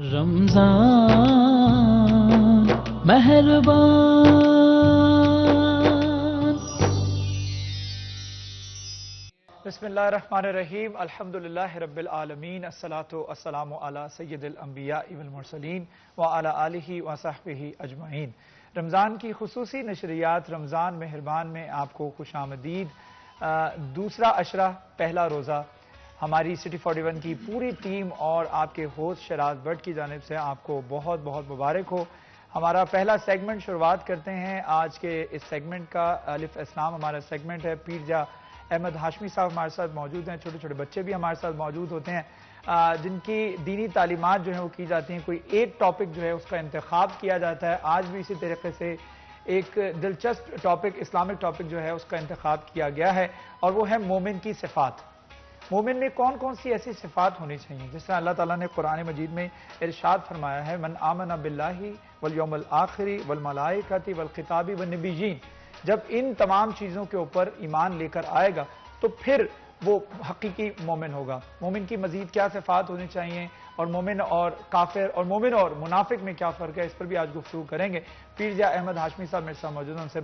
رمضان مہربان. بسم اللہ الرحمن الرحیم. الحمدللہ رب العالمین. الصلاۃ والسلام علی سید الانبیاء والمرسلین وعلی آلہ وصحبہ اجمعین. رمضان کی خصوصی نشریات رمضان مہربان میں آپ کو خوش آمدید. دوسرا عشرہ، پہلا روزہ، ہماری سٹی 41 کی پوری ٹیم اور آپ کے ہوسٹ شراز بٹ کی جانب سے آپ کو بہت بہت مبارک ہو. ہمارا پہلا سیگمنٹ شروعات کرتے ہیں آج کے اس سیگمنٹ کا. الف اسلام ہمارا سیگمنٹ ہے. پیرجا احمد ہاشمی صاحب ہمارے ساتھ موجود ہیں. چھوٹے چھوٹے بچے بھی ہمارے ساتھ موجود ہوتے ہیں جن کی دینی تعلیمات جو ہیں وہ کی جاتی ہیں. کوئی ایک ٹاپک جو ہے اس کا انتخاب کیا جاتا ہے. آج بھی اسی طریقے سے ایک دلچسپ ٹاپک، اسلامک ٹاپک جو ہے اس کا انتخاب کیا گیا ہے، اور وہ ہے مومن کی صفات. مومن میں کون کون سی ایسی صفات ہونی چاہیے؟ جس طرح اللہ تعالیٰ نے قرآن مجید میں ارشاد فرمایا ہے، من آمن باللہ والیوم الآخر والملائکۃ والکتاب والنبیین. جب ان تمام چیزوں کے اوپر ایمان لے کر آئے گا تو پھر وہ حقیقی مومن ہوگا. مومن کی مزید کیا صفات ہونی چاہیے، اور مومن اور کافر اور مومن اور منافق میں کیا فرق ہے، اس پر بھی آج گفتگو کریں گے. پیرجا احمد ہاشمی صاحب میرے ساتھ موجود ہیں، ان سے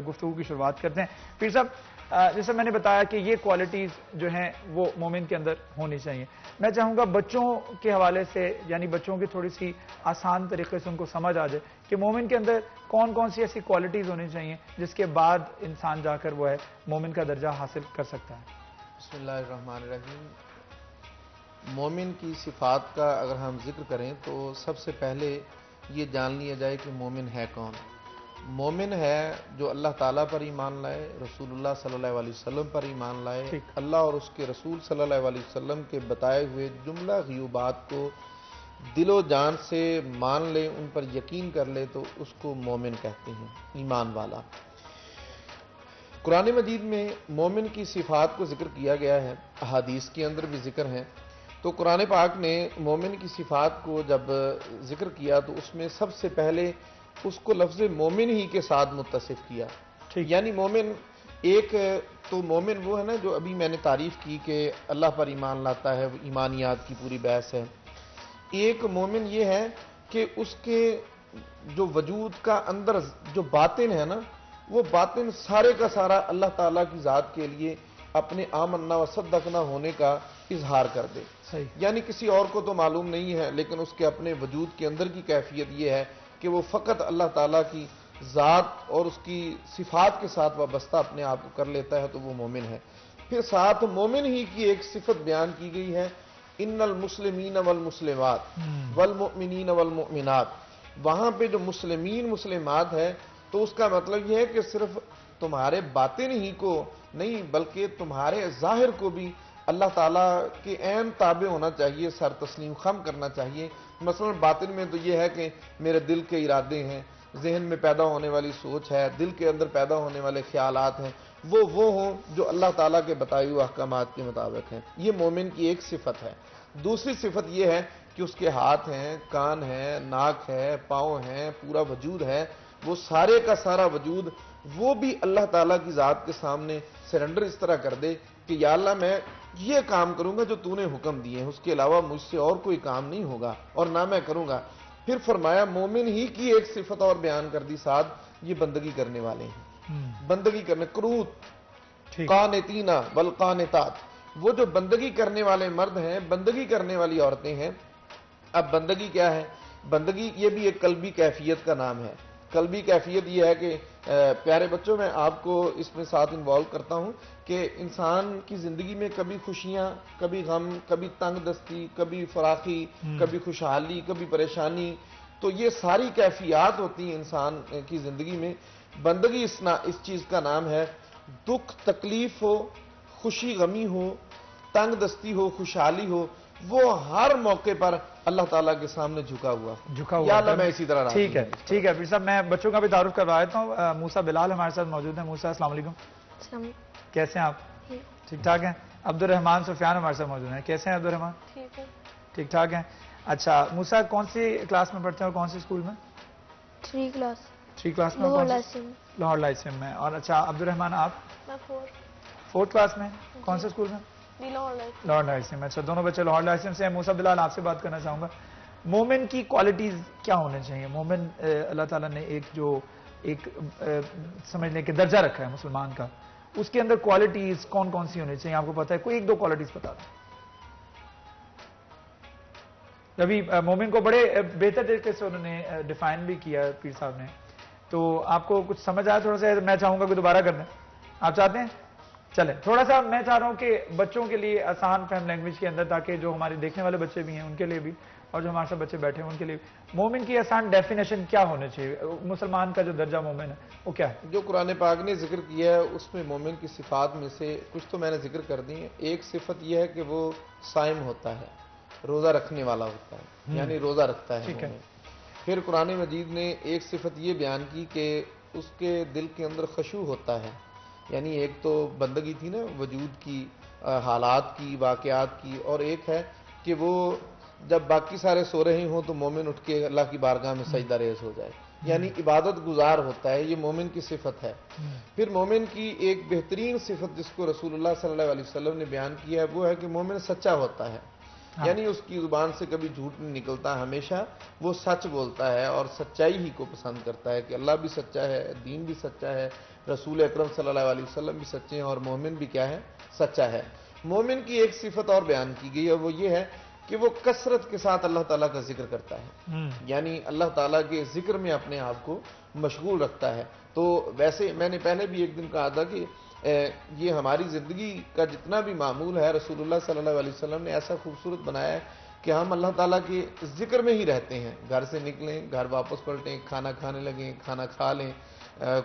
گفتگو کی شروعات کرتے ہیں. پیر صاحب، جیسے میں نے بتایا کہ یہ کوالٹیز جو ہیں وہ مومن کے اندر ہونی چاہیے. میں چاہوں گا بچوں کے حوالے سے، یعنی بچوں کی تھوڑی سی آسان طریقے سے ان کو سمجھ آ جائے کہ مومن کے اندر کون کون سی ایسی کوالٹیز ہونی چاہیے جس کے بعد انسان جا کر وہ ہے مومن کا درجہ حاصل کر سکتا ہے. بسم اللہ الرحمن الرحیم. مومن کی صفات کا اگر ہم ذکر کریں تو سب سے پہلے یہ جان لیا جائے کہ مومن ہے کون. مومن ہے جو اللہ تعالیٰ پر ایمان لائے، رسول اللہ صلی اللہ علیہ وسلم پر ایمان لائے، اللہ اور اس کے رسول صلی اللہ علیہ وسلم کے بتائے ہوئے جملہ غیوبات کو دل و جان سے مان لے، ان پر یقین کر لے، تو اس کو مومن کہتے ہیں، ایمان والا. قرآن مجید میں مومن کی صفات کو ذکر کیا گیا ہے، احادیث کے اندر بھی ذکر ہیں. تو قرآن پاک نے مومن کی صفات کو جب ذکر کیا تو اس میں سب سے پہلے اس کو لفظ مومن ہی کے ساتھ متصف کیا. یعنی مومن ایک تو مومن وہ ہے نا جو ابھی میں نے تعریف کی کہ اللہ پر ایمان لاتا ہے، وہ ایمانیات کی پوری بحث ہے. ایک مومن یہ ہے کہ اس کے جو وجود کا اندر جو باطن ہے نا، وہ باطن سارے کا سارا اللہ تعالیٰ کی ذات کے لیے اپنے آمنا و صدقنا ہونے کا اظہار کر دے. یعنی کسی اور کو تو معلوم نہیں ہے، لیکن اس کے اپنے وجود کے اندر کی کیفیت یہ ہے کہ وہ فقط اللہ تعالیٰ کی ذات اور اس کی صفات کے ساتھ وابستہ اپنے آپ کو کر لیتا ہے، تو وہ مومن ہے. پھر ساتھ مومن ہی کی ایک صفت بیان کی گئی ہے، ان المسلمین والمسلمات والمؤمنین والمؤمنات. وہاں پہ جو مسلمین مسلمات ہے تو اس کا مطلب یہ ہے کہ صرف تمہارے باطن ہی کو نہیں بلکہ تمہارے ظاہر کو بھی اللہ تعالیٰ کے عین تابع ہونا چاہیے، سر تسلیم خم کرنا چاہیے. مثلا باطن میں تو یہ ہے کہ میرے دل کے ارادے ہیں، ذہن میں پیدا ہونے والی سوچ ہے، دل کے اندر پیدا ہونے والے خیالات ہیں، وہ ہوں جو اللہ تعالیٰ کے بتائے ہوئے احکامات کے مطابق ہیں. یہ مومن کی ایک صفت ہے. دوسری صفت یہ ہے کہ اس کے ہاتھ ہیں، کان ہیں، ناک ہے، پاؤں ہیں، پورا وجود ہے. وہ سارے کا سارا وجود وہ بھی اللہ تعالیٰ کی ذات کے سامنے سرنڈر اس طرح کر دے کہ یا اللہ میں یہ کام کروں گا جو تو نے حکم دیے ہیں، اس کے علاوہ مجھ سے اور کوئی کام نہیں ہوگا اور نہ میں کروں گا. پھر فرمایا مومن ہی کی ایک صفت اور بیان کر دی ساتھ، یہ بندگی کرنے والے ہیں. بندگی کرنے، قنوت، قانتین والقانتات، وہ جو بندگی کرنے والے مرد ہیں، بندگی کرنے والی عورتیں ہیں. اب بندگی کیا ہے؟ بندگی یہ بھی ایک قلبی کیفیت کا نام ہے. قلبی کیفیت یہ ہے کہ پیارے بچوں میں آپ کو اس میں ساتھ انوالو کرتا ہوں کہ انسان کی زندگی میں کبھی خوشیاں، کبھی غم، کبھی تنگ دستی، کبھی فراخی، کبھی خوشحالی، کبھی پریشانی. تو یہ ساری کیفیات ہوتی ہیں انسان کی زندگی میں. بندگی اس چیز کا نام ہے. دکھ تکلیف ہو، خوشی غمی ہو، تنگ دستی ہو، خوشحالی ہو، وہ ہر موقع پر اللہ تعالیٰ کے سامنے جھکا ہوا یا اللہ میں اسی طرح. ٹھیک ہے پھر صاحب میں بچوں کا بھی تعارف کروا دیتا ہوں. موسیٰ بلال ہمارے ساتھ موجود ہیں. موسیٰ السلام علیکم. کیسے ہیں آپ؟ ٹھیک ٹھاک ہیں. عبدالرحمان سفیان ہمارے ساتھ موجود ہیں. کیسے ہیں عبدالرحمان؟ ٹھیک ٹھاک ہیں. اچھا موسیٰ کون سی کلاس میں پڑھتے ہیں اور کون سی اسکول میں؟ 3 کلاس میں. لاہور لائسیم میں. اور اچھا عبدالرحمان آپ؟ میں 4th کلاس میں. کون سے اسکول میں؟ لاہور لائسیم. اچھا دونوں بچے لاہور لائسیم سے ہیں. موسیٰ بلال آپ سے بات کرنا چاہوں گا. مومن کی کوالٹیز کیا ہونے چاہیے؟ مومن اللہ تعالیٰ نے ایک سمجھ لیں کہ درجہ رکھا ہے مسلمان کا، اس کے اندر کوالٹیز کون کون سی ہونی چاہیے؟ آپ کو پتا ہے؟ کوئی ایک دو کوالٹیز بتا دیں۔ ابھی مومن کو بڑے بہتر طریقے سے انہوں نے ڈیفائن بھی کیا پیر صاحب نے، تو آپ کو کچھ سمجھ آیا تھوڑا سا؟ میں چاہوں گا کہ دوبارہ کر دیں، آپ چاہتے ہیں؟ چلیں تھوڑا سا میں چاہ رہا ہوں کہ بچوں کے لیے آسان فہم لینگویج کے اندر، تاکہ جو ہمارے دیکھنے والے بچے بھی ہیں ان کے لیے بھی، اور جو ہمارے ساتھ بچے بیٹھے ہیں ان کے لیے، مومن کی آسان ڈیفینیشن کیا ہونے چاہیے؟ مسلمان کا جو درجہ مومن ہے وہ کیا ہے؟ جو قرآن پاک نے ذکر کیا ہے اس میں مومن کی صفات میں سے کچھ تو میں نے ذکر کر دی ہیں۔ ایک صفت یہ ہے کہ وہ صائم ہوتا ہے، روزہ رکھنے والا ہوتا ہے، یعنی روزہ رکھتا ہے مومن۔ پھر قرآن مجید نے ایک صفت یہ بیان کی کہ اس کے دل کے اندر خشوع ہوتا ہے، یعنی ایک تو بندگی تھی نا وجود کی، حالات کی، واقعات کی، اور ایک ہے کہ وہ جب باقی سارے سو رہے ہوں تو مومن اٹھ کے اللہ کی بارگاہ میں سجدہ ریز ہو جائے، یعنی عبادت گزار ہوتا ہے۔ یہ مومن کی صفت ہے۔ پھر مومن کی ایک بہترین صفت جس کو رسول اللہ صلی اللہ علیہ وسلم نے بیان کیا ہے وہ ہے کہ مومن سچا ہوتا ہے، یعنی اس کی زبان سے کبھی جھوٹ نہیں نکلتا، ہمیشہ وہ سچ بولتا ہے اور سچائی ہی کو پسند کرتا ہے کہ اللہ بھی سچا ہے، دین بھی سچا ہے، رسول اکرم صلی اللہ علیہ وسلم بھی سچے ہیں، اور مومن بھی کیا ہے؟ سچا ہے۔ مومن کی ایک صفت اور بیان کی گئی اور وہ یہ ہے کہ وہ کثرت کے ساتھ اللہ تعالیٰ کا ذکر کرتا ہے، یعنی اللہ تعالیٰ کے ذکر میں اپنے آپ کو مشغول رکھتا ہے۔ تو ویسے میں نے پہلے بھی ایک دن کہا تھا کہ یہ ہماری زندگی کا جتنا بھی معمول ہے رسول اللہ صلی اللہ علیہ وسلم نے ایسا خوبصورت بنایا ہے کہ ہم اللہ تعالیٰ کے ذکر میں ہی رہتے ہیں۔ گھر سے نکلیں، گھر واپس پلٹیں، کھانا کھانے لگیں، کھانا کھا لیں،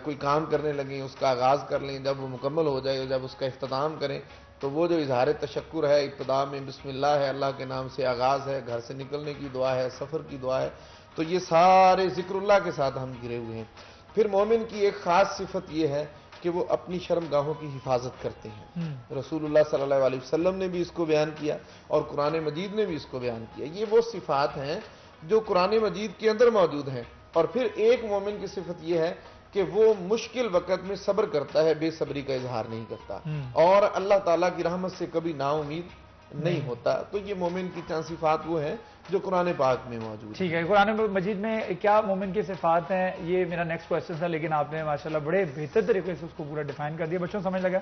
کوئی کام کرنے لگیں، اس کا آغاز کر لیں، جب وہ مکمل ہو جائے، جب اس کا اختتام کریں تو وہ جو اظہار تشکر ہے، ابتدا میں بسم اللہ ہے، اللہ کے نام سے آغاز ہے، گھر سے نکلنے کی دعا ہے، سفر کی دعا ہے، تو یہ سارے ذکر اللہ کے ساتھ ہم گرے ہوئے ہیں۔ پھر مومن کی ایک خاص صفت یہ ہے کہ وہ اپنی شرمگاہوں کی حفاظت کرتے ہیں۔ رسول اللہ صلی اللہ علیہ وسلم نے بھی اس کو بیان کیا اور قرآن مجید نے بھی اس کو بیان کیا۔ یہ وہ صفات ہیں جو قرآن مجید کے اندر موجود ہیں۔ اور پھر ایک مومن کی صفت یہ ہے کہ وہ مشکل وقت میں صبر کرتا ہے، بے صبری کا اظہار نہیں کرتا، اور اللہ تعالیٰ کی رحمت سے کبھی نا امید نہیں ہوتا۔ تو یہ مومن کی چند صفات وہ ہیں جو قرآن پاک میں موجود ہیں۔ ٹھیک ہے، قرآن مجید میں کیا مومن کی صفات ہیں؟ یہ میرا نیکسٹ کوشچن تھا، لیکن آپ نے ماشاءاللہ بڑے بہتر طریقے سے اس کو پورا ڈیفائن کر دیا۔ بچوں سمجھ لگا؟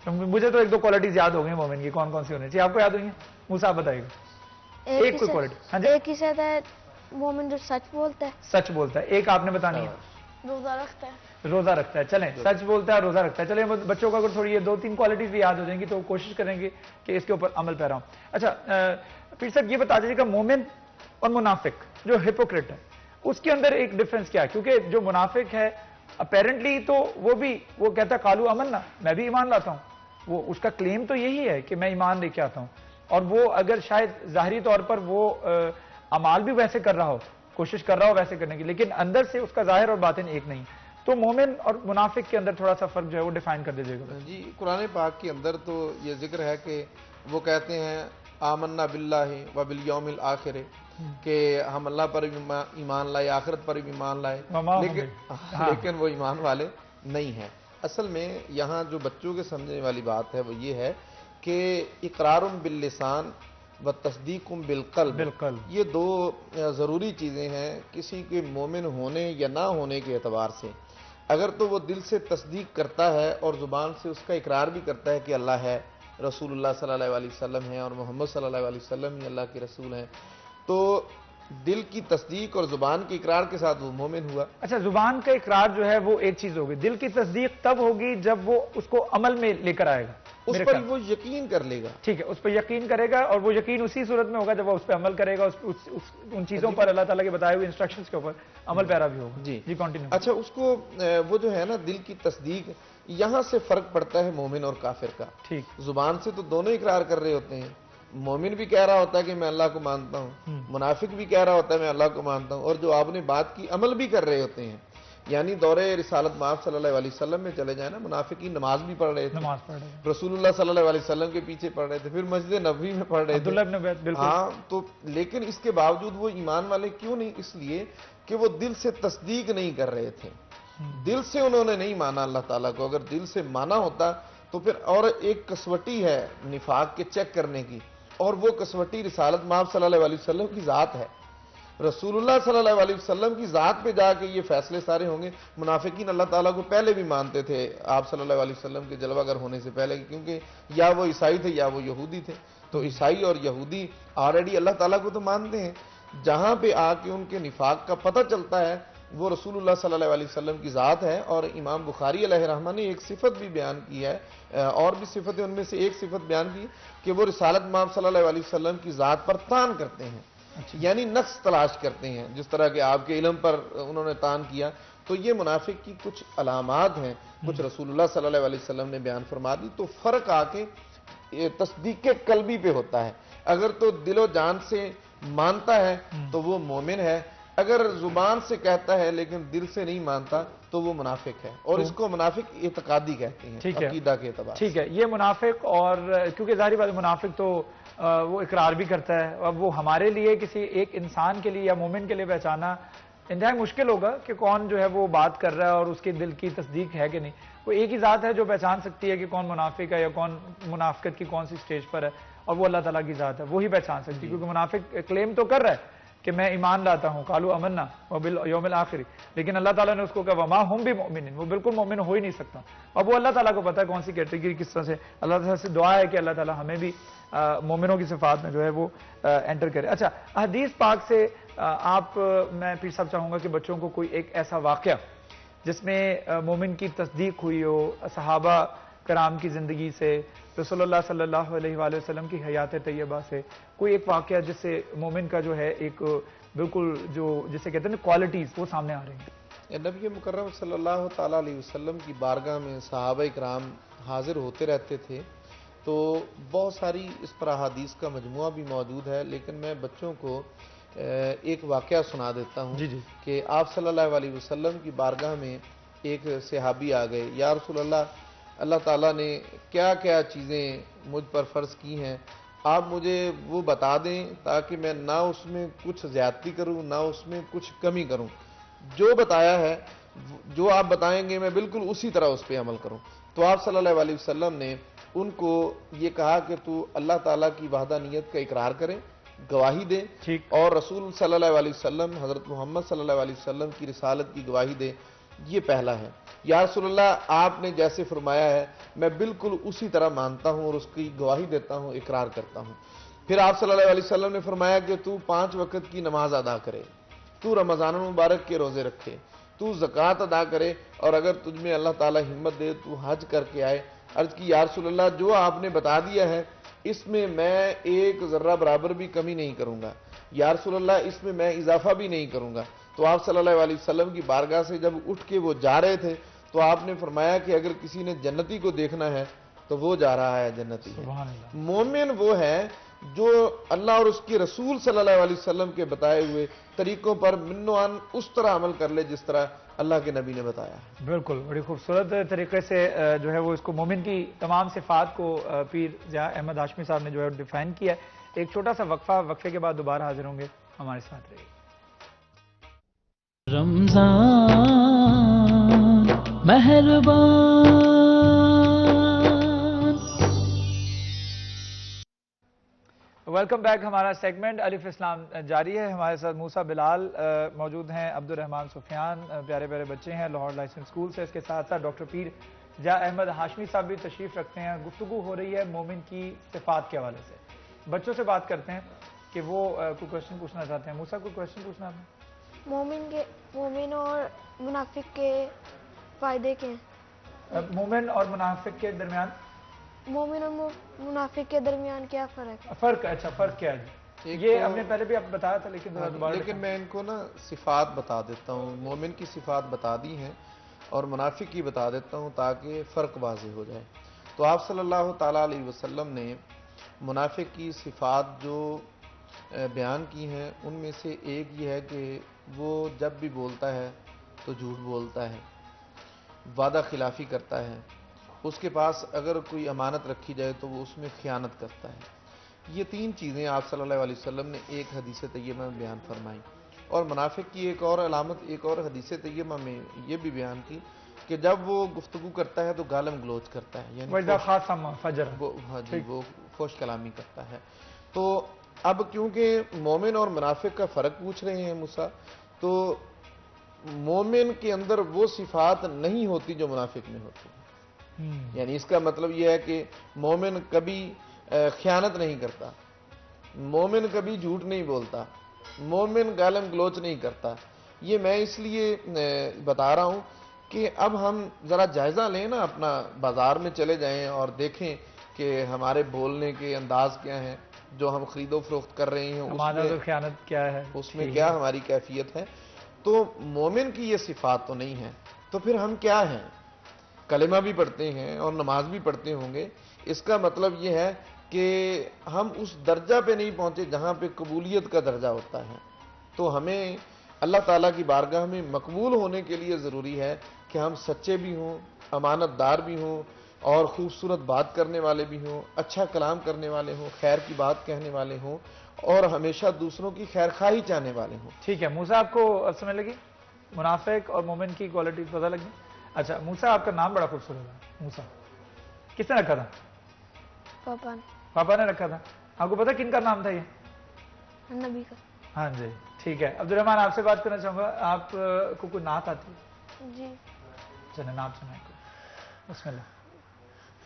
مجھے تو ایک دو کوالٹیز یاد ہو گئی مومن کی، کون کون سی ہونی چاہیے؟ آپ کو یاد ہوئی ہیں؟ موسیٰ آپ بتائیے گا ایک کوئی کوالٹی۔ ہاں جی، ایک ہی صفت ہے مومن جو سچ بولتا ہے، سچ بولتا ہے، ایک آپ نے بتانی ہے، روزہ رکھتا ہے۔ روزہ رکھتا ہے۔ چلیں، سچ بولتا ہے، روزہ رکھتا ہے۔ چلیں بچوں کو اگر تھوڑی یہ دو تین کوالٹیز بھی یاد ہو جائیں گی تو کوشش کریں گے کہ اس کے اوپر عمل پیرا ہوں۔ اچھا پیر صاحب یہ بتا دیجیے گا، مومن اور منافق جو ہپوکریٹ ہے اس کے اندر ایک ڈفرنس کیا ہے؟ کیونکہ جو منافق ہے اپیرنٹلی تو وہ کہتا ہے قالو آمنا، میں بھی ایمان لاتا ہوں، وہ اس کا کلیم تو یہی ہے کہ میں ایمان لے کے آتا ہوں، اور وہ اگر شاید ظاہری طور پر وہ اعمال بھی ویسے کر رہا ہو، کوشش کر رہا ہو ویسے کرنے کی، لیکن اندر سے اس کا ظاہر اور باطن ایک نہیں۔ تو مومن اور منافق کے اندر تھوڑا سا فرق جو ہے وہ ڈیفائن کر دیجیے گا۔ جی، قرآن پاک کے اندر تو یہ ذکر ہے کہ وہ کہتے ہیں آمنا باللہ و بالیوم الآخر، کہ ہم اللہ پر ایمان لائے، آخرت پر ایمان لائے، لیکن وہ ایمان والے نہیں ہیں۔ اصل میں یہاں جو بچوں کے سمجھنے والی بات ہے وہ یہ ہے کہ اقرار باللسان و تصدیق بالقلب، یہ دو ضروری چیزیں ہیں کسی کے مومن ہونے یا نہ ہونے کے اعتبار سے۔ اگر تو وہ دل سے تصدیق کرتا ہے اور زبان سے اس کا اقرار بھی کرتا ہے کہ اللہ ہے، رسول اللہ صلی اللہ علیہ وسلم ہیں، اور محمد صلی اللہ علیہ وسلم ہی اللہ کے رسول ہیں، تو دل کی تصدیق اور زبان کے اقرار کے ساتھ وہ مومن ہوا۔ اچھا، زبان کا اقرار جو ہے وہ ایک چیز ہوگی، دل کی تصدیق تب ہوگی جب وہ اس کو عمل میں لے کر آئے گا، اس پر وہ یقین کر لے گا۔ ٹھیک ہے، اس پہ یقین کرے گا، اور وہ یقین اسی صورت میں ہوگا جب وہ اس پہ عمل کرے گا، ان چیزوں پر اللہ تعالیٰ کے بتائے ہوئے انسٹرکشنز کے اوپر عمل پیرا بھی ہوگا۔ جی کنٹینیو۔ اچھا، اس کو وہ جو ہے نا دل کی تصدیق، یہاں سے فرق پڑتا ہے مومن اور کافر کا۔ ٹھیک، زبان سے تو دونوں اقرار کر رہے ہوتے ہیں، مومن بھی کہہ رہا ہوتا ہے کہ میں اللہ کو مانتا ہوں، منافق بھی کہہ رہا ہوتا ہے میں اللہ کو مانتا ہوں، اور جو آپ نے بات کی عمل بھی کر رہے ہوتے ہیں۔ یعنی دور رسالت مآب صلی اللہ علیہ وسلم میں چلے جائیں نا، منافقین نماز بھی پڑھ رہے تھے، نماز پڑھ رہے ہیں، رسول اللہ صلی اللہ علیہ وسلم کے پیچھے پڑھ رہے تھے، پھر مسجد نبوی میں پڑھ رہے تھے، عبداللہ ابن عبید، بالکل۔ ہاں، تو لیکن اس کے باوجود وہ ایمان والے کیوں نہیں؟ اس لیے کہ وہ دل سے تصدیق نہیں کر رہے تھے، دل سے انہوں نے نہیں مانا اللہ تعالیٰ کو۔ اگر دل سے مانا ہوتا تو پھر، اور ایک کسوٹی ہے نفاق کے چیک کرنے کی، اور وہ کسوٹی رسالت مآب صلی اللہ علیہ وسلم کی ذات ہے۔ رسول اللہ صلی اللہ علیہ وسلم کی ذات پہ جا کے یہ فیصلے سارے ہوں گے. منافقین اللہ تعالیٰ کو پہلے بھی مانتے تھے آپ صلی اللہ علیہ وسلم کے جلوہ گر ہونے سے پہلے, کیونکہ یا وہ عیسائی تھے یا وہ یہودی تھے. تو عیسائی اور یہودی آلریڈی اللہ تعالیٰ کو تو مانتے ہیں. جہاں پہ آ کے ان کے نفاق کا پتہ چلتا ہے وہ رسول اللہ صلی اللہ علیہ وسلم کی ذات ہے. اور امام بخاری علیہ رحمہ نے ایک صفت بھی بیان کی ہے, اور بھی صفتیں, ان میں سے ایک صفت بیان کی کہ وہ رسالت مآب صلی اللہ علیہ وسلم کی ذات پر تان کرتے ہیں, یعنی نقص تلاش کرتے ہیں, جس طرح کہ آپ کے علم پر انہوں نے تان کیا. تو یہ منافق کی کچھ علامات ہیں, کچھ رسول اللہ صلی اللہ علیہ وسلم نے بیان فرما دی. تو فرق آ کے تصدیق قلبی پہ ہوتا ہے. اگر تو دل و جان سے مانتا ہے تو وہ مومن ہے, اگر زبان سے کہتا ہے لیکن دل سے نہیں مانتا تو وہ منافق ہے, اور اس کو منافق اعتقادی کہتے ہیں, عقیدہ کے اعتبار. ٹھیک ہے, یہ منافق, اور کیونکہ ظاہری بات منافق تو وہ اقرار بھی کرتا ہے. اب وہ ہمارے لیے کسی ایک انسان کے لیے یا مومن کے لیے پہچانا انتہائی مشکل ہوگا کہ کون جو ہے وہ بات کر رہا ہے اور اس کے دل کی تصدیق ہے کہ نہیں. وہ ایک ہی ذات ہے جو پہچان سکتی ہے کہ کون منافق ہے یا کون منافقت کی کون سی سٹیج پر ہے, اور وہ اللہ تعالیٰ کی ذات ہے, وہی پہچان سکتی ہے. کیونکہ منافق کلیم تو کر رہا ہے کہ میں ایمان لاتا ہوں, قالوا آمنا وبالیوم الآخر, لیکن اللہ تعالیٰ نے اس کو کہا وما ہم بمؤمنین, وہ بالکل مومن ہو ہی نہیں سکتا. اب وہ اللہ تعالیٰ کو پتا ہے کون سی کیٹیگری کس طرح سے. اللہ تعالیٰ سے دعا ہے کہ اللہ تعالیٰ ہمیں بھی مومنوں کی صفات میں جو ہے وہ انٹر کرے. اچھا, حدیث پاک سے آپ, میں پیر صاحب چاہوں گا کہ بچوں کو کوئی ایک ایسا واقعہ جس میں مومن کی تصدیق ہوئی ہو, صحابہ کرام کی زندگی سے, رسول اللہ صلی اللہ علیہ وآلہ وسلم کی حیات طیبہ سے, کوئی ایک واقعہ جس سے مومن کا جو ہے ایک بالکل جو جسے کہتے ہیں کوالٹیز وہ سامنے آ رہی ہیں. نبی مکرم صلی اللہ تعالیٰ علیہ وسلم کی بارگاہ میں صحابہ کرام حاضر ہوتے رہتے تھے. تو بہت ساری اس پر احادیث کا مجموعہ بھی موجود ہے, لیکن میں بچوں کو ایک واقعہ سنا دیتا ہوں. جی کہ آپ صلی اللہ علیہ وسلم کی بارگاہ میں ایک صحابی آ گئے, یا رسول اللہ تعالیٰ نے کیا کیا چیزیں مجھ پر فرض کی ہیں, آپ مجھے وہ بتا دیں تاکہ میں نہ اس میں کچھ زیادتی کروں نہ اس میں کچھ کمی کروں. جو بتایا ہے, جو آپ بتائیں گے میں بالکل اسی طرح اس پہ عمل کروں. تو آپ صلی اللہ علیہ وسلم نے ان کو یہ کہا کہ تو اللہ تعالیٰ کی وحدانیت کا اقرار کریں, گواہی دے, اور رسول صلی اللہ علیہ وسلم حضرت محمد صلی اللہ علیہ وسلم کی رسالت کی گواہی دے. یہ پہلا ہے. یا رسول اللہ, آپ نے جیسے فرمایا ہے میں بالکل اسی طرح مانتا ہوں اور اس کی گواہی دیتا ہوں, اقرار کرتا ہوں. پھر آپ صلی اللہ علیہ وسلم نے فرمایا کہ تو 5 وقت کی نماز ادا کرے, تو رمضان المبارک کے روزے رکھے, تو زکوٰۃ ادا کرے, اور اگر تجھ میں اللہ تعالیٰ ہمت دے تو حج کر کے آئے. عرض کی یا رسول اللہ, جو آپ نے بتا دیا ہے اس میں میں ایک ذرہ برابر بھی کمی نہیں کروں گا, یا رسول اللہ اس میں میں اضافہ بھی نہیں کروں گا. تو آپ صلی اللہ علیہ وسلم کی بارگاہ سے جب اٹھ کے وہ جا رہے تھے تو آپ نے فرمایا کہ اگر کسی نے جنتی کو دیکھنا ہے تو وہ جا رہا ہے جنتی ہے. مومن وہ ہے جو اللہ اور اس کے رسول صلی اللہ علیہ وسلم کے بتائے ہوئے طریقوں پر منوان اس طرح عمل کر لے جس طرح اللہ کے نبی نے بتایا. بالکل, بڑی خوبصورت طریقے سے جو ہے وہ اس کو مومن کی تمام صفات کو پیر ضیاء احمد ہاشمی صاحب نے جو ہے ڈیفائن کیا. ایک چھوٹا سا وقفے کے بعد دوبارہ حاضر ہوں گے, ہمارے ساتھ رہیے. رمضان مہربان. Welcome back. ہمارا سیگمنٹ الف اسلام جاری ہے. ہمارے ساتھ موسیٰ بلال موجود ہیں, عبد الرحمن سفیان, پیارے پیارے بچے ہیں لاہور لائسنس اسکول سے. اس کے ساتھ ساتھ ڈاکٹر پیر ضیاء احمد ہاشمی صاحب بھی تشریف رکھتے ہیں. گفتگو ہو رہی ہے مومن کی صفات کے حوالے سے. بچوں سے بات کرتے ہیں کہ وہ کوئی کوشچن پوچھنا چاہتے ہیں. موسیٰ کوئی کوشچن پوچھنا ہے؟ مومن اور منافق کے فائدے کے ہیں. مومن اور منافق کے درمیان, مومن اور منافق کے درمیان کیا فرق ہے؟ فرق, اچھا فرق کیا ہے؟ یہ ہم نے پہلے بھی آپ بتایا تھا لیکن دوبارہ, لیکن میں ان کو نا صفات بتا دیتا ہوں. مومن کی صفات بتا دی ہیں اور منافق کی بتا دیتا ہوں تاکہ فرق واضح ہو جائے. تو آپ صلی اللہ تعالیٰ علیہ وسلم نے منافق کی صفات جو بیان کی ہیں ان میں سے ایک یہ ہے کہ وہ جب بھی بولتا ہے تو جھوٹ بولتا ہے, وعدہ خلافی کرتا ہے, اس کے پاس اگر کوئی امانت رکھی جائے تو وہ اس میں خیانت کرتا ہے. یہ 3 چیزیں آپ صلی اللہ علیہ وسلم نے ایک حدیث طیبہ میں بیان فرمائی. اور منافق کی ایک اور علامت ایک اور حدیث طیبہ میں یہ بھی بیان کی کہ جب وہ گفتگو کرتا ہے تو گالم گلوچ کرتا ہے, یعنی وَإِذَا خَاصَمَ فَجَرَ, وہ فحش کلامی کرتا ہے. تو اب کیونکہ مومن اور منافق کا فرق پوچھ رہے ہیں موسیٰ، تو مومن کے اندر وہ صفات نہیں ہوتی جو منافق میں ہوتی ہیں۔ یعنی اس کا مطلب یہ ہے کہ مومن کبھی خیانت نہیں کرتا، مومن کبھی جھوٹ نہیں بولتا، مومن گالم گلوچ نہیں کرتا۔ یہ میں اس لیے بتا رہا ہوں کہ اب ہم ذرا جائزہ لیں نا، اپنا بازار میں چلے جائیں اور دیکھیں کہ ہمارے بولنے کے انداز کیا ہیں، جو ہم خرید و فروخت کر رہے ہیں امانت اور خیانت کیا ہے، اس میں کیا ہماری کیفیت ہے۔ تو مومن کی یہ صفات تو نہیں ہے، تو پھر ہم کیا ہیں؟ کلمہ بھی پڑھتے ہیں اور نماز بھی پڑھتے ہوں گے، اس کا مطلب یہ ہے کہ ہم اس درجہ پہ نہیں پہنچے جہاں پہ قبولیت کا درجہ ہوتا ہے۔ تو ہمیں اللہ تعالیٰ کی بارگاہ میں مقبول ہونے کے لیے ضروری ہے کہ ہم سچے بھی ہوں، امانت دار بھی ہوں، اور خوبصورت بات کرنے والے بھی ہوں، اچھا کلام کرنے والے ہوں، خیر کی بات کہنے والے ہوں، اور ہمیشہ دوسروں کی خیر خواہی چاہنے والے ہوں۔ ٹھیک ہے موسیٰ، آپ کو سمجھ لگی منافق اور مومن کی کوالٹیز پتہ لگی؟ اچھا موسیٰ، آپ کا نام بڑا خوبصورت ہے موسیٰ، کس نے رکھا تھا؟ پاپا پاپا نے رکھا تھا۔ آپ کو پتا کن کا نام تھا یہ؟ نبی کا۔ ہاں جی ٹھیک ہے۔ عبد الرحمن، آپ سے بات کرنا چاہوں گا، آپ کو کوئی نعت آتی ہے؟ جی۔ چلے نعت سنائیں کوئی، بسم اللہ۔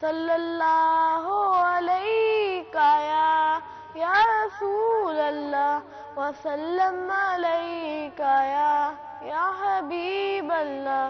صلی اللہ علیہ یا رسول اللہ وسلم علیہ یا حبیب اللہ۔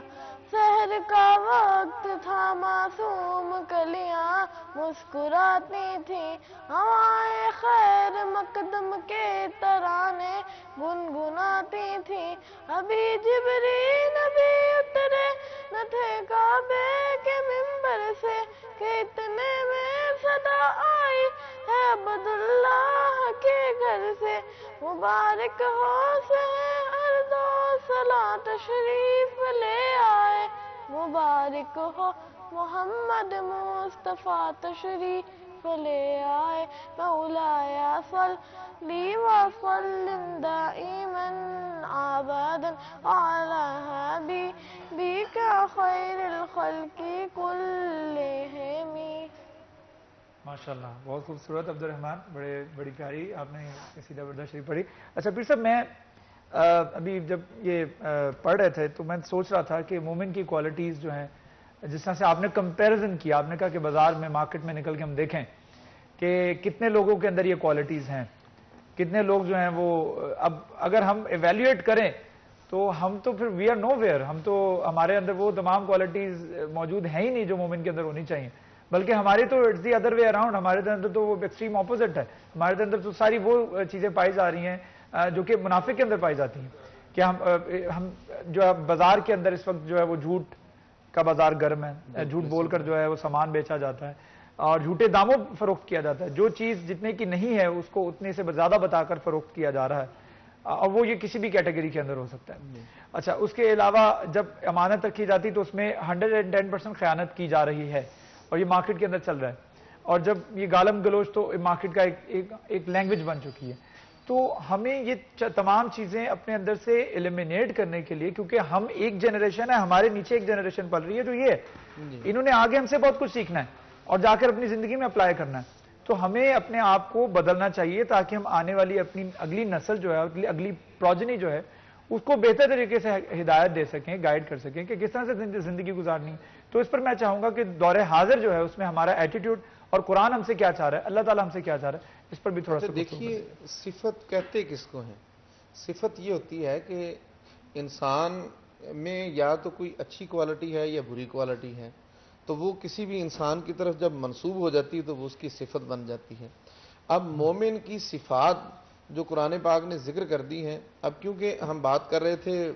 سحر کا وقت تھا، معصوم کلیاں مسکراتی تھیں، ہوائیں خیر مقدم کے ترانے گنگناتی تھیں۔ ابھی جبریل نبی اترے نہ تھے کعبے کے منبر سے کہ اتنے میں صدا آئی ہے عبداللہ کے گھر سے۔ مبارک ہو ارض و صلاح تشریف لے آئے، مبارک ہو محمد مصطفیٰ تشریف لے آئے۔ مولایا صلی وسلم دائما ابدا علی حبیبک خیر الخلق کلہم۔ ماشاءاللہ، بہت خوبصورت عبد الرحمن، بڑی پیاری آپ نے قصیدہ بردا شریف پڑھی۔ اچھا پھر صاحب، میں ابھی جب یہ پڑھ رہے تھے تو میں سوچ رہا تھا کہ مومن کی کوالٹیز جو ہیں، جس طرح سے آپ نے کمپیریزن کیا، آپ نے کہا کہ بازار میں مارکیٹ میں نکل کے ہم دیکھیں کہ کتنے لوگوں کے اندر یہ کوالٹیز ہیں، کتنے لوگ جو ہیں وہ، اب اگر ہم ایویلیویٹ کریں تو ہم تو پھر وی آر نو ویئر، ہم تو ہمارے اندر وہ تمام کوالٹیز موجود ہیں ہی نہیں جو مومن کے اندر ہونی چاہیے، بلکہ ہماری تو it's the other way around, ہمارے اندر تو وہ ایکسٹریم اپوزٹ ہے، ہمارے اندر تو ساری وہ چیزیں پائی جا رہی ہیں جو کہ منافق کے اندر پائی جاتی ہیں، کہ ہم جو ہے بازار کے اندر اس وقت جو ہے وہ جھوٹ کا بازار گرم ہے، جھوٹ بول کر جو ہے وہ سامان بیچا جاتا ہے اور جھوٹے داموں فروخت کیا جاتا ہے، جو چیز جتنے کی نہیں ہے اس کو اتنے سے زیادہ بتا کر فروخت کیا جا رہا ہے، اور وہ یہ کسی بھی کیٹیگری کے اندر ہو سکتا ہے۔ اچھا اس کے علاوہ جب امانت رکھی جاتی تو اس میں 110% خیانت کی جا رہی ہے اور یہ مارکیٹ کے اندر چل رہا ہے، اور جب یہ گالم گلوچ تو مارکیٹ کا ایک لینگویج بن چکی ہے، تو ہمیں یہ تمام چیزیں اپنے اندر سے ایلیمینیٹ کرنے کے لیے، کیونکہ ہم ایک جنریشن ہے، ہمارے نیچے ایک جنریشن پل رہی ہے جو یہ ہے، انہوں نے آگے ہم سے بہت کچھ سیکھنا ہے اور جا کر اپنی زندگی میں اپلائی کرنا ہے، تو ہمیں اپنے آپ کو بدلنا چاہیے تاکہ ہم آنے والی اپنی اگلی نسل جو ہے، اگلی پروجنی جو ہے، اس کو بہتر طریقے سے ہدایت دے سکیں، گائیڈ کر سکیں کہ کس طرح سے زندگی گزارنی۔ تو اس پر میں چاہوں گا کہ دور حاضر جو ہے اس میں ہمارا ایٹیٹیوڈ اور قرآن ہم سے کیا چاہ رہا ہے، اللہ تعالیٰ ہم سے کیا چاہ رہا ہے، اس پر بھی تھوڑا سا دیکھیے، صفت کہتے کس کو ہیں؟ صفت یہ ہوتی ہے کہ انسان میں یا تو کوئی اچھی کوالٹی ہے یا بری کوالٹی ہے، تو وہ کسی بھی انسان کی طرف جب منسوب ہو جاتی ہے تو وہ اس کی صفت بن جاتی ہے۔ اب مومن کی صفات جو قرآن پاک نے ذکر کر دی ہیں، اب کیونکہ ہم بات کر رہے تھے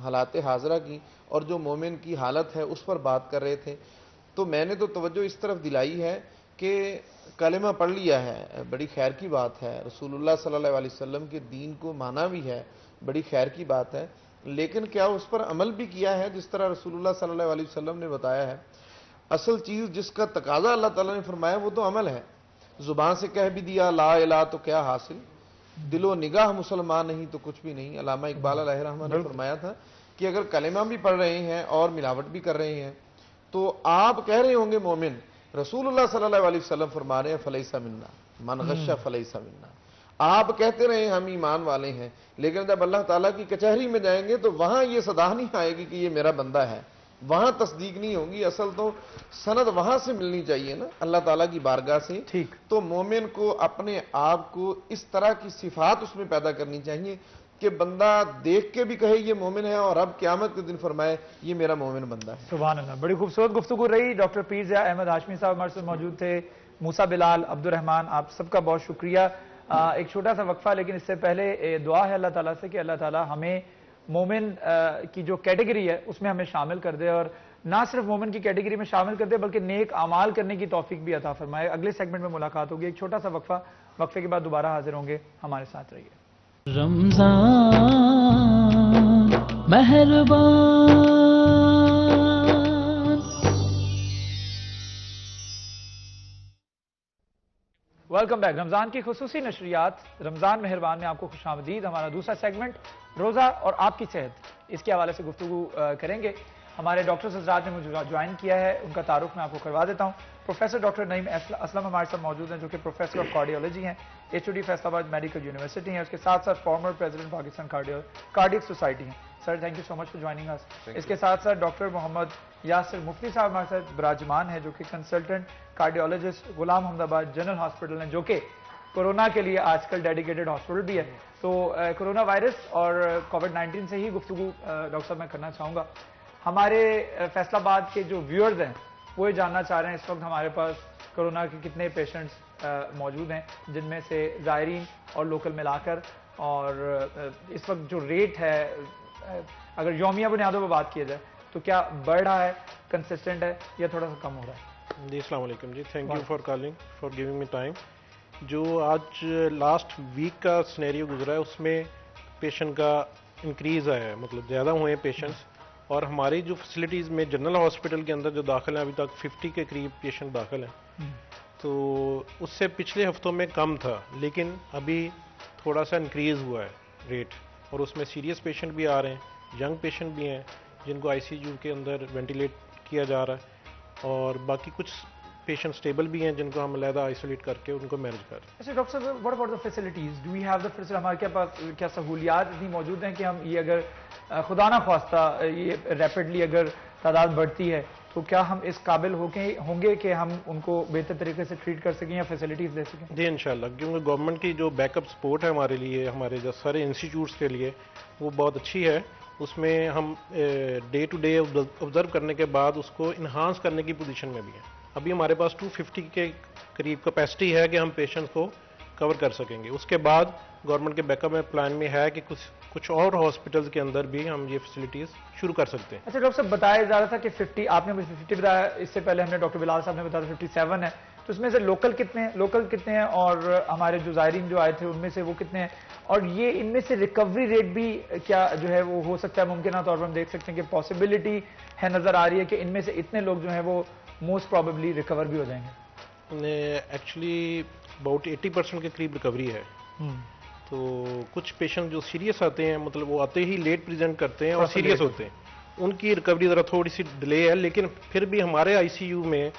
حالات حاضرہ کی اور جو مومن کی حالت ہے اس پر بات کر رہے تھے، تو میں نے تو توجہ اس طرف دلائی ہے کہ کلمہ پڑھ لیا ہے، بڑی خیر کی بات ہے، رسول اللہ صلی اللہ علیہ وسلم کے دین کو مانا بھی ہے، بڑی خیر کی بات ہے، لیکن کیا اس پر عمل بھی کیا ہے جس طرح رسول اللہ صلی اللہ علیہ وسلم نے بتایا ہے؟ اصل چیز جس کا تقاضا اللہ تعالیٰ نے فرمایا وہ تو عمل ہے۔ زبان سے کہہ بھی دیا لا الہ تو کیا حاصل، دل و نگاہ مسلمان نہیں تو کچھ بھی نہیں۔ علامہ اقبال علیہ رحمہ نے فرمایا تھا کہ اگر کلمہ بھی پڑھ رہے ہیں اور ملاوٹ بھی کر رہے ہیں تو آپ کہہ رہے ہوں گے مومن، رسول اللہ صلی اللہ علیہ وسلم فرما رہے ہیں فلیسا منا، من غش فلیس منا. آپ کہتے رہے ہم ایمان والے ہیں، لیکن جب اللہ تعالیٰ کی کچہری میں جائیں گے تو وہاں یہ صدا نہیں آئے گی کہ یہ میرا بندہ ہے، وہاں تصدیق نہیں ہوگی. اصل تو سند وہاں سے ملنی چاہیے نا، اللہ تعالیٰ کی بارگاہ سے. ٹھیک. تو مومن کو اپنے آپ کو اس طرح کی صفات اس میں پیدا کرنی چاہیے کہ بندہ دیکھ کے بھی کہے یہ مومن ہے، اور اب قیامت کے دن فرمائے یہ میرا مومن بندہ ہے. سبحان اللہ. بڑی خوبصورت گفتگو رہی. ڈاکٹر پیر ضیاء احمد ہاشمی صاحب ہمارے ساتھ موجود تھے، موسیٰ بلال، عبد الرحمان، آپ سب کا بہت شکریہ. ایک چھوٹا سا وقفہ، لیکن اس سے پہلے دعا ہے اللہ تعالیٰ سے کہ اللہ تعالیٰ ہمیں مومن کی جو کیٹیگری ہے اس میں ہمیں شامل کر دے، اور نہ صرف مومن کی کیٹیگری میں شامل کر دے بلکہ نیک اعمال کرنے کی توفیق بھی عطا فرمائے. اگلے سیگمنٹ میں ملاقات ہوگی. ایک چھوٹا سا وقفہ، وقفے کے بعد دوبارہ حاضر ہوں گے. ہمارے ساتھ رہیے. رمضان مہربان. Welcome back. رمضان کی خصوصی نشریات رمضان مہربان میں آپ کو خوش آمدید. ہمارا دوسرا سیگمنٹ روزہ اور آپ کی صحت، اس کے حوالے سے گفتگو کریں گے. ہمارے ڈاکٹر حضرات نے مجھے جوائن کیا ہے، ان کا تعارف میں آپ کو کروا دیتا ہوں. پروفیسر ڈاکٹر نعیم اسلم ہمارے ساتھ موجود ہیں، جو کہ پروفیسر آف کارڈیولوجی ہیں، HOD Faisalabad medical university ہیں. اس کے ساتھ ساتھ former president Pakistan cardiac society ہیں. Sir thank you so much for joining us. اس کے ساتھ ساتھ ڈاکٹر محمد یاسر مفتی صاحب ہمارے ساتھ براجمان ہیں، جو کہ کنسلٹنٹ کارڈیولوجسٹ غلام حمد آباد جنرل ہاسپٹل ہیں، جو کہ کورونا کے لیے آج کل ڈیڈیکیٹڈ ہاسپٹل بھی ہے. تو کورونا وائرس اور کووڈ-19 سے ہی گفتگو ڈاکٹر صاحب میں کرنا چاہوں گا. ہمارے فیصل آباد کے جو ویورز ہیں وہ یہ جاننا چاہ رہے ہیں اس وقت ہمارے پاس کورونا کے کتنے پیشنٹس موجود ہیں، جن میں سے زائرین اور لوکل ملا کر، اور اس وقت جو ریٹ ہے اگر یومیہ بنیادوں پہ بات کیا جائے تو کیا بڑھ رہا ہے، کنسسٹنٹ ہے، یا تھوڑا سا کم ہو رہا ہے؟ جی السلام علیکم جی، thank you for calling, for giving me time. جو آج لاسٹ ویک کا سینیریو گزرا ہے اس میں پیشنٹ کا انکریز آیا ہے، مطلب زیادہ ہوئے ہیں پیشنٹس. اور ہماری جو فیسلٹیز میں جنرل ہاسپٹل کے اندر جو داخل ہیں ابھی تک 50 کے قریب پیشنٹ داخل ہیں. تو اس سے پچھلے ہفتوں میں کم تھا، لیکن ابھی تھوڑا سا انکریز ہوا ہے ریٹ. اور اس میں سیریس پیشنٹ بھی آ رہے ہیں، ینگ پیشنٹ بھی ہیں جن کو ICU کے اندر وینٹیلیٹ کیا جا رہا ہے، اور باقی کچھ پیشنٹ اسٹیبل بھی ہیں جن کو ہم علیحدہ آئسولیٹ کر کے ان کو مینج کر رہے ہیں. اچھا ڈاکٹر صاحب، what about the facilities? Do we have the facility? ہمارے پاس کیا سہولیات اتنی موجود ہیں کہ ہم یہ اگر خدا نہ خواستہ یہ ریپڈلی اگر تعداد بڑھتی ہے تو کیا ہم اس قابل ہوں گے کہ ہم ان کو بہتر طریقے سے ٹریٹ کر سکیں یا فیسلٹیز دے سکیں؟ جی انشاءاللہ، کیونکہ گورنمنٹ کی جو بیک اپ سپورٹ ہے ہمارے لیے، ہمارے جو سارے انسٹیٹیوٹس کے لیے، وہ بہت اچھی ہے. اس میں ہم ڈے ٹو ڈے آبزرو کرنے کے بعد اس کو انہانس کرنے کی پوزیشن میں بھی ہیں. ابھی ہمارے پاس 250 کے قریب کیپیسٹی ہے کہ ہم پیشنٹس کو کور کر سکیں گے. اس کے بعد گورنمنٹ کے بیک اپ میں پلان میں ہے کہ کچھ اور ہاسپٹلز کے اندر بھی ہم یہ فیسلٹیز شروع کر سکتے ہیں. اچھا ڈاکٹر صاحب، بتایا جا رہا تھا کہ 50، آپ نے مجھے 50 بتایا، اس سے پہلے ہم نے ڈاکٹر بلال صاحب نے بتایا 57 ہے. تو اس میں سے لوکل کتنے ہیں اور ہمارے جو زائرین جو آئے تھے ان میں سے وہ کتنے ہیں؟ اور یہ ان میں سے ریکوری ریٹ بھی کیا جو ہے وہ ہو سکتا ہے، ممکنہ طور پر ہم دیکھ سکتے ہیں کہ پاسبلٹی ہے، نظر آ رہی ہے کہ ان میں سے اتنے لوگ جو ہیں وہ موسٹ پروبیبلی ریکور بھی ہو جائیں گے؟ ایکچولی اباؤٹ 80% کے قریب ریکوری ہے. تو کچھ پیشنٹ جو سیریس آتے ہیں، مطلب وہ آتے ہی لیٹ پریزنٹ کرتے ہیں اور سیریس ہوتے ہیں، ان کی ریکوری ذرا تھوڑی سی ڈیلے ہے. لیکن پھر بھی ہمارے ICU میں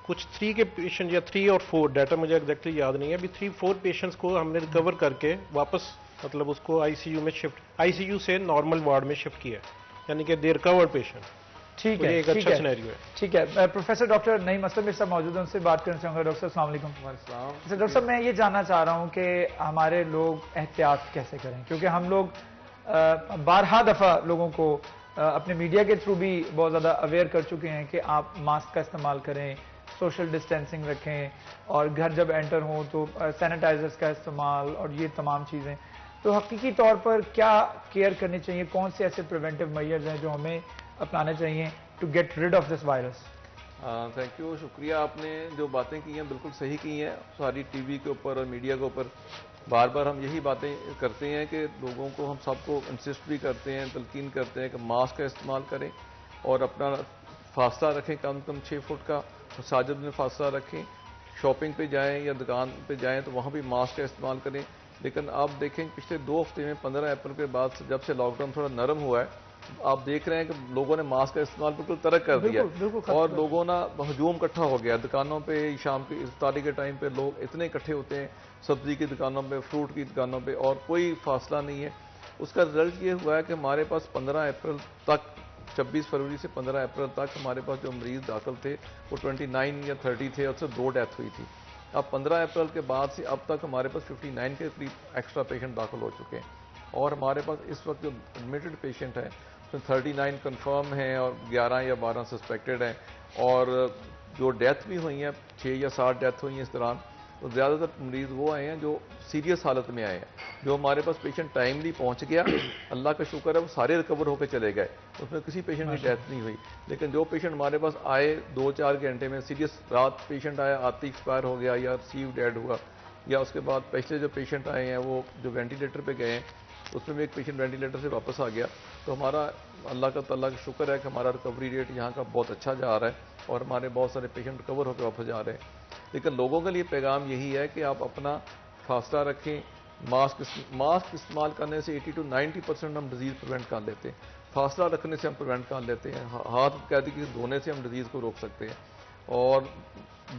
کچھ 3 کے پیشنٹ یا 3 اور 4 ڈیٹا مجھے ایگزیکٹلی یاد نہیں ہے، ابھی 3-4 پیشنٹس کو ہم نے ریکور کر کے واپس مطلب اس کو ICU میں شفٹ، ICU سے نارمل وارڈ میں شفٹ کیا، یعنی کہ دے ریکورڈ پیشنٹ. ٹھیک ہے، ایک اچھا سینیریو ہے. ٹھیک ہے. پروفیسر ڈاکٹر نعیم اسلم میرے ساتھ موجود ہیں، ان سے بات کرنا چاہوں گا. ڈاکٹر السلام علیکم. ڈاکٹر صاحب، میں یہ جاننا چاہ رہا ہوں کہ ہمارے لوگ احتیاط کیسے کریں، کیونکہ ہم لوگ بارہا دفعہ لوگوں کو اپنے میڈیا کے تھرو بھی بہت زیادہ اویئر کر چکے ہیں کہ آپ ماسک کا استعمال کریں، سوشل ڈسٹینسنگ رکھیں، اور گھر جب انٹر ہوں تو سینیٹائزرز کا استعمال اور یہ تمام چیزیں. تو حقیقی طور پر کیا کیئر کرنی چاہیے؟ کون سے ایسے پریونٹیو میئرز ہیں جو ہمیں اپنانے چاہیے to get rid of this virus? Thank you, شکریہ. آپ نے جو باتیں کی ہیں بالکل صحیح کی ہیں. ساری ٹی وی کے اوپر اور میڈیا کے اوپر بار بار ہم یہی باتیں کرتے ہیں کہ لوگوں کو، ہم سب کو انسسٹ بھی کرتے ہیں، تلقین کرتے ہیں کہ ماسک کا استعمال کریں اور اپنا فاصلہ رکھیں، کم از کم 6 فٹ کا مساجد میں فاصلہ رکھیں. شاپنگ پہ جائیں یا دکان پہ جائیں تو وہاں بھی ماسک کا استعمال کریں. لیکن آپ دیکھیں پچھلے 2 ہفتے میں 15 اپریل کے بعد جب سے لاک ڈاؤن تھوڑا نرم ہوا ہے آپ دیکھ رہے ہیں کہ لوگوں نے ماسک کا استعمال بالکل ترک کر دیا اور لوگوں نا ہجوم اکٹھا ہو گیا دکانوں پہ. شام کی افطاری کے ٹائم پہ لوگ اتنے اکٹھے ہوتے ہیں سبزی کی دکانوں پہ, فروٹ کی دکانوں پہ, اور کوئی فاصلہ نہیں ہے. اس کا رزلٹ یہ ہوا ہے کہ ہمارے پاس 15 اپریل تک 26 فروری سے 15 اپریل تک ہمارے پاس جو مریض داخل تھے وہ 29 یا 30 تھے اور اس سے 2 ڈیتھ ہوئی تھی. اب 15 اپریل کے بعد سے اب تک ہمارے پاس 59 کے قریب ایکسٹرا پیشنٹ داخل ہو چکے ہیں, اور ہمارے پاس اس وقت جو ایڈمیٹڈ پیشنٹ ہیں اس میں 39 کنفرم ہیں اور 11 یا 12 سسپیکٹڈ ہیں, اور جو ڈیتھ بھی ہوئی ہیں 6 یا 7 ڈیتھ ہوئی ہیں اس دوران. تو زیادہ تر مریض وہ آئے ہیں جو سیریس حالت میں آئے ہیں, جو ہمارے پاس پیشنٹ ٹائملی پہنچ گیا, اللہ کا شکر ہے وہ سارے ریکور ہو کے چلے گئے, اس میں کسی پیشنٹ کی ڈیتھ نہیں ہوئی. لیکن جو پیشنٹ ہمارے پاس آئے 2-4 گھنٹے میں سیریس, رات پیشنٹ آیا آتے ایکسپائر ہو گیا یا ریسیو ڈیڈ ہوا, یا اس کے بعد پچھلے جو پیشنٹ آئے ہیں وہ جو وینٹیلیٹر پہ گئے ہیں اس میں بھی ایک پیشنٹ وینٹیلیٹر سے واپس آ گیا. تو ہمارا اللہ کا تعالیٰ کا شکر ہے کہ ہمارا ریکوری ریٹ یہاں کا بہت اچھا جا رہا ہے اور ہمارے بہت سارے پیشنٹ ریکور ہو کے واپس جا رہے ہیں. لیکن لوگوں کے لیے پیغام یہی ہے کہ آپ اپنا فاصلہ رکھیں, ماسک استعمال کرنے سے 80 to 90% ہم ڈیزیز پریونٹ کر لیتے ہیں, فاصلہ رکھنے سے ہم پریونٹ کر لیتے ہیں, ہاتھ قیدی کے دھونے سے ہم ڈیزیز کو روک سکتے ہیں, اور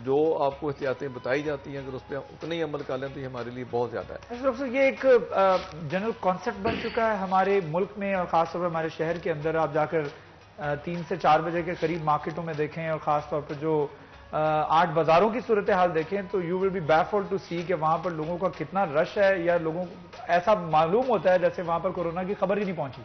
جو آپ کو احتیاطیں بتائی جاتی ہیں اگر اس پہ اتنے ہی عمل کر لیں تو یہ ہمارے لیے بہت زیادہ ہے. ڈاکٹر صاحب یہ ایک جنرل کانسیپٹ بن چکا ہے ہمارے ملک میں اور خاص طور پر ہمارے شہر کے اندر. آپ جا کر 3 سے 4 بجے کے قریب مارکیٹوں میں دیکھیں اور خاص طور پر جو 8 بازاروں کی صورتحال دیکھیں تو یو ول بی بیفلڈ ٹو سی کہ وہاں پر لوگوں کا کتنا رش ہے, یا لوگوں کو ایسا معلوم ہوتا ہے جیسے وہاں پر کورونا کی خبر ہی نہیں پہنچی.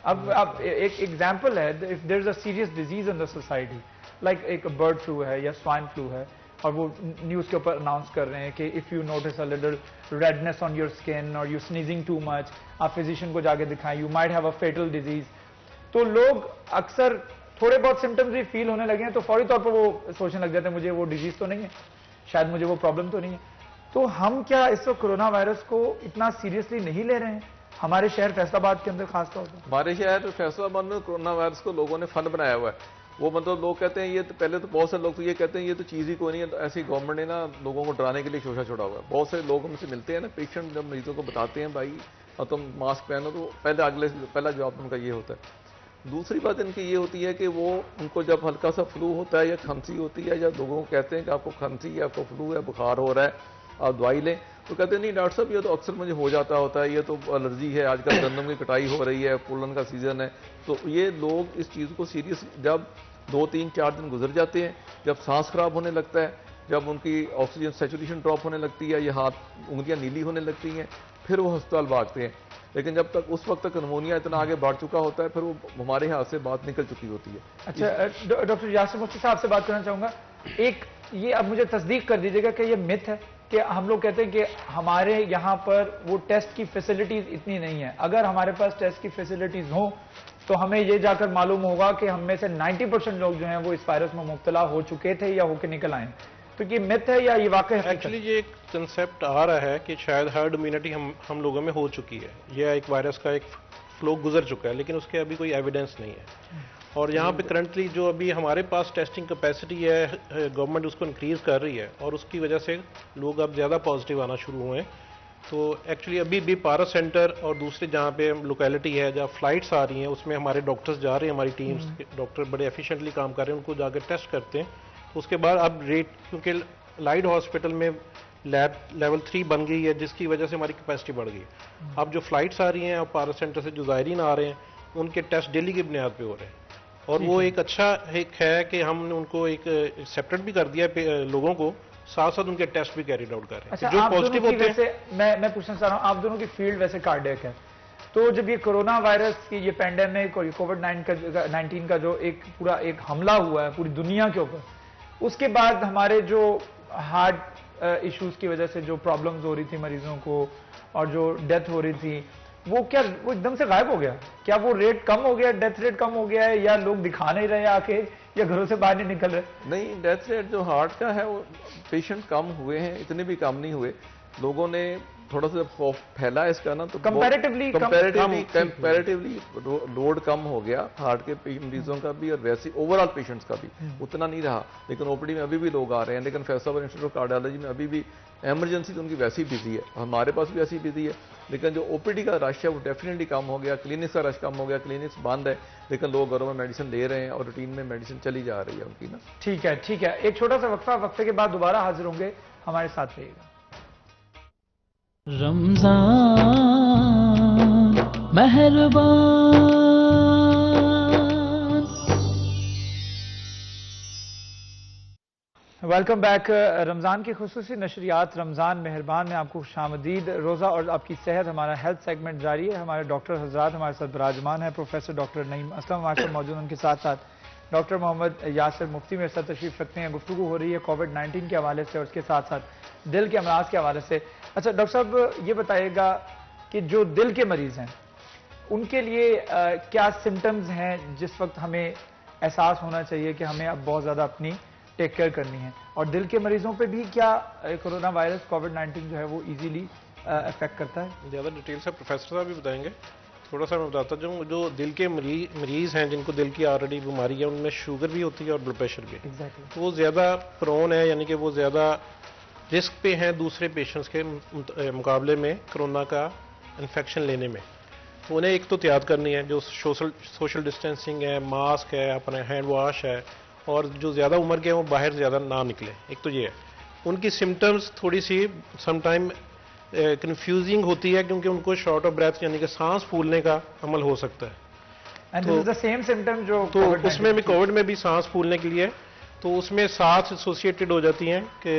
اب ایک ایگزامپل ہے, if there is a serious disease in the society like ایک برڈ فلو ہے یا سوائن فلو ہے, اور وہ نیوز کے اوپر اناؤنس کر رہے ہیں کہ if you notice a little redness on your skin اور یو سنیزنگ ٹو مچ, آپ فزیشین کو جا کے دکھائیں, you might have a fatal disease. تو لوگ اکثر تھوڑے بہت سمٹمز بھی فیل ہونے لگے ہیں تو فوری طور پر وہ سوچنے لگ جاتے ہیں مجھے وہ ڈیزیز تو نہیں ہے, شاید مجھے وہ پرابلم تو نہیں ہے. تو ہم کیا اس وقت کرونا وائرس کو اتنا سیریسلی نہیں لے رہے ہیں ہمارے شہر فیصل آباد کے اندر خاص طور پر؟ ہمارے شہر فیصل آباد میں کرونا وائرس کو لوگوں نے فن بنایا ہوا ہے. وہ مطلب لوگ کہتے ہیں یہ تو پہلے تو بہت سے لوگ تو یہ کہتے ہیں یہ تو چیز ہی کوئی نہیں ہے, ایسی گورنمنٹ نے نا لوگوں کو ڈرانے کے لیے شوشہ چھوڑا ہوا ہے. بہت سے لوگ ہم سے ملتے ہیں نا پیشنٹ, جب مریضوں کو بتاتے ہیں بھائی اور تم ماسک پہنو تو پہلا جواب ان کا یہ ہوتا ہے. دوسری بات ان کی یہ ہوتی ہے کہ وہ ان کو جب ہلکا سا فلو ہوتا ہے یا کھانسی ہوتی ہے, یا لوگوں کو کہتے ہیں کہ آپ کو کھانسی ہے, آپ کو فلو ہے, بخار ہو رہا ہے, آپ دوائی لیں, تو کہتے ہیں نہیں ڈاکٹر صاحب یہ تو اکثر مجھے ہو جاتا ہوتا ہے, یہ تو الرجی ہے, آج کل گندم کی کٹائی ہو رہی ہے, پولن کا سیزن ہے. تو یہ لوگ اس چیز کو سیریس, جب 2-3-4 دن گزر جاتے ہیں, جب سانس خراب ہونے لگتا ہے, جب ان کی آکسیجن سیچوریشن ڈراپ ہونے لگتی ہے, یہ ہاتھ انگلیاں نیلی ہونے لگتی ہیں, پھر وہ ہسپتال بھاگتے ہیں. لیکن جب تک اس وقت تک نمونیا اتنا آگے بڑھ چکا ہوتا ہے پھر وہ ہمارے ہاتھ سے بات نکل چکی ہوتی ہے. اچھا ڈاکٹر یاسر مفتی صاحب سے بات کرنا چاہوں گا. ایک یہ اب مجھے تصدیق کر دیجیے گا کہ یہ مت ہے کہ ہم لوگ کہتے ہیں کہ ہمارے یہاں پر وہ ٹیسٹ کی فیسلٹیز اتنی نہیں ہیں. اگر ہمارے پاس ٹیسٹ کی فیسلٹیز ہوں تو ہمیں یہ جا کر معلوم ہوگا کہ ہم میں سے 90% لوگ جو ہیں وہ اس وائرس میں مبتلا ہو چکے تھے یا ہو کے نکل آئے. تو یہ مت ہے یا یہ واقعی ایکچولی یہ ایک کنسیپٹ آ رہا ہے کہ شاید ہرڈ امیونٹی ہم لوگوں میں ہو چکی ہے, یہ ایک وائرس کا ایک فلو گزر چکا ہے, لیکن اس کے ابھی کوئی ایویڈنس نہیں ہے. اور یہاں پہ کرنٹلی جو ابھی ہمارے پاس ٹیسٹنگ کیپیسٹی ہے گورنمنٹ اس کو انکریز کر رہی ہے, اور اس کی وجہ سے لوگ اب زیادہ پازیٹیو آنا شروع ہوئے ہیں. تو ایکچولی ابھی بھی پارس سینٹر اور دوسرے جہاں پہ لوکیلٹی ہے جہاں فلائٹس آ رہی ہیں اس میں ہمارے ڈاکٹرز جا رہے ہیں, ہماری ٹیمز ڈاکٹر بڑے ایفیشینٹلی کام کر رہے ہیں, ان کو جا کے ٹیسٹ کرتے ہیں. تو اس کے بعد اب ریٹ, کیونکہ لائٹ ہاسپٹل میں لیب لیول 3 بن گئی ہے جس کی وجہ سے ہماری کیپیسٹی بڑھ گئی. اب جو فلائٹس آ رہی ہیں اور پارس سینٹر سے جو زائرین آ رہے ہیں ان کے ٹیسٹ ڈیلی کی بنیاد پہ ہو رہے ہیں, اور وہ ایک اچھا ایک ہے کہ ہم نے ان کو ایک ایکسیپٹڈ بھی کر دیا لوگوں کو, ساتھ ساتھ ان کے ٹیسٹ بھی کیریڈ آؤٹ کر رہے ہیں جو پازیٹیو ہوتے ہیں. میں پوچھنا چاہ رہا ہوں, آپ دونوں کی فیلڈ ویسے کارڈیک ہے, تو جب یہ کرونا وائرس کی یہ پینڈیمک اور کووڈ 19 کا جو ایک پورا ایک حملہ ہوا ہے پوری دنیا کے اوپر, اس کے بعد ہمارے جو ہارٹ ایشوز کی وجہ سے جو پرابلمز ہو رہی تھی مریضوں کو اور جو ڈیتھ ہو رہی تھی وہ ایک دم سے غائب ہو گیا؟ کیا وہ ریٹ کم ہو گیا, ڈیتھ ریٹ کم ہو گیا ہے, یا لوگ دکھا نہیں رہے آ کے, یا گھروں سے باہر نہیں نکل رہے؟ نہیں, ڈیتھ ریٹ جو ہارٹ کا ہے وہ پیشنٹ کم ہوئے ہیں, اتنے بھی کم نہیں ہوئے. لوگوں نے تھوڑا سا جب خوف پھیلا ہے اس کا نا تو Comparatively کمپیریٹیولی لوڈ کم ہو گیا ہارٹ کے مریضوں کا بھی اور ویسے اوور آل پیشنٹس کا بھی اتنا نہیں رہا. لیکن او پی ڈی میں ابھی بھی لوگ آ رہے ہیں. لیکن فیصل آباد انسٹیٹیوٹ آف کارڈیالوجی میں ابھی بھی ایمرجنسی تو ان کی ویسی بزی ہے, ہمارے پاس بھی ایسی بزی ہے. لیکن جو او پی ڈی کا رش ہے وہ ڈیفینیٹلی کم ہو گیا, کلینکس کا رش کم ہو گیا, کلینکس بند ہے لیکن لوگ گھروں میں میڈیسن لے رہے ہیں اور روٹین میں میڈیسن چلی جا رہی ہے ان کی نا. ٹھیک ہے ٹھیک ہے, ایک چھوٹا سا وقفہ, وقفے کے بعد دوبارہ حاضر ہوں گے, ہمارے ساتھ رہیے گا. رمضان مہربان. Welcome back. رمضان کی خصوصی نشریات رمضان مہربان میں آپ کو خوش آمدید. روزہ اور آپ کی صحت ہمارا ہیلتھ سیگمنٹ جاری ہے. ہمارے ڈاکٹر حضرات ہمارے ساتھ براجمان ہیں. پروفیسر ڈاکٹر نعیم اسلم ہمارے ساتھ موجود ہیں, ان کے ساتھ ساتھ ڈاکٹر محمد یاسر مفتی میرے ساتھ تشریف رکھتے ہیں. گفتگو ہو رہی ہے کووڈ-19 کے حوالے سے اور اس کے ساتھ ساتھ دل کے امراض کے حوالے سے. اچھا ڈاکٹر صاحب یہ بتائیے گا کہ جو دل کے مریض ہیں ان کے لیے کیا سمٹمز ہیں جس وقت ہمیں احساس ہونا چاہیے کہ ہمیں اب بہت زیادہ اپنی ٹیک کیئر کرنی ہے, اور دل کے مریضوں پہ بھی کیا کورونا وائرس کووڈ-19 جو ہے وہ ایزیلی افیکٹ کرتا ہے؟ زیادہ ڈیٹیل سے پروفیسر صاحب بھی بتائیں گے. تھوڑا سا میں بتاتا ہوں, جو دل کے مریض ہیں جن کو دل کی آلریڈی بیماری ہے ان میں شوگر بھی ہوتی ہے اور بلڈ پریشر بھی. تو وہ زیادہ پرون ہے, یعنی کہ وہ زیادہ رسک پہ ہیں دوسرے پیشنٹس کے مقابلے میں کرونا کا انفیکشن لینے میں. تو انہیں ایک تو احتیاط کرنی ہے, جو سوشل ڈسٹینسنگ ہے, ماسک ہے, اپنا ہینڈ واش ہے, اور جو زیادہ عمر کے ہیں وہ باہر زیادہ نہ نکلیں. ایک تو یہ ہے. ان کی سمٹمز تھوڑی سی سم ٹائم کنفیوزنگ ہوتی ہے کیونکہ ان کو شارٹ آف بریتھ یعنی کہ سانس پھولنے کا عمل ہو سکتا ہے. تو اس میں بھی کووڈ میں بھی سانس پھولنے کے لیے تو اس میں ساتھ ایسوسیٹڈ ہو جاتی ہیں کہ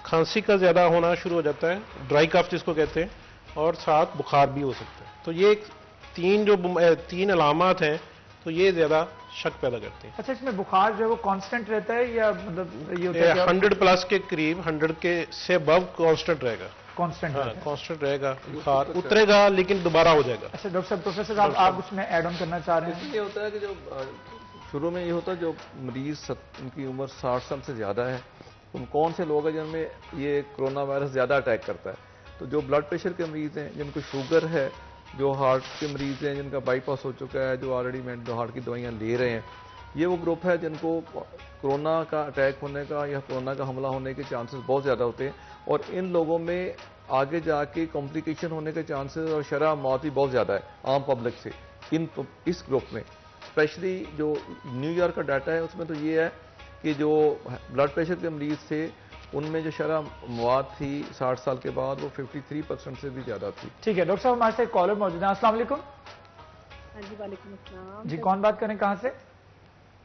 کھانسی کا زیادہ ہونا شروع ہو جاتا ہے, ڈرائی کف جس کو کہتے ہیں, اور ساتھ بخار بھی ہو سکتا ہے. تو یہ تین علامات ہیں تو یہ زیادہ شک پیدا کرتے ہیں. اچھا اس میں بخار جو ہے وہ کانسٹنٹ رہتا ہے یا مطلب یہ ہوتا ہے 100 پلس کے قریب, 100 کے سے ابو کانسٹنٹ رہے گا. کانسٹنٹ رہے گا, بخار اترے گا لیکن دوبارہ ہو جائے گا. اچھا ڈاکٹر صاحب, پروفیسر صاحب آپ اس میں ایڈ آن کرنا چاہ رہے ہیں؟ یہ ہوتا ہے کہ جو شروع میں یہ ہوتا ہے جو مریض ان کی عمر 60 سال سے زیادہ ہے ان کون سے لوگ ہیں جن میں یہ کرونا وائرس زیادہ اٹیک کرتا ہے. تو جو بلڈ پریشر کے مریض ہیں, جن کو شوگر ہے, جو ہارٹ کے مریض ہیں جن کا بائی پاس ہو چکا ہے, جو آلریڈی ہارٹ کی دوائیاں لے رہے ہیں, یہ وہ گروپ ہے جن کو کرونا کا اٹیک ہونے کا یا کرونا کا حملہ ہونے کے چانسز بہت زیادہ ہوتے ہیں. اور ان لوگوں میں آگے جا کے کمپلیکیشن ہونے کے چانسز اور شرح موت بھی بہت زیادہ ہے عام پبلک سے اس گروپ میں. اسپیشلی جو نیو یارک کا ڈاٹا ہے اس میں تو یہ ہے کہ جو بلڈ پریشر کے مریض تھے ان میں جو شرح موت تھی 60 سال کے بعد وہ 53% سے بھی زیادہ تھی. ٹھیک ہے ڈاکٹر صاحب, ہمارے ساتھ کالر موجود ہیں. السلام علیکم. ہاں جی وعلیکم السلام. جی کون بات کریں, کہاں سے؟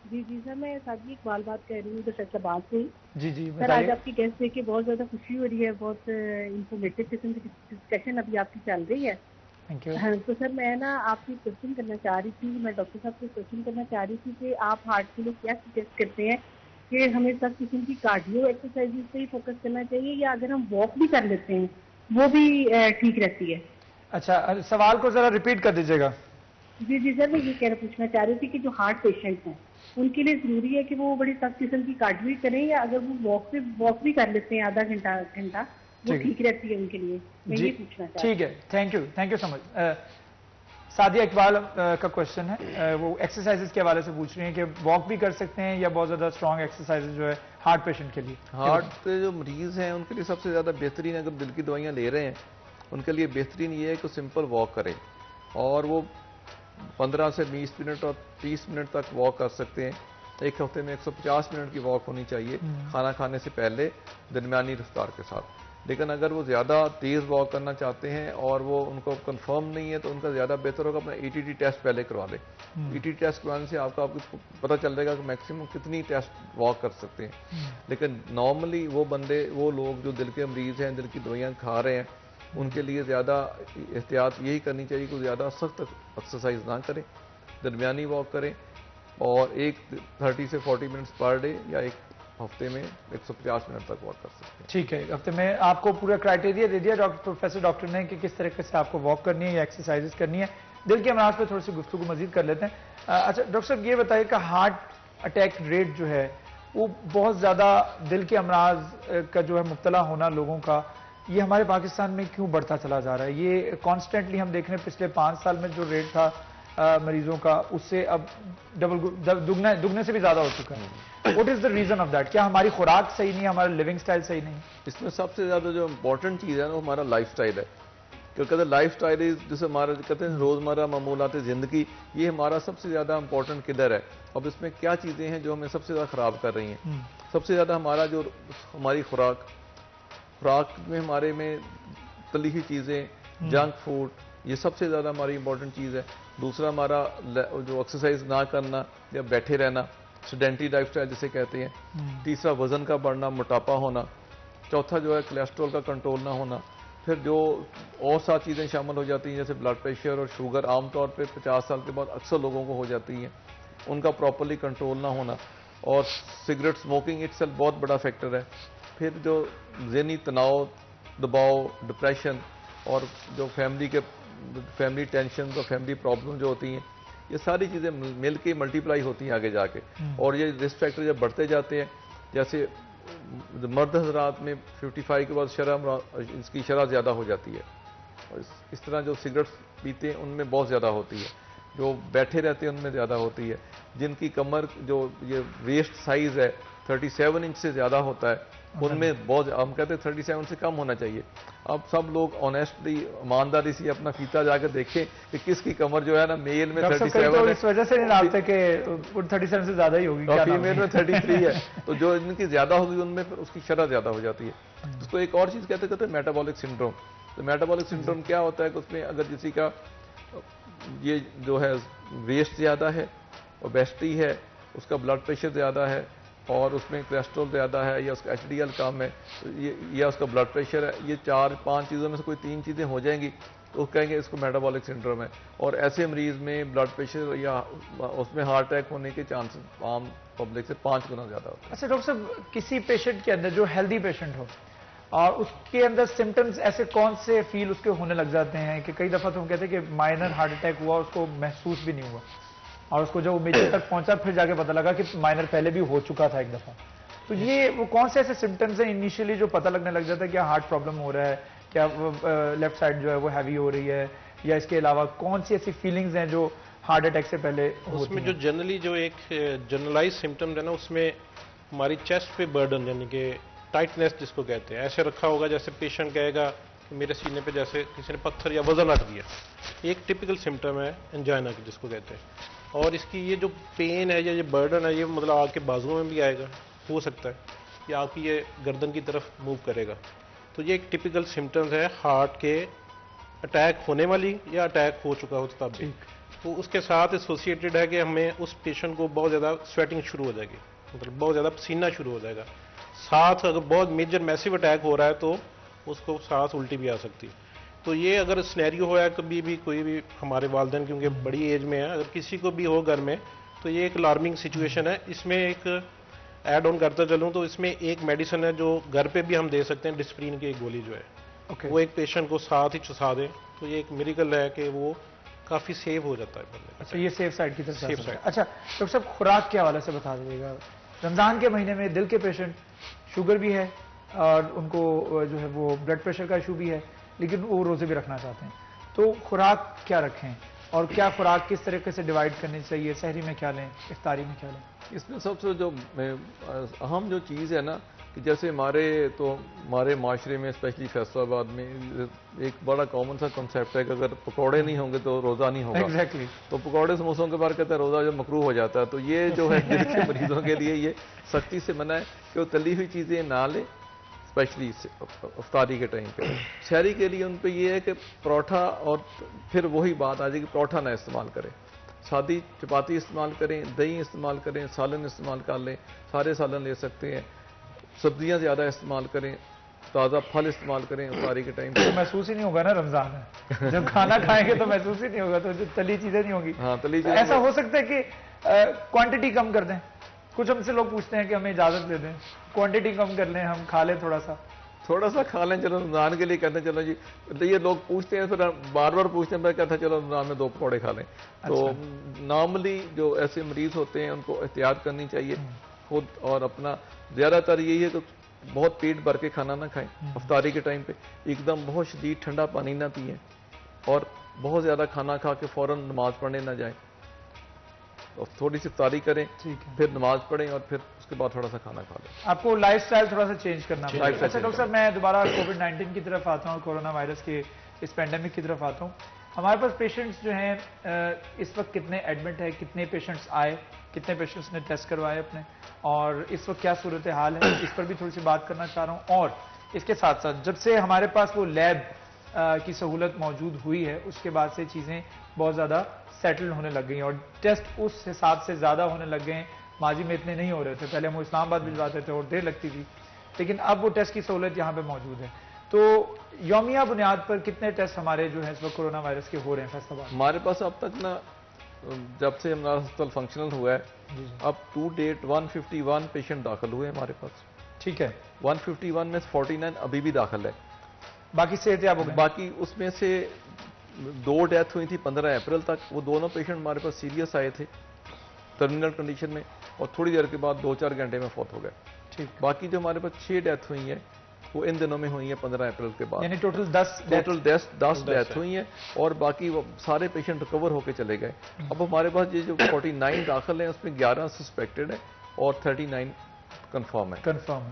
جی سر میں سادی اقبال بات کر رہی ہوں فیصل آباد سے. جی سر آج آپ کی گیسٹ دیکھ کے بہت زیادہ خوشی ہو رہی ہے, بہت انفارمیٹیو قسم کی ڈسکشن ابھی آپ کی چل رہی ہے. تو سر میں نا آپ کی کوشچن کرنا چاہ رہی تھی, میں ڈاکٹر صاحب سے کوشچن کرنا چاہ رہی تھی کہ آپ ہارٹ کے لیے کیا سجیسٹ کرتے ہیں کہ ہمیں سب قسم کی کارڈیو ایکسرسائز پہ ہی فوکس کرنا چاہیے یا اگر ہم واک بھی کر لیتے ہیں وہ بھی ٹھیک رہتی ہے؟ اچھا سوال کو ذرا ریپیٹ کر دیجیے گا. جی سر میں یہ پوچھنا چاہ رہی تھی کہ جو ہارٹ پیشنٹ ہیں ان کے لیے ضروری ہے کہ وہ بڑی سخت قسم کی کارڈیو کریں یا اگر وہ واک بھی کر لیتے ہیں آدھا گھنٹہ وہ ٹھیک رہتی ہے ان کے لیے؟ میں یہ پوچھنا چاہتی ہوں. ٹھیک ہے, تھینک یو سو مچ. سعدیہ اقبال کا کوشچن ہے, وہ ایکسرسائزز کے حوالے سے پوچھ رہی ہیں کہ واک بھی کر سکتے ہیں یا بہت زیادہ اسٹرانگ ایکسرسائز جو ہے ہارٹ پیشنٹ کے لیے. ہارٹ کے جو مریض ہیں ان کے لیے سب سے زیادہ بہترین, اگر دل کی دوائیاں لے رہے ہیں ان کے لیے بہترین یہ ہے کہ سمپل واک کریں, اور وہ 15 سے 20 منٹ اور 30 منٹ تک واک کر سکتے ہیں. ایک ہفتے میں 150 منٹ کی واک ہونی چاہیے کھانا کھانے سے پہلے درمیانی رفتار کے ساتھ. لیکن اگر وہ زیادہ تیز واک کرنا چاہتے ہیں اور وہ ان کو کنفرم نہیں ہے تو ان کا زیادہ بہتر ہوگا اپنا ETT ٹیسٹ پہلے کروا لیں. ETT ٹیسٹ کروانے سے آپ کو پتہ چل جائے گا کہ میکسیمم کتنی ٹیسٹ واک کر سکتے ہیں. لیکن نارملی وہ لوگ جو دل کے مریض ہیں, دل کی دوائیاں کھا رہے ہیں, ان کے لیے زیادہ احتیاط یہی کرنی چاہیے کہ زیادہ سخت ایکسرسائز نہ کریں, درمیانی واک کریں, اور 30 سے 40 منٹس پر ڈے یا ایک ہفتے میں 150 منٹ تک واک کر سکتے ہیں. ٹھیک ہے, ایک ہفتے میں آپ کو پورا کرائٹیریا دے دیا پروفیسر ڈاکٹر نے کہ کس طریقے سے آپ کو واک کرنی ہے یا ایکسرسائز کرنی ہے. دل کے امراض پہ تھوڑی سی گفتگو مزید کر لیتے ہیں. اچھا ڈاکٹر صاحب یہ بتائیے کہ ہارٹ اٹیک ریٹ جو ہے وہ بہت زیادہ دل کے امراض کا جو ہے مبتلا ہونا لوگوں کا یہ ہمارے پاکستان میں کیوں بڑھتا چلا جا رہا ہے؟ یہ کانسٹنٹلی ہم دیکھ رہے ہیں پچھلے 5 سال میں جو ریٹ تھا مریضوں کا اس سے اب دگنے سے بھی زیادہ ہو چکا ہے. What is the reason of that? کیا ہماری خوراک صحیح نہیں ہے، ہمارا لیونگ سٹائل صحیح نہیں؟ اس میں سب سے زیادہ جو امپورٹنٹ چیز ہے نا وہ ہمارا لائف سٹائل ہے. کیونکہ کہتے ہیں لائف سٹائل جسے ہمارا کہتے ہیں روزمرہ معمولات زندگی، یہ ہمارا سب سے زیادہ امپورٹنٹ کدھر ہے. اب اس میں کیا چیزیں ہیں جو ہمیں سب سے زیادہ خراب کر رہی ہیں؟ سب سے زیادہ ہمارا جو ہماری خوراک میں ہمارے میں تلی ہوئی چیزیں، جنک فوڈ، یہ سب سے زیادہ ہماری امپورٹنٹ چیز ہے. دوسرا ہمارا جو ایکسرسائز نہ کرنا یا بیٹھے رہنا، سیڈنٹری لائف سٹائل جسے کہتے ہیں. تیسرا وزن کا بڑھنا، موٹاپا ہونا. چوتھا جو ہے کولیسٹرول کا کنٹرول نہ ہونا. پھر جو اور 7 چیزیں شامل ہو جاتی ہیں جیسے بلڈ پریشر اور شوگر، عام طور پہ 50 سال کے بعد اکثر لوگوں کو ہو جاتی ہیں، ان کا پراپرلی کنٹرول نہ ہونا. اور سگریٹ اسموکنگ اٹ سیلف بہت بڑا فیکٹر ہے. پھر جو ذہنی تناؤ، دباؤ، ڈپریشن اور جو فیملی ٹینشن اور فیملی پرابلم جو ہوتی ہیں، یہ ساری چیزیں مل کے ملٹیپلائی ہوتی ہیں آگے جا کے. اور یہ رسک فیکٹر جب بڑھتے جاتے ہیں، جیسے مرد حضرات میں 55 کے بعد اس کی شرح زیادہ ہو جاتی ہے. اور اس طرح جو سگریٹ پیتے ہیں ان میں بہت زیادہ ہوتی ہے. جو بیٹھے رہتے ہیں ان میں زیادہ ہوتی ہے. جن کی کمر جو یہ ویسٹ سائز ہے 37 انچ سے زیادہ ہوتا ہے، ان میں بہت، ہم کہتے ہیں 37 سے کم ہونا چاہیے. اب سب لوگ آنیسٹلی، ایمانداری سے اپنا فیتا جا کے دیکھیں کہ کس کی کمر جو ہے نا میل میں 37 ہے، اس وجہ سے نہیں ڈالتے کہ 37 سے زیادہ ہی ہوگی، فیمیل میں 33 ہے. تو جو ان کی زیادہ ہوگی ان میں پھر اس کی شرح زیادہ ہو جاتی ہے. اس کو ایک اور چیز کہتے ہیں میٹابولک سنڈروم. تو میٹابولک سنڈروم کیا ہوتا ہے کہ اس میں اگر کسی کا یہ جو ہے ویسٹ زیادہ ہے، اوبیسٹی ہے، اس کا بلڈ پریشر زیادہ ہے اور اس میں کولیسٹرول زیادہ ہے، یا اس کا ایچ ڈی ایل کم ہے، یا اس کا بلڈ پریشر ہے، یہ 4-5 چیزوں میں سے کوئی 3 چیزیں ہو جائیں گی تو کہیں گے اس کو میٹابولک سنڈروم ہے. اور ایسے مریض میں بلڈ پریشر یا اس میں ہارٹ اٹیک ہونے کے چانسز عام پبلک سے 5 گنا زیادہ ہوتے ہیں. اچھا ڈاکٹر صاحب، کسی پیشنٹ کے اندر جو ہیلدی پیشنٹ ہو اور اس کے اندر سمٹمز ایسے کون سے فیل اس کے ہونے لگ جاتے ہیں کہ کئی دفعہ تو ہم کہتے ہیں کہ مائنر ہارٹ اٹیک ہوا، اس کو محسوس بھی نہیں ہوا، اور اس کو جب وہ میجر تک پہنچا پھر جا کے پتہ لگا کہ مائنر پہلے بھی ہو چکا تھا ایک دفعہ. تو یہ وہ کون سے ایسے سمٹمز ہیں انیشیلی جو پتہ لگنے لگ جاتا ہے کہ ہارٹ پرابلم ہو رہا ہے، کیا لیفٹ سائڈ جو ہے وہ ہیوی ہو رہی ہے، یا اس کے علاوہ کون سی ایسی فیلنگز ہیں جو ہارٹ اٹیک سے پہلے ہوتی ہیں؟ اس میں جو جنرلی جو ایک جنرلائز سمٹم ہے نا، اس میں ہماری چیسٹ پہ برڈن، یعنی کہ ٹائٹنیس جس کو کہتے ہیں، ایسے رکھا ہوگا جیسے پیشنٹ کہے گا کہ میرے سینے پہ جیسے کسی نے پتھر یا وزن رکھ دیا. ایک ٹپیکل سمٹم ہے انجائنا کی جس کو کہتے ہیں. اور اس کی یہ جو پین ہے یا یہ برڈن ہے، یہ مطلب آپ کے بازوؤں میں بھی آئے گا، ہو سکتا ہے یا آپ کی یہ گردن کی طرف موو کرے گا. تو یہ ایک ٹپیکل سمٹمز ہے ہارٹ کے اٹیک ہونے والی یا اٹیک ہو چکا ہو تب بھی. تو اس کے ساتھ ایسوسیٹڈ ہے کہ ہمیں اس پیشنٹ کو بہت زیادہ سویٹنگ شروع ہو جائے گی، مطلب بہت زیادہ پسینہ شروع ہو جائے گا. ساتھ اگر بہت میجر میسیو اٹیک ہو رہا ہے تو اس کو ساتھ الٹی بھی آ سکتی. تو یہ اگر سینیریو ہوا ہے کبھی بھی کوئی بھی ہمارے والدین کیونکہ بڑی ایج میں ہے، اگر کسی کو بھی ہو گھر میں تو یہ ایک الارمنگ سچویشن ہے. اس میں ایک ایڈ آن کرتا چلوں تو اس میں ایک میڈیسن ہے جو گھر پہ بھی ہم دے سکتے ہیں، ڈسپرین کی ایک گولی جو ہے وہ ایک پیشنٹ کو ساتھ ہی چسا دیں تو یہ ایک میریکل ہے کہ وہ کافی سیو ہو جاتا ہے. اچھا، یہ سیف سائڈ کی طرف. اچھا ڈاکٹر صاحب، خوراک کے حوالے سے بتا دیجیے گا. رمضان کے مہینے میں دل کے پیشنٹ، شوگر بھی ہے اور ان کو جو ہے وہ بلڈ پریشر کا ایشو بھی ہے، لیکن وہ روزے بھی رکھنا چاہتے ہیں، تو خوراک کیا رکھیں اور کیا خوراک کس طریقے سے ڈیوائڈ کرنی چاہیے؟ سحری میں کیا لیں، افطاری میں کیا لیں؟ اس میں سب سے جو اہم جو چیز ہے نا کہ جیسے ہمارے معاشرے میں اسپیشلی فیصل آباد میں ایک بڑا کامن سا کنسیپٹ ہے کہ اگر پکوڑے نہیں ہوں گے تو روزہ نہیں ہوگا. ایگزیکٹلی. تو پکوڑے سموسوں کے بعد کہتے ہیں روزہ جو مکروہ ہو جاتا ہے. تو یہ جو ہے دل کے مریضوں کے لیے یہ سختی سے منع ہے کہ وہ تلی ہوئی چیزیں نہ لیں، اسپیشلی افطاری کے ٹائم پہ. شہری کے لیے ان پہ یہ ہے کہ پروٹھا، اور پھر وہی بات آ جائے کہ پروٹھا نہ استعمال کریں، سادی چپاتی استعمال کریں، دہی استعمال کریں، سالن استعمال کر لیں، سارے سالن لے سکتے ہیں، سبزیاں زیادہ استعمال کریں، تازہ پھل استعمال کریں افطاری کے ٹائم پہ. محسوس ہی نہیں ہوگا نا رمضان ہے، جب کھانا کھائیں گے تو محسوس ہی نہیں ہوگا، تو تلی چیزیں نہیں ہوں گی. ہاں، تلی چیزیں. ایسا ہو سکتا ہے کہ کوانٹٹی کم کر دیں؟ کچھ ہم سے لوگ پوچھتے ہیں کہ ہمیں اجازت دے دیں، کوانٹٹی کم کر لیں، ہم کھا لیں تھوڑا سا کھا لیں. چلو رمضان کے لیے کہتے ہیں چلو جی، یہ لوگ پوچھتے ہیں، پھر بار بار پوچھتے ہیں، میں کہتا چلو رمضان میں 2 پکوڑے کھا لیں. تو نارملی جو ایسے مریض ہوتے ہیں ان کو احتیاط کرنی چاہیے خود، اور اپنا زیادہ تر یہی ہے کہ بہت پیٹ بھر کے کھانا نہ کھائیں افطاری کے ٹائم پہ، ایک دم بہت شدید ٹھنڈا پانی نہ پئیں، اور بہت زیادہ کھانا کھا کے فوراً نماز پڑھنے نہ جائیں، اور تھوڑی سی افطاری کریں، پھر نماز پڑھیں، اور پھر اس کے بعد تھوڑا سا کھانا کھا لیں۔ آپ کو لائف سٹائل تھوڑا سا چینج کرنا پڑے گا۔ اچھا ڈاکٹر صاحب، میں دوبارہ کووڈ-19 کی طرف آتا ہوں، کورونا وائرس کے اس پینڈیمک کی طرف آتا ہوں۔ ہمارے پاس پیشنٹس جو ہیں اس وقت کتنے ایڈمٹ ہیں، کتنے پیشنٹس آئے، کتنے پیشنٹس نے ٹیسٹ کروائے اپنے، اور اس وقت کیا صورتحال ہے، اس پر بھی تھوڑی سی بات کرنا چاہ رہا ہوں۔ اور اس کے ساتھ ساتھ جب سے ہمارے پاس وہ لیب کی سہولت موجود ہوئی ہے، اس کے بعد سے چیزیں بہت زیادہ سیٹل ہونے لگ گئی ہیں، اور ٹیسٹ اس حساب سے زیادہ ہونے لگ گئے ہیں۔ ماضی میں اتنے نہیں ہو رہے تھے، پہلے ہم اسلام آباد بھجواتے تھے اور دیر لگتی تھی، لیکن اب وہ ٹیسٹ کی سہولت یہاں پہ موجود ہے۔ تو یومیہ بنیاد پر کتنے ٹیسٹ ہمارے جو ہیں اس وقت کورونا وائرس کے ہو رہے ہیں فیصل آباد؟ ہمارے پاس اب تک نا، جب سے ہمارا ہسپتال فنکشنل ہوا ہے، اب ٹو ڈیٹ 151 پیشنٹ داخل ہوئے ہمارے پاس۔ ٹھیک ہے، 151 میں 49 ابھی بھی داخل ہے، باقی صحت یاب ہو گئے؟ باقی اس میں سے 2 ڈیتھ ہوئی تھی 15 اپریل تک، وہ دونوں پیشنٹ ہمارے پاس سیریس آئے تھے ٹرمینل کنڈیشن میں، اور تھوڑی دیر کے بعد 2-4 گھنٹے میں فوت ہو گئے۔ ٹھیک، باقی جو ہمارے پاس 6 ڈیتھ ہوئی ہیں وہ ان دنوں میں ہوئی ہیں 15 اپریل کے بعد، یعنی ٹوٹل 10 ڈیتھ ہوئی ہیں، اور باقی وہ سارے پیشنٹ ریکور ہو کے چلے گئے۔ اب ہمارے پاس یہ جو 49 داخل ہیں اس میں 11 سسپیکٹڈ ہیں اور 39 کنفرم ہے۔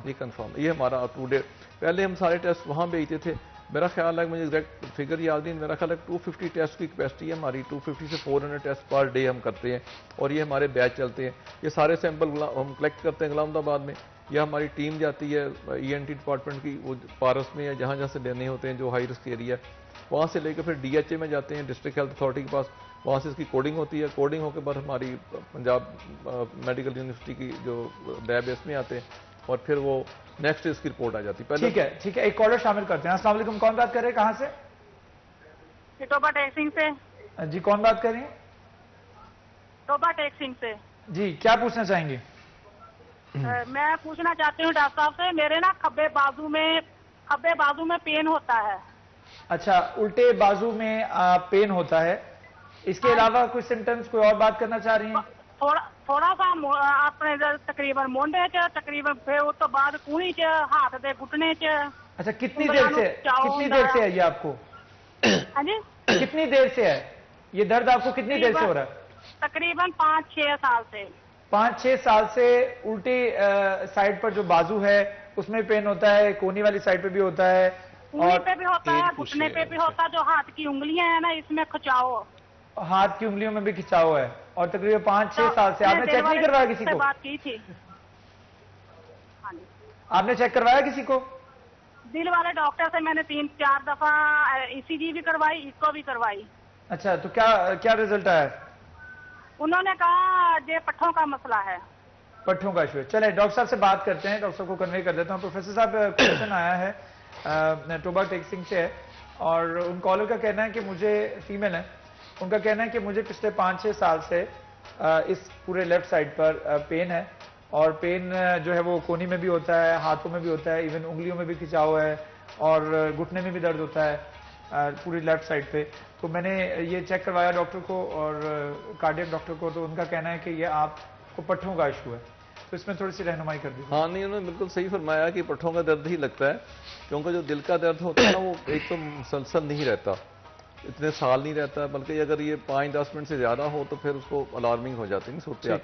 یہ کنفرم ہے، یہ ہمارا ٹو ڈے۔ پہلے ہم سارے ٹیسٹ وہاں بھیجتے تھے، میرا خیال ہے، مجھے ایگزیکٹ فگر یاد نہیں، میرا خیال ہے 250 ٹیسٹ کی کیپیسٹی ہے ہماری، 250 سے 400 ٹیسٹ پر ڈے ہم کرتے ہیں، اور یہ ہمارے بیچ چلتے ہیں۔ یہ سارے سیمپل ہم کلیکٹ کرتے ہیں غلام آباد میں، یا ہماری ٹیم جاتی ہے ENT ڈپارٹمنٹ کی، وہ پارس میں یا جہاں جہاں سے لینے ہوتے ہیں جو ہائی رسک ایریا ہے، وہاں سے لے کے پھر DHA میں جاتے ہیں، ڈسٹرکٹ ہیلتھ اتھارٹی کے پاس، وہاں سے اس کی کوڈنگ ہوتی ہے، کوڈنگ ہو کے بعد ہماری پنجاب میڈیکل یونیورسٹی کی جو لیب ہے اس میں آتے ہیں، اور پھر وہ نیکسٹ اس کی رپورٹ آ جاتی ہے۔ ٹھیک ہے، ٹھیک ہے، ایک کالر شامل کرتے ہیں۔ السلام علیکم، کون بات کر رہے ہیں، کہاں سے؟ توبہ ٹیکسنگ سے۔ جی کون بات کر رہی ہیں؟ توبہ ٹیکسنگ سے۔ جی کیا پوچھنا چاہیں گے؟ میں پوچھنا چاہتی ہوں ڈاکٹر صاحب سے، میرے نا کھبے بازو میں پین ہوتا ہے۔ اچھا، الٹے بازو میں پین ہوتا ہے، اس کے علاوہ کوئی سمٹمز، کوئی اور بات کرنا چاہ رہی ہیں؟ تھوڑا سا اپنے تقریباً مونڈے چ، تقریباً پھر اس تو بعد کونی چ، ہاتھ دے گھٹنے چ۔ اچھا، کتنی دیر سے ہے یہ آپ کو؟ ہاں جی، کتنی دیر سے ہے یہ درد آپ کو، کتنی دیر سے ہو رہا ہے؟ تقریباً 5-6 سال سے۔ 5-6 سال سے الٹی سائڈ پر جو بازو ہے اس میں پین ہوتا ہے، کونی والی سائڈ پہ بھی ہوتا ہے، کونی پہ بھی ہوتا ہے، گھٹنے پہ بھی ہوتا ہے، جو ہاتھ کی انگلیاں ہیں نا اس میں کھچاؤ، ہاتھ کی انگلیوں میں بھی کھچاؤ ہے، اور تقریباً 5-6 سال سے۔ آپ نے چیک نہیں کروایا کسی کو؟ بات کی تھی، آپ نے چیک کروایا کسی کو؟ دل والے ڈاکٹر سے میں نے 3-4 دفعہ ECG بھی کروائی، اس کو بھی کروائی۔ اچھا، تو کیا رزلٹ آیا؟ انہوں نے کہا یہ پٹھوں کا مسئلہ ہے۔ پٹھوں کا ایشو ہے۔ چلے ڈاکٹر صاحب سے بات کرتے ہیں، ڈاکٹر صاحب کو کنوے کر دیتا ہوں۔ پروفیسر صاحب، کوشچن آیا ہے توبہ ٹیکسنگ سے، اور ان کالر کا کہنا ہے کہ مجھے، فیمیل ہے، ان کا کہنا ہے کہ مجھے پچھلے 5-6 سال سے اس پورے لیفٹ سائڈ پر پین ہے، اور پین جو ہے وہ کونی میں بھی ہوتا ہے، ہاتھوں میں بھی ہوتا ہے، ایون انگلیوں میں بھی کھچاؤ ہے، اور گھٹنے میں بھی درد ہوتا ہے پوری لیفٹ سائڈ پہ۔ تو میں نے یہ چیک کروایا ڈاکٹر کو اور کارڈیک ڈاکٹر کو، تو ان کا کہنا ہے کہ یہ آپ کو پٹھوں کا ایشو ہے، تو اس میں تھوڑی سی رہنمائی کر دیجیے۔ ہاں نہیں، انہوں نے بالکل صحیح فرمایا کہ پٹھوں کا درد ہی لگتا ہے، کیونکہ جو دل کا درد ہوتا ہے نا وہ ایک تو مسلسل نہیں رہتا، اتنے سال نہیں رہتا، بلکہ اگر یہ 5-10 منٹ سے زیادہ ہو تو پھر اس کو الارمنگ ہو جاتی ہے صورتحال۔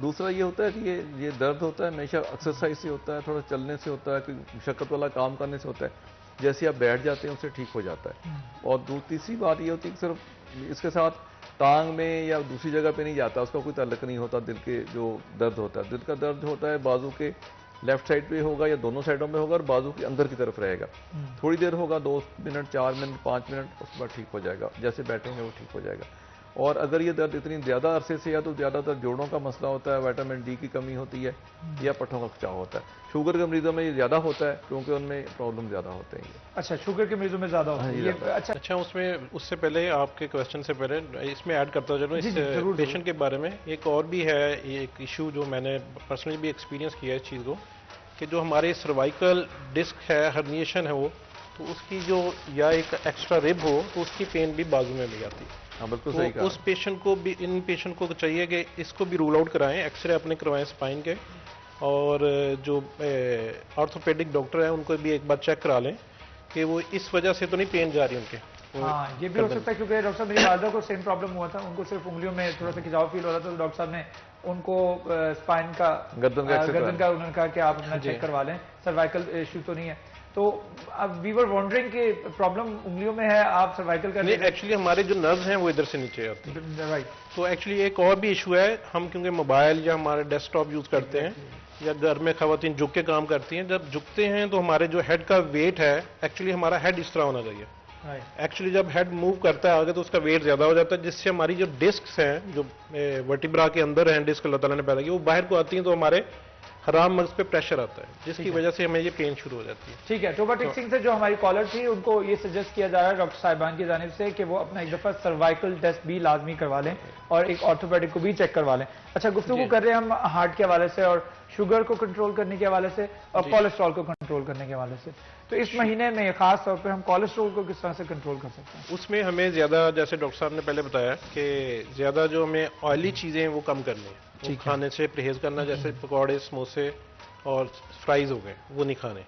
دوسرا یہ ہوتا ہے کہ یہ درد ہوتا ہے ہمیشہ ایکسرسائز سے ہوتا ہے، تھوڑا چلنے سے ہوتا ہے، کوئی مشقت والا کام کرنے سے ہوتا ہے، جیسے آپ بیٹھ جاتے ہیں اس سے ٹھیک ہو جاتا ہے۔ اور تیسری بات یہ ہوتی ہے کہ صرف اس کے ساتھ ٹانگ میں یا دوسری جگہ پہ نہیں جاتا، اس کا کوئی تعلق نہیں ہوتا دل کے جو درد ہوتا ہے۔ دل کا درد ہوتا ہے بازو کے لیفٹ سائڈ پہ ہوگا یا دونوں سائڈوں میں ہوگا، اور بازو کے اندر کی طرف رہے گا، تھوڑی دیر ہوگا، 2 منٹ 4 منٹ 5 منٹ، اس کے بعد ٹھیک ہو جائے گا، جیسے بیٹھیں گے وہ ٹھیک ہو جائے گا۔ اور اگر یہ درد اتنی زیادہ عرصے سے ہے تو زیادہ تر جوڑوں کا مسئلہ ہوتا ہے، وٹامن ڈی کی کمی ہوتی ہے، یا پٹھوں کا کھچاؤ ہوتا ہے۔ شوگر کے مریضوں میں یہ زیادہ ہوتا ہے کیونکہ ان میں پرابلم زیادہ ہوتے ہیں۔ اچھا، شوگر کے مریضوں میں زیادہ ہوتا ہے۔ اچھا، اس سے پہلے آپ کے کوشچن سے پہلے اس میں ایڈ کرتا چلوں اس پیشنٹ کے بارے میں ایک اور بھی ہے ایک ایشو جو میں نے پرسنلی بھی ایکسپیرینس کیا ہے اس چیز کو، کہ جو ہمارے سروائکل ڈسک ہے، ہرنیشن ہے وہ، تو اس کی جو یا ایک ایکسٹرا ریب ہو تو اس کی پین بھی بازو میں بھی آتی ہے۔ بالکل صحیح کہا۔ اس پیشنٹ کو بھی، ان پیشنٹ کو چاہیے کہ اس کو بھی رول آؤٹ کرائیں، ایکس رے اپنے کروائیں اسپائن کے، اور جو آرتھوپیڈک ڈاکٹر ہیں ان کو بھی ایک بار چیک کرا لیں کہ وہ اس وجہ سے تو نہیں پین جا رہی ان کے. ہاں یہ بھی ہو سکتا ہے کیونکہ ڈاکٹر صاحب میری والدہ کو سیم پرابلم ہوا تھا, ان کو صرف انگلیوں میں تھوڑا سا کھچاؤ فیل ہو رہا تھا, تو ڈاکٹر صاحب نے ان کو اسپائن کا گردن کا انہوں نے کہا کہ آپ اپنا چیک کروا لیں, سروائکل ایشو تو نہیں ہے. تو اب وی ور وانڈرنگ کہ پرابلم انگلیوں میں ہے, آپ سروائکل کا نہیں, ایکچولی ہمارے جو نروز ہیں وہ ادھر سے نیچے آتے ہیں. رائٹ. تو ایکچولی ایک اور بھی ایشو ہے, ہم کیونکہ موبائل یا ہمارے ڈیسک ٹاپ یوز کرتے ہیں یا گھر میں خواتین جھک کے کام کرتی ہیں, جب جھکتے ہیں تو ہمارے جو ہیڈ کا ویٹ ہے, ایکچولی ہمارا ہیڈ اس طرح ہونا چاہیے. ایکچولی جب ہیڈ موو کرتا ہے آگے تو اس کا ویٹ زیادہ ہو جاتا ہے, جس سے ہماری جو ڈسکس ہیں جو ورٹیبرا کے اندر ہیں ڈسک اللہ تعالیٰ نے پیدا کی, وہ باہر کو آتی ہیں تو ہمارے حرام مغز پہ پریشر آتا ہے, جس کی وجہ سے ہمیں یہ پین شروع ہو جاتی ہے. ٹھیک ہے. ٹوبا ٹکسنگ سے جو ہماری کالر تھی ان کو یہ سجیسٹ کیا جا رہا ہے ڈاکٹر صاحبان کی جانب سے کہ وہ اپنا ایک دفعہ سروائکل ٹیسٹ بھی لازمی کروا لیں اور ایک آرتھوپیڈک کو بھی چیک کروا لیں. اچھا, گفتگو کر رہے ہیں ہم ہارٹ کے حوالے سے اور شوگر کو کنٹرول کرنے کے حوالے سے اور کولیسٹرول کو کنٹرول کرنے کے حوالے سے. تو اس مہینے میں خاص طور پہ ہم کولیسٹرول کو کس طرح سے کنٹرول کر سکتے ہیں؟ اس میں ہمیں زیادہ, جیسے ڈاکٹر صاحب نے پہلے بتایا کہ زیادہ جو ہمیں آئلی چیزیں ہیں وہ کم کرنی ہے, کھانے سے پرہیز کرنا, جیسے پکوڑے, سموسے اور فرائز ہو گئے وہ نہیں کھانے.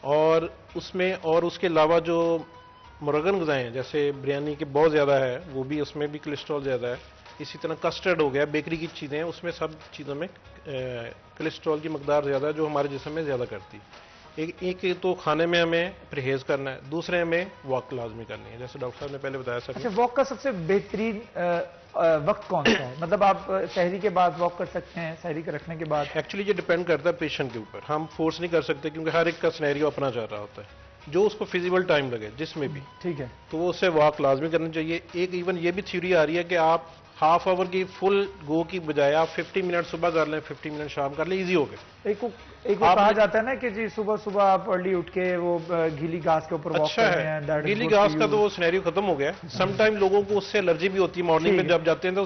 اور اس میں اور اس کے علاوہ جو مرغن غذائیں ہیں جیسے بریانی کے بہت زیادہ ہے, وہ بھی اس میں بھی کولیسٹرول زیادہ ہے. اسی طرح کسٹرڈ ہو گیا, بیکری کی چیزیں ہیں, اس میں سب چیزوں میں کولیسٹرول کی مقدار زیادہ ہے جو ہمارے جسم میں زیادہ کرتی ہے. ایک تو کھانے میں ہمیں پرہیز کرنا ہے, دوسرے ہمیں واک لازمی کرنی ہے, جیسے ڈاکٹر صاحب نے پہلے بتایا. اچھا, واک کا سب سے بہترین وقت کون سا ہے؟ مطلب آپ سحری کے بعد واک کر سکتے ہیں, سحری کے رکھنے کے بعد؟ ایکچولی یہ ڈپینڈ کرتا ہے پیشنٹ کے اوپر, ہم فورس نہیں کر سکتے کیونکہ ہر ایک کا سینیریو اپنا چاہ رہا ہوتا ہے, جو اس کو فیزیبل ٹائم لگے جس میں بھی. ٹھیک ہے. تو وہ اسے واک لازمی کرنا چاہیے. ایک ایون یہ بھی تھیوری آ رہی ہے کہ آپ ہاف آور کی فل گو کی بجائے آپ 50 منٹ صبح کر لیں, 50 منٹ شام کر لیں, ایزی ہو گئے. ایک کہا جاتا ہے نا کہ جی صبح صبح آپ ارلی اٹھ کے وہ گیلی گھاس کے اوپر واک کر رہے ہیں. گیلی گھاس کا تو وہ سینیریو ختم ہو گیا. سم ٹائم لوگوں کو اس سے الرجی بھی ہوتی ہے, مارننگ میں جب جاتے ہیں تو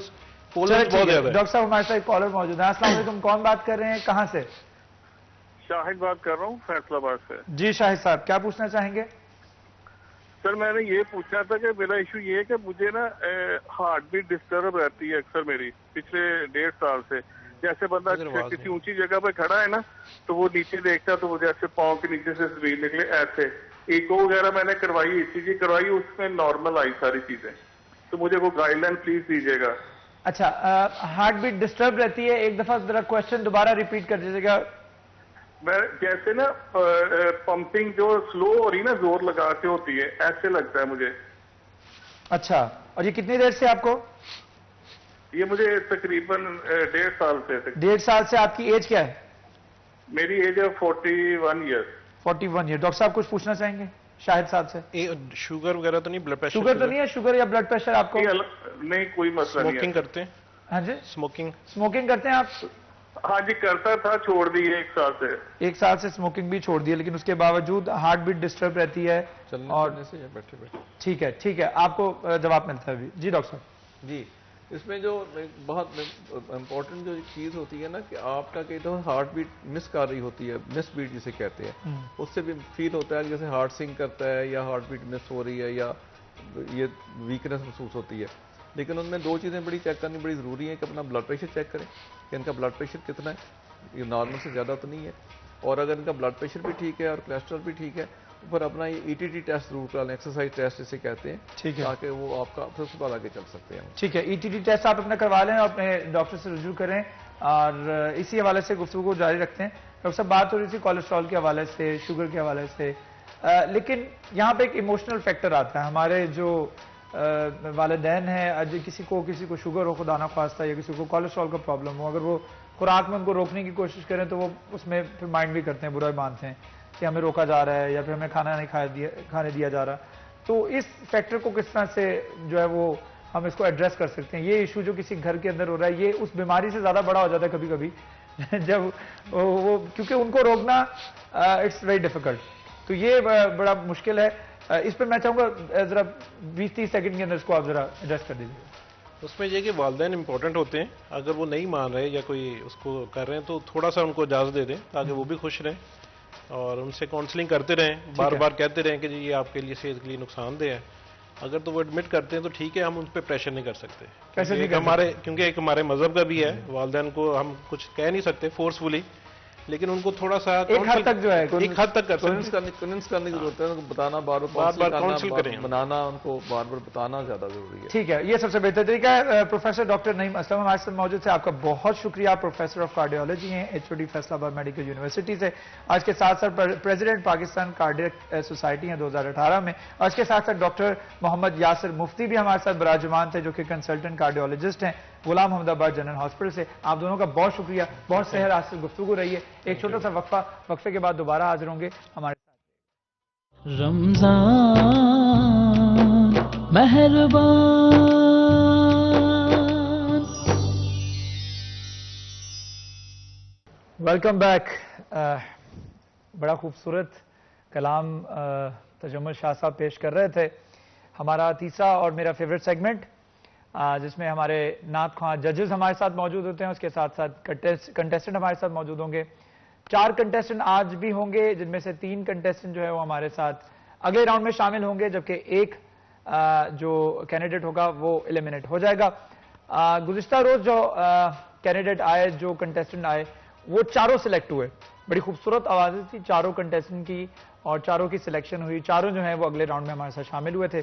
پولن بہت زیادہ ہے. ڈاکٹر صاحب ہمارے ساتھ کالر موجود ہے. السلام علیکم, کون بات کر رہے ہیں, کہاں سے؟ شاہد بات کر رہا ہوں فیصل آباد سے. جی شاہد صاحب, کیا پوچھنا چاہیں گے؟ سر میں نے یہ پوچھنا تھا کہ میرا ایشو یہ ہے کہ مجھے نا ہارٹ بیٹ ڈسٹرب رہتی ہے اکثر میری پچھلے 1.5 سال سے. جیسے بندہ کسی اونچی جگہ پہ کھڑا ہے نا تو وہ نیچے دیکھتا تو وہ جیسے پاؤں کے نیچے سے زمین نکلے ایسے. ایکو وغیرہ میں نے کروائی, ECG کروائی, اس میں نارمل آئی ساری چیزیں. تو مجھے وہ گائیڈ لائن پلیز دیجیے گا. اچھا, ہارٹ بیٹ ڈسٹرب رہتی ہے, ایک دفعہ ذرا کوشچن دوبارہ ریپیٹ کر دیجیے گا. میں جیسے نا پمپنگ جو سلو ہو رہی نا زور لگا کے ہوتی ہے ایسے لگتا ہے مجھے. اچھا, اور یہ کتنی دیر سے آپ کو؟ یہ مجھے تقریباً 1.5 سال سے. 1.5 سال سے. آپ کی ایج کیا ہے؟ میری ایج ہے 41 ایئر. 41 ایئر. ڈاکٹر صاحب کچھ پوچھنا چاہیں گے شاہد صاحب سے؟ شوگر وغیرہ تو نہیں, بلڈ پریشر شوگر تو نہیں ہے؟ شوگر یا بلڈ پریشر آپ کو؟ نہیں, کوئی مسئلہ نہیں. اسموکنگ کرتے ہیں؟ ہاں جی, اسموکنگ کرتے ہیں آپ؟ ہاں جی کرتا تھا, چھوڑ دی 1 سال سے. 1 سال سے اسموکنگ بھی چھوڑ دی ہے, لیکن اس کے باوجود ہارٹ بیٹ ڈسٹرب رہتی ہے. اور ٹھیک ہے, ٹھیک ہے, آپ کو جواب ملتا ہے ابھی. جی ڈاکٹر صاحب. جی, اس میں جو بہت امپورٹنٹ جو چیز ہوتی ہے نا کہ آپ کا کئی دفعہ ہارٹ بیٹ مس کر رہی ہوتی ہے, مس بیٹ جسے کہتے ہیں, اس سے بھی فیل ہوتا ہے جیسے ہارٹ سنک کرتا ہے یا ہارٹ بیٹ مس ہو رہی ہے یا یہ ویکنس محسوس ہوتی ہے. لیکن ان میں 2 چیزیں بڑی چیک کرنی بڑی ضروری ہیں کہ اپنا بلڈ پریشر چیک کریں کہ ان کا بلڈ پریشر کتنا ہے, یہ نارمل سے زیادہ تو نہیں ہے, اور اگر ان کا بلڈ پریشر بھی ٹھیک ہے اور کولیسٹرول بھی ٹھیک ہے پھر اپنا یہ ETT ٹیسٹ ضرور کرا لیں, ایکسرسائز ٹیسٹ جسے کہتے ہیں, ٹھیک ہے, تاکہ وہ آپ کا پھر اس کے بعد آگے چل سکتے ہیں. ٹھیک ہے, ETT ٹیسٹ آپ اپنا کروا لیں اور اپنے ڈاکٹر سے رجوع کریں, اور اسی حوالے سے گفتگو کو جاری رکھتے ہیں. ڈاکٹر صاحب بات ہو رہی تھی کولیسٹرول کے حوالے سے, شوگر کے حوالے سے, لیکن یہاں پہ ایک ایموشنل فیکٹر آتا ہے. ہمارے جو والدین ہیں, کسی کو شوگر ہو خدا نخواستہ یا کسی کو کولیسٹرول کا پرابلم ہو, اگر وہ خوراک میں ان کو روکنے کی کوشش کریں تو وہ اس میں پھر مائنڈ بھی کرتے ہیں, برا مانتے ہیں کہ ہمیں روکا جا رہا ہے یا پھر ہمیں کھانا نہیں کھانے دیا جا رہا. تو اس فیکٹر کو کس طرح سے جو ہے وہ ہم اس کو ایڈریس کر سکتے ہیں؟ یہ ایشو جو کسی گھر کے اندر ہو رہا ہے یہ اس بیماری سے زیادہ بڑا ہو جاتا ہے کبھی کبھی جب وہ, کیونکہ ان کو روکنا اٹس ویری ڈیفیکلٹ. تو یہ بڑا مشکل ہے. اس پہ میں چاہوں گا ذرا 20-30 سیکنڈ کے اندر اس کو آپ ذرا ایڈریس کر دیجیے. اس میں یہ کہ والدین امپورٹنٹ ہوتے ہیں, اگر وہ نہیں مان رہے یا کوئی اس کو کر رہے ہیں تو تھوڑا سا ان کو اجازت دے دیں تاکہ وہ بھی خوش رہیں, اور ان سے کاؤنسلنگ کرتے رہیں, بار بار کہتے رہیں کہ جی یہ آپ کے لیے صحت کے لیے نقصان دہ ہے. اگر تو وہ ایڈمٹ کرتے ہیں تو ٹھیک ہے, ہم ان پہ پریشر نہیں کر سکتے کیونکہ ایک ہمارے مذہب کا بھی ہے, والدین کو ہم کچھ کہہ نہیں سکتے فورسفلی لیکن ان کو تھوڑا سا ایک حد تک جو ہے ایک حد تک کنونس کرنے کی ضرورت ہے، ان کو بتانا بار بار کاؤنسل کریں، بنانا، ان کو بار بار بتانا زیادہ ضروری ہے. ٹھیک ہے، یہ سب سے بہتر طریقہ ہے. پروفیسر ڈاکٹر نعیم اسلم ہمارے ساتھ موجود تھے. آپ کا بہت شکریہ. پروفیسر آف کارڈیالوجی ہیں HOD Faisalabad medical university سے. آج کے ساتھ ساتھ پریزیڈنٹ پاکستان کارڈیک سوسائٹی ہیں 2018 میں. آج کے ساتھ ساتھ ڈاکٹر محمد یاسر مفتی بھی ہمارے ساتھ براجمان تھے، جو کہ کنسلٹنٹ کارڈیولوجسٹ ہیں غلام محمد آباد جنرل ہاسپٹل سے. آپ دونوں کا بہت شکریہ. بہت سحر حاصل گفتگو رہی ہے. ایک چھوٹا سا وقفے کے بعد دوبارہ حاضر ہوں گے ہمارے ساتھ. رمضان مہربان. Welcome back. بڑا خوبصورت کلام تجمل شاہ صاحب پیش کر رہے تھے. ہمارا تیسرا اور میرا فیوریٹ سیگمنٹ، جس میں ہمارے نعت خواں ججز ہمارے ساتھ موجود ہوتے ہیں، اس کے ساتھ ساتھ کنٹیسٹنٹ ہمارے ساتھ موجود ہوں گے. 4 کنٹیسٹنٹ آج بھی ہوں گے، جن میں سے 3 کنٹیسٹنٹ جو ہے وہ ہمارے ساتھ اگلے راؤنڈ میں شامل ہوں گے، جبکہ ایک جو کینڈیڈیٹ ہوگا وہ ایلیمنیٹ ہو جائے گا. گزشتہ روز جو کینڈیڈیٹ آئے، جو کنٹیسٹنٹ آئے، وہ چاروں سلیکٹ ہوئے. بڑی خوبصورت آوازیں تھی چاروں کنٹیسٹنٹ کی، اور چاروں کی سلیکشن ہوئی. چاروں جو ہیں وہ اگلے راؤنڈ میں ہمارے ساتھ شامل ہوئے تھے.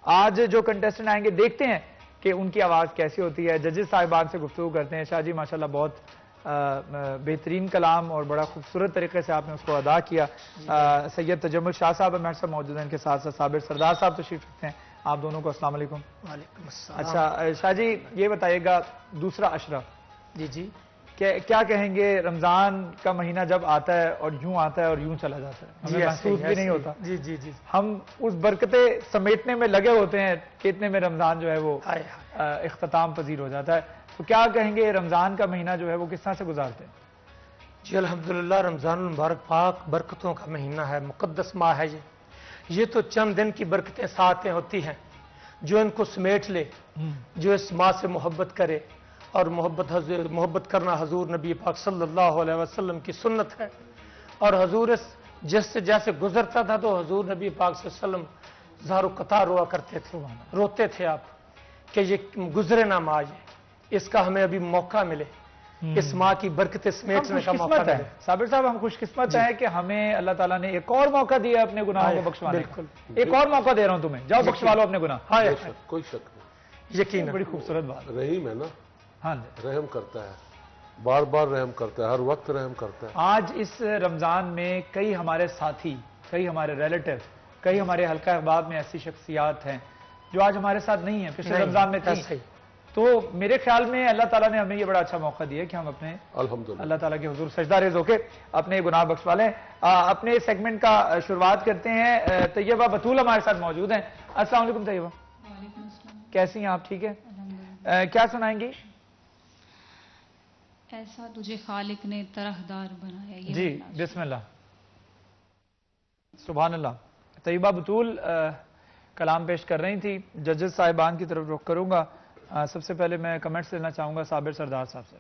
آج جو کنٹیسٹنٹ آئیں گے، دیکھتے ہیں کہ ان کی آواز کیسی ہوتی ہے. ججز صاحبان سے گفتگو کرتے ہیں. شاہ جی ماشاءاللہ بہت بہترین کلام اور بڑا خوبصورت طریقے سے آپ نے اس کو ادا کیا. سید تجمل شاہ صاحب ہمارے ساتھ موجود ہیں، ان کے ساتھ ساتھ صابر سردار صاحب تشریف رکھتے ہیں. آپ دونوں کو السلام علیکم. وعلیکم السلام. اچھا شاہ جی یہ بتائیے گا، دوسرا اشرف جی کیا کہیں گے؟ رمضان کا مہینہ جب آتا ہے اور یوں آتا ہے اور یوں چلا جاتا ہے، ہمیں محسوس بھی نہیں ہوتا. جی ہم اس برکتیں سمیٹنے میں لگے ہوتے ہیں کہ اتنے میں رمضان جو ہے وہ اختتام پذیر ہو جاتا ہے. تو کیا کہیں گے رمضان کا مہینہ جو ہے وہ کس طرح سے گزارتے ہیں؟ جی الحمدللہ، رمضان المبارک پاک برکتوں کا مہینہ ہے، مقدس ماہ ہے. یہ تو چند دن کی برکتیں ساتیں ہوتی ہیں. جو ان کو سمیٹ لے، جو اس ماہ سے محبت کرے، اور محبت کرنا حضور نبی پاک صلی اللہ علیہ وسلم کی سنت ہے. اور حضور جس سے جیسے گزرتا تھا تو حضور نبی پاک صلی اللہ علیہ وسلم زار و قطار روا کرتے تھے، روتے تھے آپ کہ یہ گزرے نہ ماہ، اس کا ہمیں ابھی موقع ملے، اس ماہ کی برکتیں سمیٹنے کا موقع ملے. صابر صاحب ہم خوش قسمت ہیں کہ ہمیں اللہ تعالیٰ نے ایک اور موقع دیا اپنے گناہوں کو بخشوانے کا. ایک اور موقع دے رہا ہوں تمہیں، جاؤ بخشوا لو اپنے گناہ. کوئی شک نہیں، یقین. بڑی خوبصورت بات. رحیم ہے نا، ہاں رحم کرتا ہے، بار بار رحم کرتا ہے، ہر وقت رحم کرتا ہے. آج اس رمضان میں کئی ہمارے ساتھی، کئی ہمارے ریلیٹیو، کئی ہمارے حلقہ احباب میں ایسی شخصیات ہیں جو آج ہمارے ساتھ نہیں ہیں، پچھلے رمضان میں تھی. تو میرے خیال میں اللہ تعالیٰ نے ہمیں یہ بڑا اچھا موقع دیا کہ ہم اپنے اللہ تعالیٰ کے حضور سجدہ ریز ہو کے اپنے گناہ بخشوا لیں. اپنے سیگمنٹ کا شروعات کرتے ہیں. طیبہ بطول ہمارے ساتھ موجود ہیں. السلام علیکم طیبہ. کیسی ہیں آپ؟ ٹھیک ہے. کیا سنائیں گی؟ ایسا تجھے خالق نے طرحدار بنایا. جی بسم اللہ. سبحان اللہ. طیبہ بطول کلام پیش کر رہی تھی. ججز صاحبان کی طرف رخ کروں گا. سب سے پہلے میں کمنٹس لینا چاہوں گا صابر سردار صاحب سے.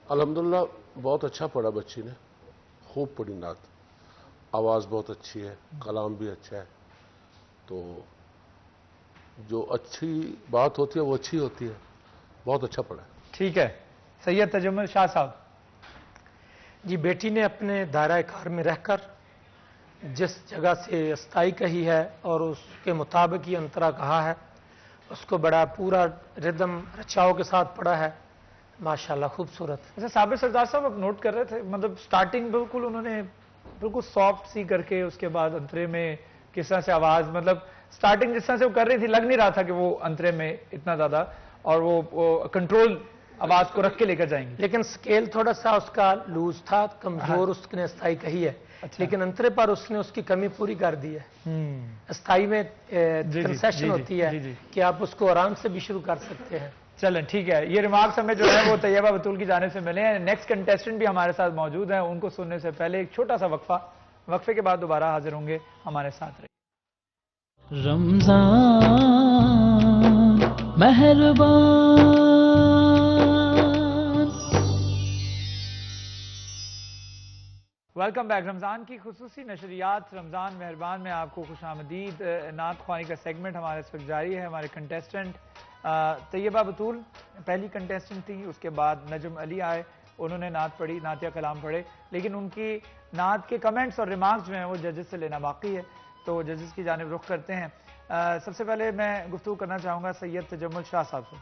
الحمدللہ بہت اچھا پڑھا بچی نے، خوب پڑھی نعت، آواز بہت اچھی ہے، کلام بھی اچھا ہے. تو جو اچھی بات ہوتی ہے وہ اچھی ہوتی ہے. بہت اچھا پڑھا. ٹھیک ہے. سید تجمل شاہ صاحب. جی بیٹی نے اپنے دائرہ کار میں رہ کر جس جگہ سے استائی کہی ہے اور اس کے مطابق یہ انترا کہا ہے، اس کو بڑا پورا ردم رچاؤ کے ساتھ پڑھا ہے. ماشاءاللہ خوبصورت. اچھا صابر سردار صاحب آپ نوٹ کر رہے تھے، مطلب سٹارٹنگ بالکل انہوں نے بالکل سافٹ سی کر کے، اس کے بعد انترے میں کس طرح سے آواز، مطلب سٹارٹنگ جس طرح سے وہ کر رہی تھی، لگ نہیں رہا تھا کہ وہ انترے میں اتنا زیادہ، اور وہ کنٹرول آواز کو رکھ کے لے کر جائیں گے. لیکن سکیل تھوڑا سا اس کا لوز تھا، کمزور اس نے استائی کہی ہے. لیکن انترے پر اس نے اس کی کمی پوری کر دی ہے. استائی میں کنسیشن ہوتی ہے کہ آپ اس کو آرام سے بھی شروع کر سکتے ہیں. چلیں ٹھیک ہے. یہ ریمارکس ہمیں جو ہے وہ طیبہ بطول کی جانب سے ملے ہیں. نیکسٹ کنٹیسٹنٹ بھی ہمارے ساتھ موجود ہیں. ان کو سننے سے پہلے ایک چھوٹا سا وقفے کے بعد دوبارہ حاضر ہوں گے. ہمارے ساتھ رہیے. رمضان مہربان. Welcome back. رمضان کی خصوصی نشریات رمضان مہربان میں آپ کو خوش آمدید. نعت خوانی کا سیگمنٹ ہمارے اس وقت جاری ہے. ہمارے کنٹیسٹنٹ طیبہ بطول پہلی کنٹیسٹنٹ تھی، اس کے بعد نجم علی آئے، انہوں نے نعت پڑھی، نعتیہ کلام پڑھے، لیکن ان کی نعت کے کمنٹس اور ریمارکس جو ہیں وہ ججز سے لینا باقی ہے، تو ججز کی جانب رخ کرتے ہیں۔ سب سے پہلے میں گفتگو کرنا چاہوں گا سید تجمل شاہ صاحب سے۔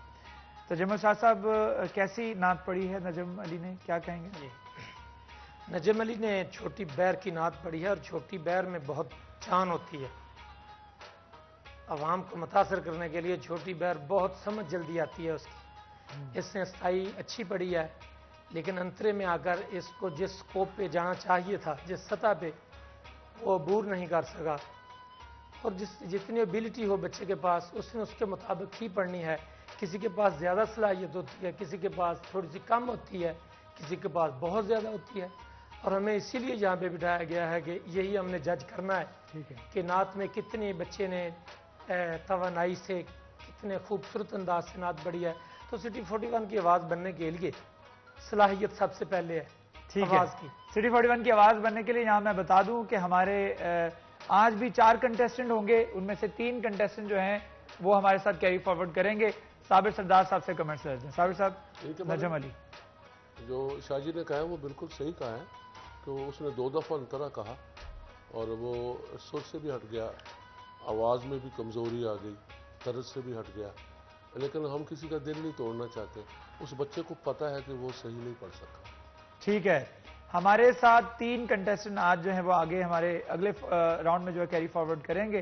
تجمل شاہ صاحب، کیسی نعت پڑھی ہے نجم علی نے، کیا کہیں گے؟ نجم علی نے چھوٹی بیر کی نعت پڑھی ہے، اور چھوٹی بیر میں بہت جان ہوتی ہے، عوام کو متاثر کرنے کے لیے چھوٹی بیر بہت سمجھ جلدی آتی ہے اس کی۔ اس نے استائی اچھی پڑھی ہے، لیکن انترے میں آ کر اس کو جس سکوپ پہ جانا چاہیے تھا، جس سطح پہ، وہ عبور نہیں کر سکا، اور جتنی ایبلٹی ہو بچے کے پاس اس نے اس کے مطابق ہی پڑھنی ہے۔ کسی کے پاس زیادہ صلاحیت ہوتی ہے، کسی کے پاس تھوڑی سی کم ہوتی ہے، کسی کے پاس بہت زیادہ ہوتی ہے، اور ہمیں اسی لیے یہاں پہ بٹھایا گیا ہے کہ یہی ہم نے جج کرنا ہے کہ نعت میں کتنے بچے نے توانائی سے کتنے خوبصورت انداز سے نعت پڑھی ہے۔ تو سٹی 41 کی آواز بننے کے لیے صلاحیت سب سے پہلے ہے آواز کی۔ سٹی 41 کی آواز بننے کے لیے یہاں میں بتا دوں کہ ہمارے آج بھی 4 کنٹیسٹنٹ ہوں گے، ان میں سے 3 کنٹیسٹنٹ جو ہیں وہ ہمارے ساتھ کیری فارورڈ کریں گے۔ صابر سردار صاحب سے کمنٹس لیتے ہیں۔ صابر صاحب، نجم علی جو شاہ جی نے کہا ہے وہ بالکل صحیح کہا ہے، تو اس نے 2 دفعہ انترا کہا اور وہ سر سے بھی ہٹ گیا، آواز میں بھی کمزوری آ گئی، طرز سے بھی ہٹ گیا، لیکن ہم کسی کا دل نہیں توڑنا چاہتے، اس بچے کو پتہ ہے کہ وہ صحیح نہیں پڑھ سکا۔ ٹھیک ہے، ہمارے ساتھ 3 کنٹیسٹنٹ آج جو ہیں وہ آگے ہمارے اگلے راؤنڈ میں جو ہے کیری فارورڈ کریں گے،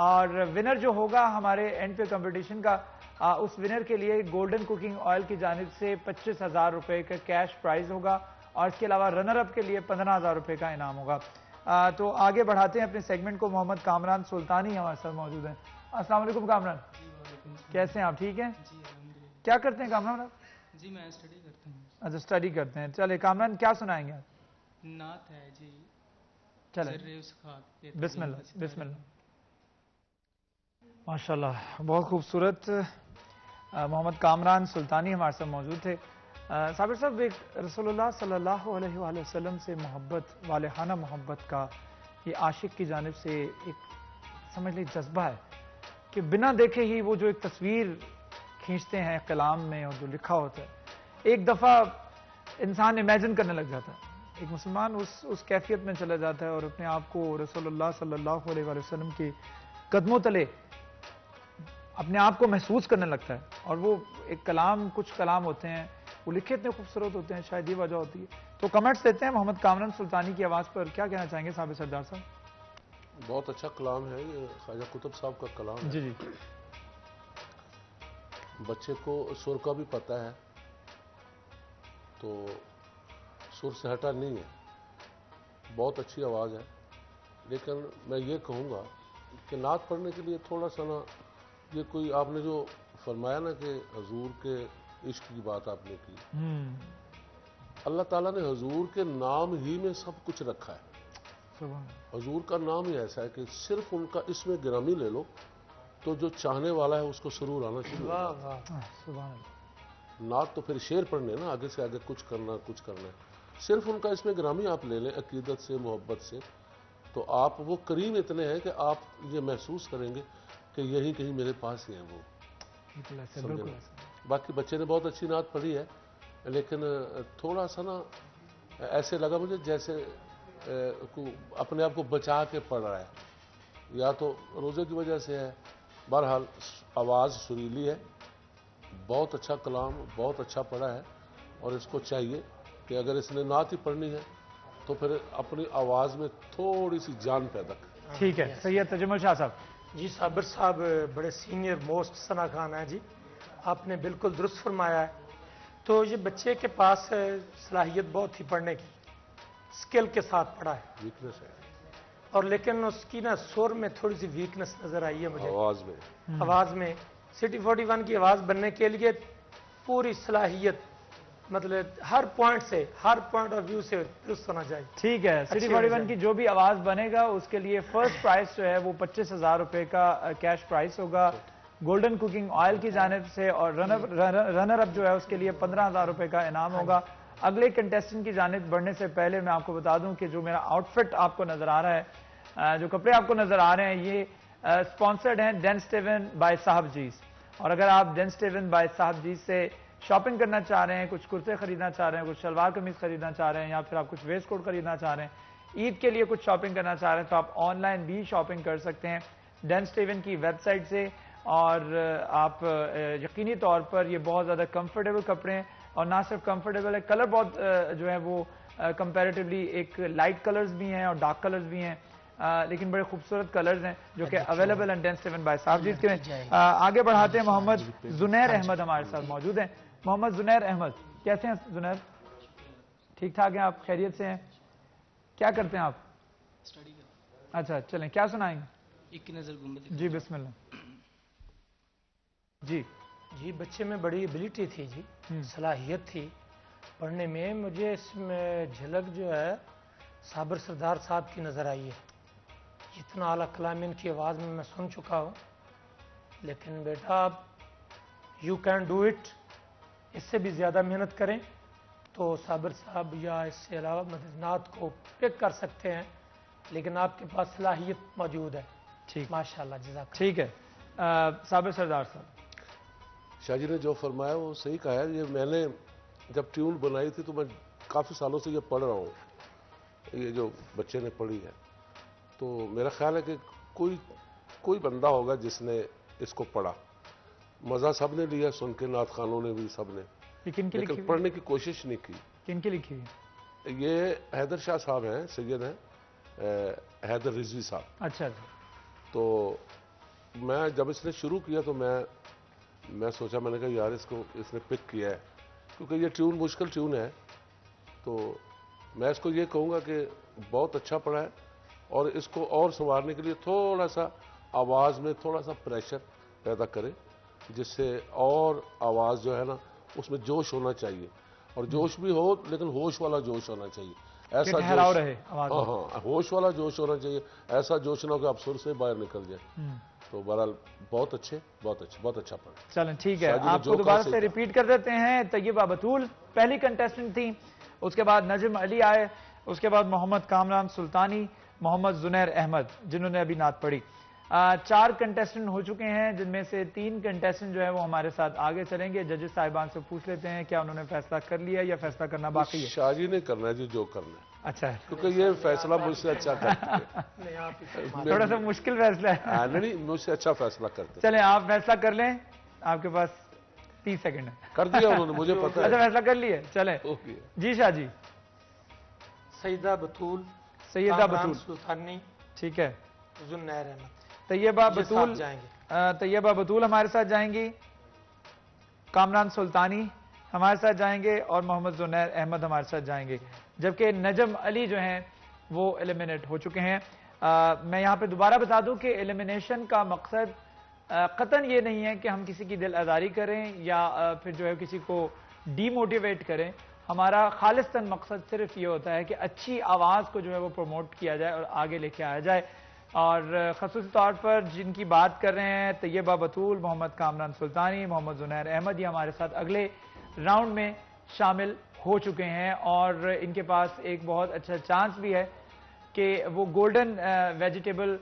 اور ونر جو ہوگا ہمارے اینڈ پہ کمپٹیشن کا، اس ونر کے لیے گولڈن کوکنگ آئل کی جانب سے 25,000 روپے کا کیش پرائز ہوگا، اور اس کے علاوہ رنر اپ کے لیے 15,000 روپے کا انعام ہوگا۔ تو آگے بڑھاتے ہیں اپنے سیگمنٹ کو۔ محمد کامران سلطانی ہمارے ساتھ موجود ہیں۔ السلام علیکم کامران، کیسے ہیں آپ؟ ٹھیک ہیں؟ کیا کرتے ہیں کامران آپ؟ جی میں اسٹڈی کرتا ہوں۔ اچھا، اسٹڈی کرتے ہیں۔ چلے کامران، کیا سنائیں گے آپ؟ نعت ہے جی، چلیں بسم اللہ بسم اللہ۔ ماشاءاللہ، بہت خوبصورت۔ محمد کامران سلطانی ہمارے ساتھ موجود تھے۔ صابر صاحب، ایک رسول اللہ صلی اللہ علیہ وآلہ وسلم سے محبت، والہانہ محبت کا یہ عاشق کی جانب سے ایک سمجھ لیں جذبہ ہے کہ بنا دیکھے ہی وہ جو ایک تصویر کھینچتے ہیں کلام میں اور جو لکھا ہوتا ہے، ایک دفعہ انسان امیجن کرنے لگ جاتا ہے، ایک مسلمان اس کیفیت میں چلا جاتا ہے اور اپنے آپ کو رسول اللہ صلی اللہ علیہ وآلہ وسلم کے قدموں تلے اپنے آپ کو محسوس کرنے لگتا ہے، اور وہ ایک کلام، کچھ کلام ہوتے ہیں وہ لکھے اتنے خوبصورت ہوتے ہیں، شاید یہ وجہ ہوتی ہے۔ تو کمنٹس دیتے ہیں محمد کامران سلطانی کی آواز پر، کیا کہنا چاہیں گے صابر سردار صاحب؟ بہت اچھا کلام ہے یہ، خواجہ قطب صاحب کا کلام ہے۔ جی جی، بچے کو سر کا بھی پتہ ہے، تو سر سے ہٹا نہیں ہے، بہت اچھی آواز ہے، لیکن میں یہ کہوں گا کہ نعت پڑھنے کے لیے تھوڑا سا نا، یہ کوئی آپ نے جو فرمایا نا کہ حضور کے عشق کی بات آپ نے کی، اللہ تعالیٰ نے حضور کے نام ہی میں سب کچھ رکھا ہے۔ حضور کا نام ہی ایسا ہے کہ صرف ان کا اسم گرامی لے لو تو جو چاہنے والا ہے اس کو سرور آنا چاہیے۔ نعت تو پھر شعر پڑھنے نا، آگے سے آگے کچھ کرنا ہے، صرف ان کا اسم گرامی آپ لے لیں عقیدت سے، محبت سے، تو آپ وہ قریب اتنے ہیں کہ آپ یہ محسوس کریں گے کہ یہی کہیں میرے پاس ہی ہیں وہ۔ باقی بچے نے بہت اچھی نعت پڑھی ہے، لیکن تھوڑا سا نا ایسے لگا مجھے جیسے اپنے آپ کو بچا کے پڑھ رہا ہے، یا تو روزے کی وجہ سے ہے۔ بہرحال آواز سریلی ہے، بہت اچھا کلام، بہت اچھا پڑھا ہے، اور اس کو چاہیے کہ اگر اس نے نعت ہی پڑھنی ہے تو پھر اپنی آواز میں تھوڑی سی جان پیدا کرے۔ ٹھیک ہے، سید تجمل شاہ صاحب۔ جی صابر صاحب بڑے سینئر موسٹ ثنا خان ہیں جی، آپ نے بالکل درست فرمایا ہے۔ تو یہ بچے کے پاس صلاحیت بہت ہی پڑھنے کی، اسکل کے ساتھ پڑھا ہے، ویکنس ہے، اور لیکن اس کی نا سر میں تھوڑی سی ویکنس نظر آئی ہے مجھے آواز میں۔ سٹی 41 کی آواز بننے کے لیے پوری صلاحیت، مطلب ہر پوائنٹ سے، ہر پوائنٹ آف ویو سے درست ہونا چاہیے۔ ٹھیک ہے، سٹی 41 کی جو بھی آواز بنے گا اس کے لیے فرسٹ پرائز جو ہے وہ 25,000 روپے کا کیش پرائز ہوگا گولڈن کوکنگ آئل کی جانب سے، اور رنر اپ جو ہے اس کے لیے 15,000 روپے کا انعام ہوگا۔ اگلے کنٹیسٹنٹ کی جانب بڑھنے سے پہلے میں آپ کو بتا دوں کہ جو میرا آؤٹ فٹ آپ کو نظر آ رہا ہے، جو کپڑے آپ کو نظر آ رہے ہیں، یہ اسپانسرڈ ہیں ڈین اسٹیون بائی صاحب جیز، اور اگر آپ ڈین اسٹیون بائی صاحب جیز سے شاپنگ کرنا چاہ رہے ہیں، کچھ کرتے خریدنا چاہ رہے ہیں، کچھ شلوار قمیض خریدنا چاہ رہے ہیں، یا پھر آپ کچھ ویسٹ کوٹ خریدنا چاہ رہے ہیں، عید کے لیے کچھ شاپنگ کرنا چاہ رہے ہیں، تو آپ آن لائن بھی شاپنگ کر سکتے ہیں ڈین اسٹیون کی ویب سائٹ سے. اور آپ یقینی طور پر یہ بہت زیادہ کمفرٹیبل کپڑے ہیں، اور نہ صرف کمفرٹیبل ہے، کلر بہت جو ہے وہ کمپیریٹیولی ایک لائٹ کلرز بھی ہیں اور ڈارک کلرز بھی ہیں، لیکن بڑے خوبصورت کلرز ہیں جو کہ اویلیبل ہیں ڈین اسٹیون بائی صاحب جی کے. آگے بڑھاتے ہیں، محمد زنیر احمد ہمارے ساتھ موجود ہیں. محمد زنیر احمد، کیسے ہیں زنیر؟ ٹھیک ٹھاک ہیں آپ؟ خیریت سے ہیں؟ کیا کرتے ہیں آپ؟ اچھا چلیں، کیا سنائیں گے؟ ایک کی نظر گنبد. جی بسم اللہ. جی بچے میں بڑی ایبلٹی تھی جی، صلاحیت تھی پڑھنے میں. مجھے اس میں جھلک جو ہے صابر سردار صاحب کی نظر آئی ہے. اتنا اعلیٰ کلام ان کی آواز میں سن چکا ہوں، لیکن بیٹا آپ یو کین ڈو اٹ. اس سے بھی زیادہ محنت کریں تو صابر صاحب یا اس سے علاوہ مدنات کو پک کر سکتے ہیں، لیکن آپ کے پاس صلاحیت موجود ہے. ٹھیک، ماشاء اللہ، جزاک. ٹھیک ہے. صابر سردار صاحب، شاہ جی نے جو فرمایا وہ صحیح کہا ہے. یہ میں نے جب ٹیون بنائی تھی تو میں کافی سالوں سے یہ پڑھ رہا ہوں، یہ جو بچے نے پڑھی ہے. تو میرا خیال ہے کہ کوئی بندہ ہوگا جس نے اس کو پڑھا. مزہ سب نے لیا سن کے، نعت خانوں نے بھی، سب نے، لیکن پڑھنے کی کوشش نہیں کی. کن کی لکھی ہوئی؟ یہ حیدر شاہ صاحب ہیں، سید ہیں حیدر رضوی صاحب. اچھا. تو میں جب اس نے شروع کیا تو میں سوچا، میں نے کہا یار اس نے پک کیا ہے، کیونکہ یہ ٹیون مشکل ٹیون ہے. تو میں اس کو یہ کہوں گا کہ بہت اچھا پڑھا ہے، اور اس کو اور سنوارنے کے لیے تھوڑا سا آواز میں تھوڑا سا پریشر پیدا کرے، جس سے اور آواز جو ہے نا اس میں جوش ہونا چاہیے، اور جوش بھی ہو لیکن ہوش والا جوش ہونا چاہیے. ایسا ٹھہراؤ رہے آواز. ہاں، ہوش والا جوش ہونا چاہیے. ایسا جوش نہ ہو کہ آپ سر سے باہر نکل جائے. تو بہرحال بہت اچھا پڑھا. چلیں ٹھیک ہے، آپ کو دوبارہ سے ریپیٹ کر دیتے ہیں. طیبہ بطول پہلی کنٹیسٹنٹ تھی، اس کے بعد نجم علی آئے، اس کے بعد محمد کامران سلطانی، محمد زنیر احمد جنہوں نے ابھی نعت پڑھی. 4 کنٹیسٹنٹ ہو چکے ہیں، جن میں سے 3 کنٹیسٹنٹ جو ہے وہ ہمارے ساتھ آگے چلیں گے. ججز صاحبان سے پوچھ لیتے ہیں کیا انہوں نے فیصلہ کر لیا یا فیصلہ کرنا باقی ہے؟ شاہ جی نے کرنا ہے جی، جو کرنا ہے. اچھا، کیونکہ یہ فیصلہ مجھ سے اچھا کرتے ہیں. تھوڑا سا مشکل فیصلہ ہے. نہیں، مجھ سے اچھا فیصلہ کرتے ہیں. چلیں آپ فیصلہ کر لیں، آپ کے پاس 30 سیکنڈ ہے. کر دیا انہوں نے، مجھے پتا ہے. اچھا فیصلہ کر لیے. چلیں جی شاہ جی. سیدہ بطول سلطانی، ٹھیک ہے. زنیر احمد. طیبہ بطول ہمارے ساتھ جائیں گی، کامران سلطانی ہمارے ساتھ جائیں گے، اور محمد زنیر احمد ہمارے ساتھ جائیں گے. جبکہ نجم علی جو ہیں وہ ایلیمنیٹ ہو چکے ہیں. میں یہاں پہ دوبارہ بتا دوں کہ ایلیمنیشن کا مقصد قطعاً یہ نہیں ہے کہ ہم کسی کی دل آزاری کریں یا پھر جو ہے کسی کو ڈی موٹیویٹ کریں. ہمارا خالصتاً مقصد صرف یہ ہوتا ہے کہ اچھی آواز کو جو ہے وہ پروموٹ کیا جائے اور آگے لے کے آیا جائے. اور خصوصی طور پر جن کی بات کر رہے ہیں طیبہ بطول، محمد کامران سلطانی، محمد زنیر احمد، یہ ہمارے ساتھ اگلے راؤنڈ میں شامل ہو چکے ہیں، اور ان کے پاس ایک بہت اچھا چانس بھی ہے کہ وہ گولڈن ویجیٹیبل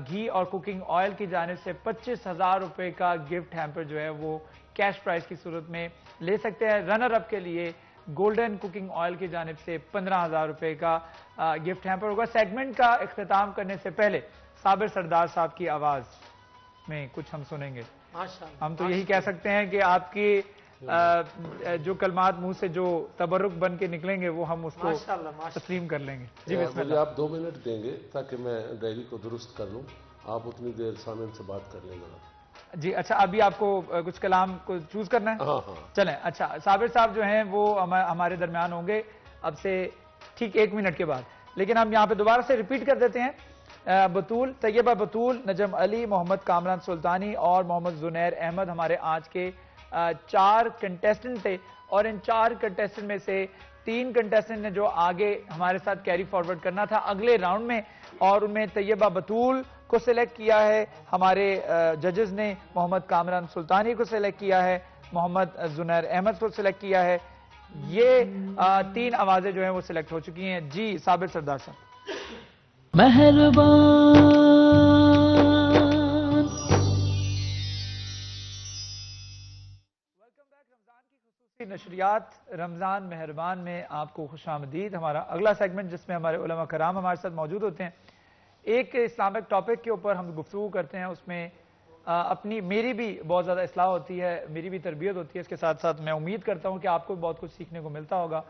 گھی اور کوکنگ آئل کی جانب سے 25,000 روپے کا گفٹ ہیمپر جو ہے وہ کیش پرائز کی صورت میں لے سکتے ہیں. رنر اپ کے لیے گولڈن کوکنگ آئل کی جانب سے 15,000 روپے کا گفٹ ہیمپر ہوگا. سیگمنٹ کا اختتام کرنے سے پہلے صابر سردار صاحب کی آواز میں کچھ ہم سنیں گے. ہم تو یہی کہہ سکتے ہیں کہ آپ کی جو کلمات منہ سے جو تبرک بن کے نکلیں گے وہ ہم اس کو تسلیم کر لیں گے. جی بسم اللہ. آپ 2 منٹ دیں گے تاکہ میں ڈائری کو درست کر لوں. آپ اتنی دیر سامعین سے بات کر لیں گے. جی اچھا، ابھی آپ کو کچھ کلام کو چوز کرنا ہے؟ ہاں. چلیں اچھا، صابر صاحب جو ہیں وہ ہمارے درمیان ہوں گے اب سے ٹھیک 1 منٹ کے بعد. لیکن ہم یہاں پہ دوبارہ سے ریپیٹ کر دیتے ہیں. بطول، طیبہ بطول، نجم علی، محمد کامران سلطانی اور محمد زنیر احمد ہمارے آج کے 4 کنٹیسٹنٹ تھے، اور ان 4 کنٹیسٹنٹ میں سے 3 کنٹیسٹنٹ نے جو آگے ہمارے ساتھ کیری فارورڈ کرنا تھا اگلے راؤنڈ میں، اور ان میں طیبہ بطول کو سلیکٹ کیا ہے ہمارے ججز نے، محمد کامران سلطانی کو سلیکٹ کیا ہے، محمد زنیر احمد کو سلیکٹ کیا ہے. یہ 3 آوازیں جو ہیں وہ سلیکٹ ہو چکی ہیں. جی صابر سردار صاحب. نشریات رمضان مہربان میں آپ کو خوش آمدید. ہمارا اگلا سیگمنٹ جس میں ہمارے علماء کرام ہمارے ساتھ موجود ہوتے ہیں, ایک اسلامک ٹاپک کے اوپر ہم گفتگو کرتے ہیں. اس میں اپنی میری بھی بہت زیادہ اصلاح ہوتی ہے, میری بھی تربیت ہوتی ہے. اس کے ساتھ ساتھ میں امید کرتا ہوں کہ آپ کو بھی بہت کچھ سیکھنے کو ملتا ہوگا.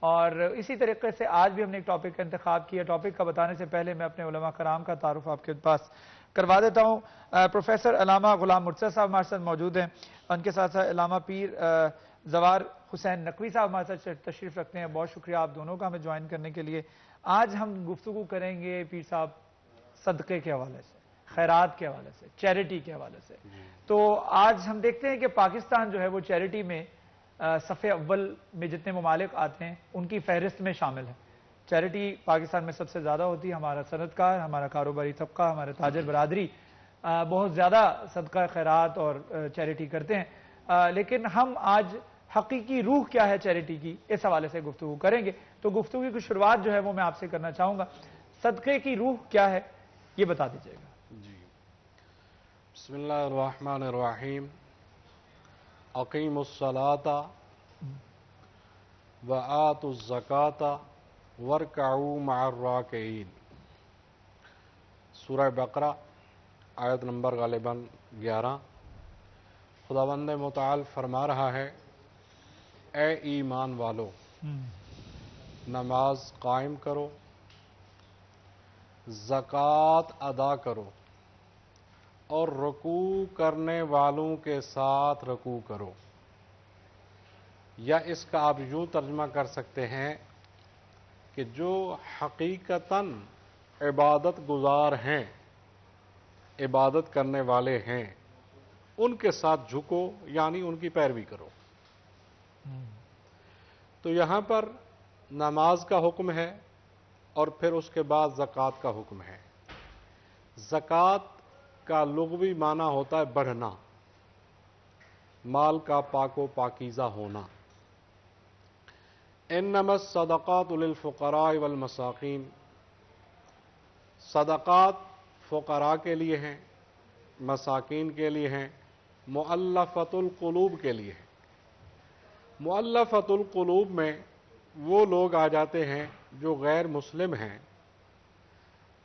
اور اسی طریقے سے آج بھی ہم نے ایک ٹاپک کا انتخاب کیا. ٹاپک کا بتانے سے پہلے میں اپنے علماء کرام کا تعارف آپ کے پاس کروا دیتا ہوں. پروفیسر علامہ غلام مرتضیٰ صاحب ہمارے ساتھ موجود ہیں. ان کے ساتھ ساتھ علامہ پیر زوار حسین نقوی صاحب ہمارے ساتھ تشریف رکھتے ہیں. بہت شکریہ آپ دونوں کا ہمیں جوائن کرنے کے لیے. آج ہم گفتگو کریں گے پیر صاحب صدقے کے حوالے سے, خیرات کے حوالے سے, چیریٹی کے حوالے سے. تو آج ہم دیکھتے ہیں کہ پاکستان جو ہے وہ چیریٹی میں صفحے اول میں جتنے ممالک آتے ہیں ان کی فہرست میں شامل ہے. چیریٹی پاکستان میں سب سے زیادہ ہوتی ہے. ہمارا صنعت کار, ہمارا کاروباری طبقہ, ہمارے تاجر برادری بہت زیادہ صدقہ خیرات اور چیریٹی کرتے ہیں. لیکن ہم آج حقیقی روح کیا ہے چیریٹی کی, اس حوالے سے گفتگو کریں گے. تو گفتگو کی شروعات جو ہے وہ میں آپ سے کرنا چاہوں گا. صدقے کی روح کیا ہے یہ بتا دیجیے گا. جی, بسم اللہ الرحمن الرحیم. اقیموا الصلاۃ وآتوا الزکاۃ وارکعوا مع الراکعین. سورہ بقرہ آیت نمبر غالباً 11. خداوند متعال فرما رہا ہے, اے ایمان والو نماز قائم کرو, زکوٰۃ ادا کرو, اور رکوع کرنے والوں کے ساتھ رکوع کرو. یا اس کا آپ یوں ترجمہ کر سکتے ہیں کہ جو حقیقتاً عبادت گزار ہیں, عبادت کرنے والے ہیں, ان کے ساتھ جھکو, یعنی ان کی پیروی کرو. تو یہاں پر نماز کا حکم ہے اور پھر اس کے بعد زکوٰۃ کا حکم ہے. زکوٰۃ کا لغوی معنی ہوتا ہے بڑھنا, مال کا پاک و پاکیزہ ہونا. انما الصدقات للفقراء والمساکین. صدقات فقراء کے لیے ہیں, مساکین کے لیے ہیں, مؤلفۃ القلوب کے لیے ہیں. مؤلفۃ القلوب میں وہ لوگ آ جاتے ہیں جو غیر مسلم ہیں.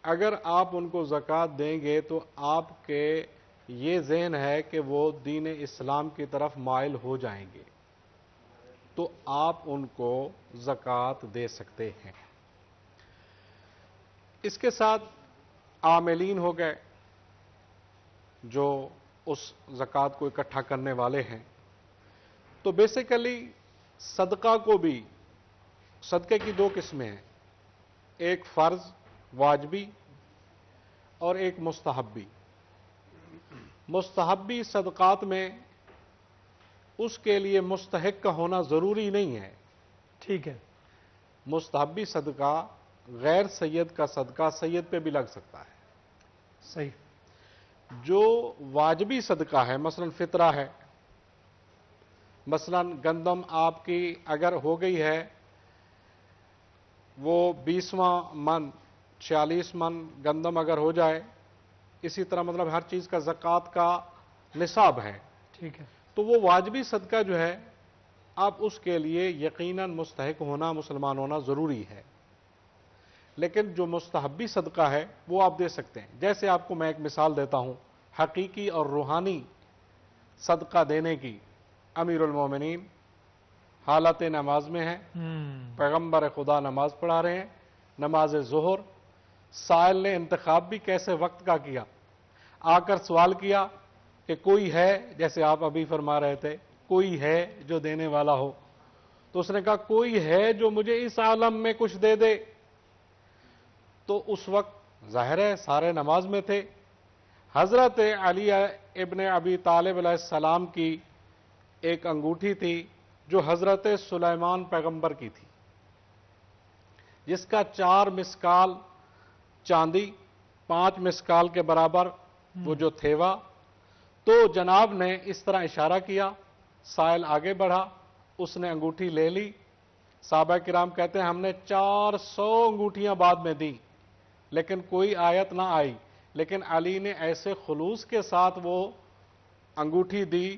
اگر آپ ان کو زکوٰۃ دیں گے تو آپ کے یہ ذہن ہے کہ وہ دین اسلام کی طرف مائل ہو جائیں گے, تو آپ ان کو زکوٰۃ دے سکتے ہیں. اس کے ساتھ عاملین ہو گئے جو اس زکوٰۃ کو اکٹھا کرنے والے ہیں. تو بیسیکلی صدقہ کو بھی, صدقے کی دو قسمیں ہیں, ایک فرض واجبی اور ایک مستحبی. مستحبی صدقات میں اس کے لیے مستحق کا ہونا ضروری نہیں ہے. ٹھیک ہے. مستحبی صدقہ غیر سید کا صدقہ سید پہ بھی لگ سکتا ہے. صحیح. جو واجبی صدقہ ہے, مثلا فطرہ ہے, مثلا گندم آپ کی اگر ہو گئی ہے وہ 20واں من, 46 من گندم اگر ہو جائے, اسی طرح مطلب ہر چیز کا زکوٰۃ کا نصاب ہے. ٹھیک ہے. تو وہ واجبی صدقہ جو ہے آپ اس کے لیے یقیناً مستحق ہونا, مسلمان ہونا ضروری ہے. لیکن جو مستحبی صدقہ ہے وہ آپ دے سکتے ہیں. جیسے آپ کو میں ایک مثال دیتا ہوں حقیقی اور روحانی صدقہ دینے کی. امیر المومنین حالت نماز میں ہیں, پیغمبر خدا نماز پڑھا رہے ہیں, نماز ظہر. سائل نے انتخاب بھی کیسے وقت کا کیا, آ کر سوال کیا کہ کوئی ہے, جیسے آپ ابھی فرما رہے تھے, کوئی ہے جو دینے والا ہو. تو اس نے کہا کوئی ہے جو مجھے اس عالم میں کچھ دے دے. تو اس وقت ظاہر ہے سارے نماز میں تھے. حضرت علی ابن ابی طالب علیہ السلام کی ایک انگوٹھی تھی جو حضرت سلیمان پیغمبر کی تھی, جس کا 4 مسکال چاندی, 5 مسکال کے برابر وہ جو تھیوا. تو جناب نے اس طرح اشارہ کیا, سائل آگے بڑھا, اس نے انگوٹھی لے لی. صحابہ کرام کہتے ہیں ہم نے 400 انگوٹھیاں بعد میں دی لیکن کوئی آیت نہ آئی. لیکن علی نے ایسے خلوص کے ساتھ وہ انگوٹھی دی,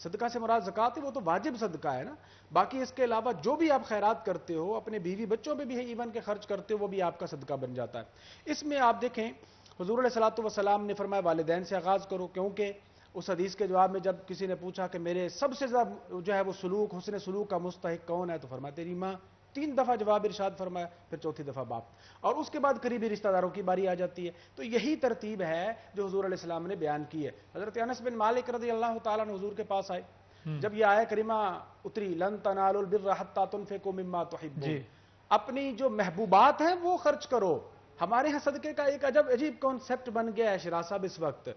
صدقہ سے مراد زکات ہے، وہ تو واجب صدقہ ہے نا. باقی اس کے علاوہ جو بھی آپ خیرات کرتے ہو، اپنے بیوی بچوں پہ بھی ہے ایون کے خرچ کرتے ہو، وہ بھی آپ کا صدقہ بن جاتا ہے. اس میں آپ دیکھیں حضور علیہ الصلوۃ والسلام نے فرمایا والدین سے آغاز کرو، کیونکہ اس حدیث کے جواب میں جب کسی نے پوچھا کہ میرے سب سے زیادہ جو ہے وہ سلوک، حسن سلوک کا مستحق کون ہے، تو فرمایا تیری ماں. 3 دفعہ جواب ارشاد فرمایا، پھر چوتھی دفعہ باپ، اور اس کے بعد قریبی رشتہ داروں کی باری آ جاتی ہے. تو یہی ترتیب ہے جو حضور علیہ السلام نے بیان کی ہے. حضرت انس بن مالک رضی اللہ تعالیٰ عنہ حضور کے پاس آئے، جب یہ آیہ کریمہ اتری لن تنالوا البر حتی تنفقوا مما تحبون، اپنی جو محبوبات ہیں وہ خرچ کرو. ہمارے ہاں صدقے کا ایک عجیب کانسیپٹ بن گیا ہے شیراز صاحب. اس وقت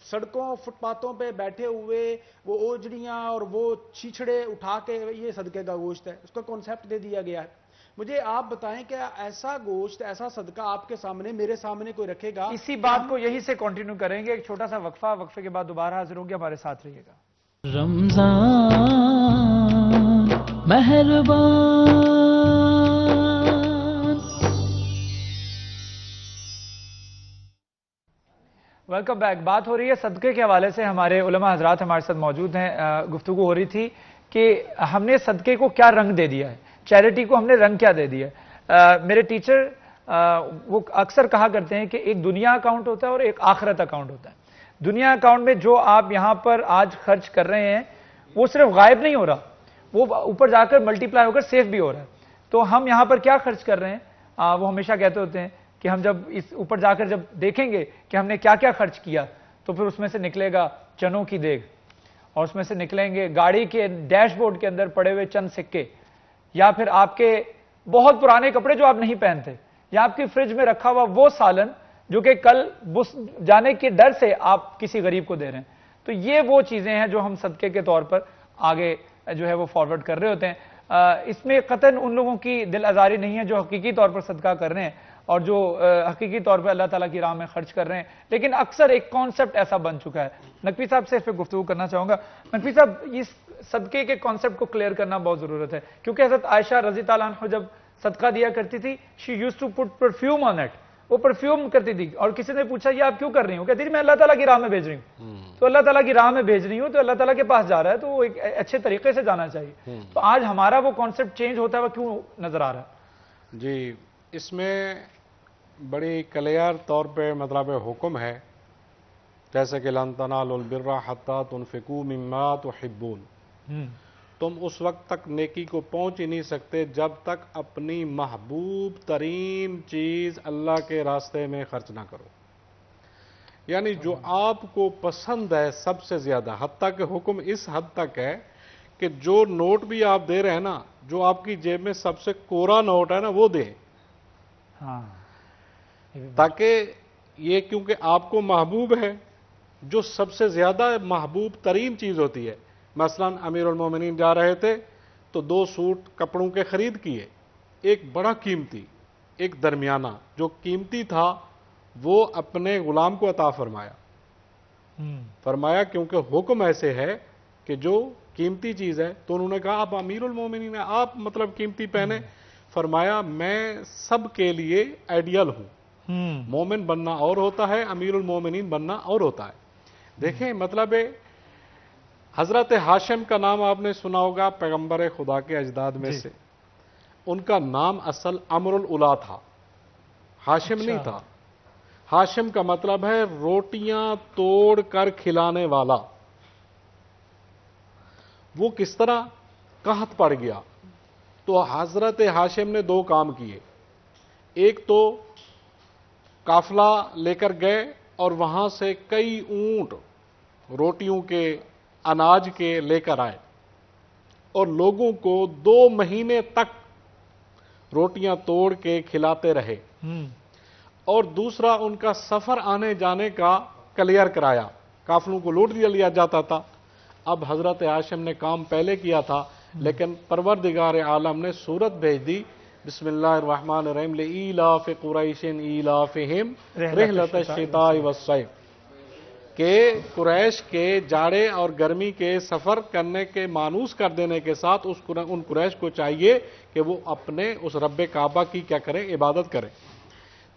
سڑکوں فٹ پاتھوں پہ بیٹھے ہوئے وہ اوجڑیاں اور وہ چھیچڑے اٹھا کے یہ صدقے کا گوشت ہے، اس کا کانسیپٹ دے دیا گیا ہے. مجھے آپ بتائیں کہ ایسا گوشت، ایسا صدقہ آپ کے سامنے، میرے سامنے کوئی رکھے گا؟ اسی بات کو یہی سے کنٹینیو کریں گے. ایک چھوٹا سا وقفہ، وقفے کے بعد دوبارہ حاضر ہوں گے. ہمارے ساتھ رہیے گا. رمضان مہربان. Welcome back. بات ہو رہی ہے صدقے کے حوالے سے. ہمارے علماء حضرات ہمارے ساتھ موجود ہیں. گفتگو ہو رہی تھی کہ ہم نے صدقے کو کیا رنگ دے دیا ہے، چیریٹی کو ہم نے رنگ کیا دے دیا ہے. میرے ٹیچر وہ اکثر کہا کرتے ہیں کہ ایک دنیا اکاؤنٹ ہوتا ہے اور ایک آخرت اکاؤنٹ ہوتا ہے. دنیا اکاؤنٹ میں جو آپ یہاں پر آج خرچ کر رہے ہیں وہ صرف غائب نہیں ہو رہا، وہ اوپر جا کر ملٹیپلائی ہو کر سیف بھی ہو رہا ہے. تو ہم یہاں پر کیا خرچ کر رہے ہیں، وہ ہمیشہ کہتے ہوتے ہیں کہ ہم جب اس اوپر جا کر جب دیکھیں گے کہ ہم نے کیا کیا خرچ کیا، تو پھر اس میں سے نکلے گا چنوں کی دیگ، اور اس میں سے نکلیں گے گاڑی کے ڈیش بورڈ کے اندر پڑے ہوئے چند سکے، یا پھر آپ کے بہت پرانے کپڑے جو آپ نہیں پہنتے، یا آپ کی فریج میں رکھا ہوا وہ سالن جو کہ کل بس جانے کے ڈر سے آپ کسی غریب کو دے رہے ہیں. تو یہ وہ چیزیں ہیں جو ہم صدقے کے طور پر آگے جو ہے وہ فارورڈ کر رہے ہوتے ہیں. اس میں قطعاً ان لوگوں کی دل آزاری نہیں ہے جو حقیقی طور پر صدقہ کر رہے ہیں اور جو حقیقی طور پر اللہ تعالیٰ کی راہ میں خرچ کر رہے ہیں. لیکن اکثر ایک کانسیپٹ ایسا بن چکا ہے. نقوی صاحب سے اس پہ گفتگو کرنا چاہوں گا. نقوی صاحب، اس صدقے کے کانسیپٹ کو کلیئر کرنا بہت ضرورت ہے، کیونکہ حضرت عائشہ رضی تعالیٰ عنہ جب صدقہ دیا کرتی تھی، she use to put perfume on it, وہ پرفیوم کرتی تھی. اور کسی نے پوچھا یہ آپ کیوں کر رہی ہوں، کہتی تھی میں اللہ تعالیٰ کی راہ میں بھیج رہی ہوں. تو اللہ تعالیٰ کی راہ میں بھیج رہی ہوں تو اللہ تعالیٰ کے پاس جا رہا ہے، تو وہ ایک اچھے طریقے سے جانا چاہیے. تو آج ہمارا وہ کانسیپٹ چینج ہوتا ہے، وہ کیوں نظر آ رہا ہے؟ جی، اس میں بڑی کلیئر طور پہ مطلب حکم ہے، جیسے کہ لن تنالوا البر حتی تنفقوا مما تحبون. تم اس وقت تک نیکی کو پہنچ ہی نہیں سکتے جب تک اپنی محبوب ترین چیز اللہ کے راستے میں خرچ نہ کرو. یعنی جو آپ کو پسند ہے سب سے زیادہ، حتیٰ کہ حکم اس حد تک ہے کہ جو نوٹ بھی آپ دے رہے ہیں نا، جو آپ کی جیب میں سب سے کورا نوٹ ہے نا وہ دیں، تاکہ یہ کیونکہ آپ کو محبوب ہے، جو سب سے زیادہ محبوب ترین چیز ہوتی ہے. مثلا امیر المومنین جا رہے تھے تو 2 سوٹ کپڑوں کے خرید کیے، ایک بڑا قیمتی، ایک درمیانہ. جو قیمتی تھا وہ اپنے غلام کو عطا فرمایا کیونکہ حکم ایسے ہے کہ جو قیمتی چیز ہے. تو انہوں نے کہا آپ امیر المومنین ہیں، آپ مطلب قیمتی پہنے. فرمایا میں سب کے لیے آئیڈیل ہوں. مومن بننا اور ہوتا ہے، امیر المومنین بننا اور ہوتا ہے. دیکھیں مطلب حضرت ہاشم کا نام آپ نے سنا ہوگا، پیغمبر خدا کے اجداد میں سے. ان کا نام اصل امر الاولا تھا، ہاشم نہیں تھا. ہاشم کا مطلب ہے روٹیاں توڑ کر کھلانے والا. وہ کس طرح قحط پڑ گیا تو حضرت ہاشم نے 2 کام کیے. ایک تو قافلہ لے کر گئے اور وہاں سے کئی اونٹ روٹیوں کے، اناج کے لے کر آئے اور لوگوں کو 2 مہینے تک روٹیاں توڑ کے کھلاتے رہے. اور دوسرا ان کا سفر آنے جانے کا کلیئر کرایا. قافلوں کو لوٹ لیا جاتا تھا. اب حضرت ہاشم نے کام پہلے کیا تھا، لیکن پروردگار عالم نے سورت بھیج دی، بسم اللہ الرحمن الرحیم، لإیلاف قریش ایلافہم رحلۃ الشتاء والصیف، کہ قریش کے جاڑے اور گرمی کے سفر کرنے کے مانوس کر دینے کے ساتھ ان قریش کو چاہیے کہ وہ اپنے اس رب کعبہ کی کیا کریں، عبادت کریں.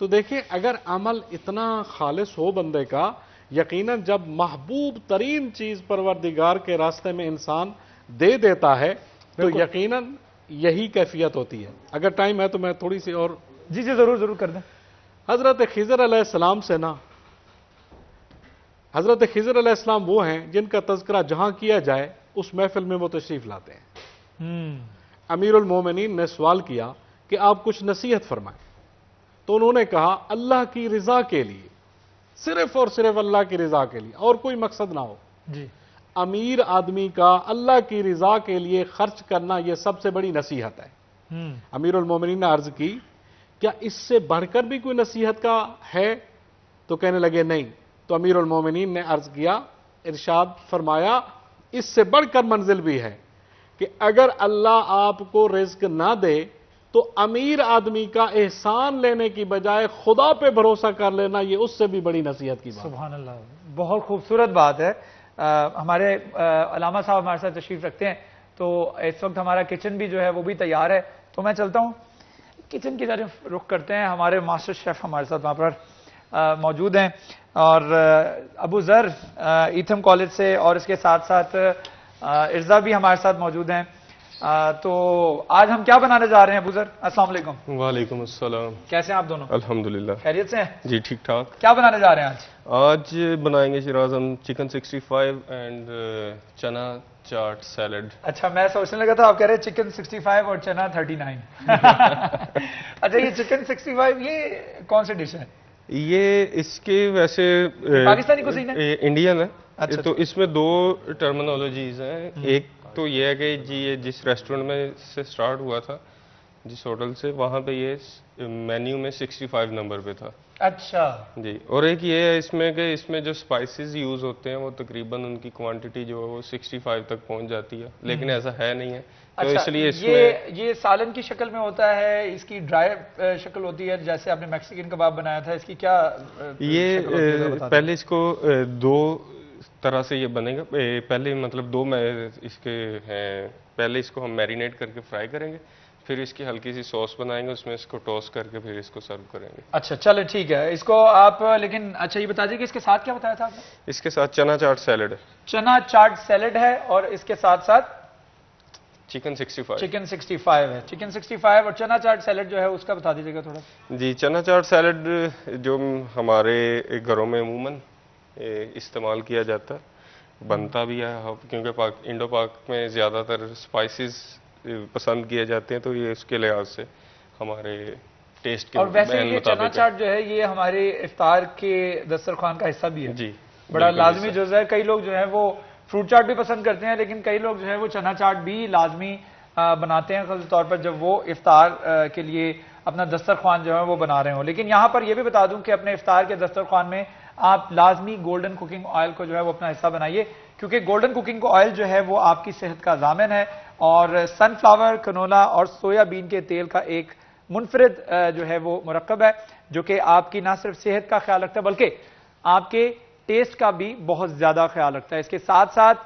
تو دیکھیں اگر عمل اتنا خالص ہو بندے کا یقیناً جب محبوب ترین چیز پروردگار کے راستے میں انسان دے دیتا ہے تو یقیناً یہی کیفیت ہوتی ہے. اگر ٹائم ہے تو میں تھوڑی سی اور جی ضرور ضرور کر دیں. حضرت خضر علیہ السلام سے نا، حضرت خضر علیہ السلام وہ ہیں جن کا تذکرہ جہاں کیا جائے اس محفل میں وہ تشریف لاتے ہیں. امیر المومنین نے سوال کیا کہ آپ کچھ نصیحت فرمائیں، تو انہوں نے کہا اللہ کی رضا کے لیے، صرف اور صرف اللہ کی رضا کے لیے، اور کوئی مقصد نہ ہو. جی امیر آدمی کا اللہ کی رضا کے لیے خرچ کرنا یہ سب سے بڑی نصیحت ہے. امیر المومنین نے عرض کی کیا اس سے بڑھ کر بھی کوئی نصیحت کا ہے؟ تو کہنے لگے نہیں. تو امیر المومنین نے عرض کیا، ارشاد فرمایا اس سے بڑھ کر منزل بھی ہے کہ اگر اللہ آپ کو رزق نہ دے تو امیر آدمی کا احسان لینے کی بجائے خدا پہ بھروسہ کر لینا، یہ اس سے بھی بڑی نصیحت کی بات. سبحان اللہ، بہت خوبصورت بات ہے. ہمارے علامہ صاحب ہمارے ساتھ تشریف رکھتے ہیں، تو اس وقت ہمارا کچن بھی جو ہے وہ بھی تیار ہے، تو میں چلتا ہوں کچن کی طرف رخ کرتے ہیں. ہمارے ماسٹر شیف ہمارے ساتھ وہاں پر موجود ہیں، اور ابو ذر ایتھم کالج سے، اور اس کے ساتھ ساتھ ارزا بھی ہمارے ساتھ موجود ہیں. تو آج ہم کیا بنانے جا رہے ہیں ابو ذر؟ السلام علیکم. وعلیکم السلام. کیسے ہیں آپ دونوں؟ الحمدللہ خیریت سے ہیں؟ جی ٹھیک ٹھاک. کیا بنانے جا رہے ہیں آج؟ آج بنائیں گے شیراز ہم chicken 65 and Channa chaat salad. اچھا میں سوچنے لگا تھا آپ کہہ رہے ہیں چکن 65 اور چنا 39. اچھا یہ چکن 65 یہ کون سی ڈش ہے؟ یہ اس کے ویسے پاکستانی کزین ہے؟ انڈین ہے. تو اس میں دو ٹرمینالوجیز ہیں. ایک تو یہ ہے کہ جی یہ جس ریسٹورنٹ میں سے سٹارٹ ہوا تھا، جس ہوٹل سے، وہاں پہ یہ مینیو میں 65 نمبر پہ تھا. اچھا جی. اور ایک یہ ہے اس میں کہ اس میں جو سپائسز یوز ہوتے ہیں وہ تقریباً ان کی کوانٹٹی جو ہے وہ 65 تک پہنچ جاتی ہے، لیکن ایسا ہے نہیں ہے. تو اس لیے اس میں یہ سالن کی شکل میں ہوتا ہے، اس کی ڈرائی شکل ہوتی ہے، جیسے آپ نے میکسیکن کباب بنایا تھا، اس کی کیا یہ پہلے اس کو دو طرح سے یہ بنے گا. پہلے مطلب دو اس کے ہیں، پہلے اس کو ہم میرینیٹ کر کے فرائی کریں گے، پھر اس کی ہلکی سی سوس بنائیں گے، اس میں اس کو ٹوسٹ کر کے پھر اس کو سرو کریں گے. اچھا چلے ٹھیک ہے. اس کو آپ لیکن اچھا یہ بتا دیجیے کہ اس کے ساتھ کیا بتایا تھا آپ نے؟ اس کے ساتھ چنا چاٹ سیلڈ ہے. چنا چاٹ سیلڈ ہے، اور اس کے ساتھ ساتھ چکن 65. چکن 65 ہے. چکن 65 اور چنا چاٹ سیلڈ جو ہے اس کا بتا دیجیے گا تھوڑا. جی چنا چاٹ سیلڈ جو ہمارے گھروں میں عموماً استعمال کیا جاتا ہے، بنتا بھی ہے، کیونکہ انڈو پاک میں زیادہ تر اسپائسیز پسند کیے جاتے ہیں، تو یہ اس کے لحاظ سے ہمارے ٹیسٹ کے اور ویسے یہ چنا چاٹ جو ہے یہ ہمارے افطار کے دسترخوان کا حصہ بھی ہے. جی بڑا لازمی جزء ہے. کئی لوگ جو ہے وہ فروٹ چاٹ بھی پسند کرتے ہیں، لیکن کئی لوگ جو ہے وہ چنا چاٹ بھی لازمی بناتے ہیں، خاص طور پر جب وہ افطار کے لیے اپنا دسترخوان جو ہے وہ بنا رہے ہوں. لیکن یہاں پر یہ بھی بتا دوں کہ اپنے افطار کے دسترخوان میں آپ لازمی گولڈن کوکنگ آئل کو جو ہے وہ اپنا حصہ بنائیے، کیونکہ گولڈن کوکنگ آئل جو ہے وہ آپ کی صحت کا ضامن ہے، اور سن فلاور، کنولا اور سویا بین کے تیل کا ایک منفرد جو ہے وہ مرکب ہے، جو کہ آپ کی نہ صرف صحت کا خیال رکھتا ہے بلکہ آپ کے ٹیسٹ کا بھی بہت زیادہ خیال رکھتا ہے. اس کے ساتھ ساتھ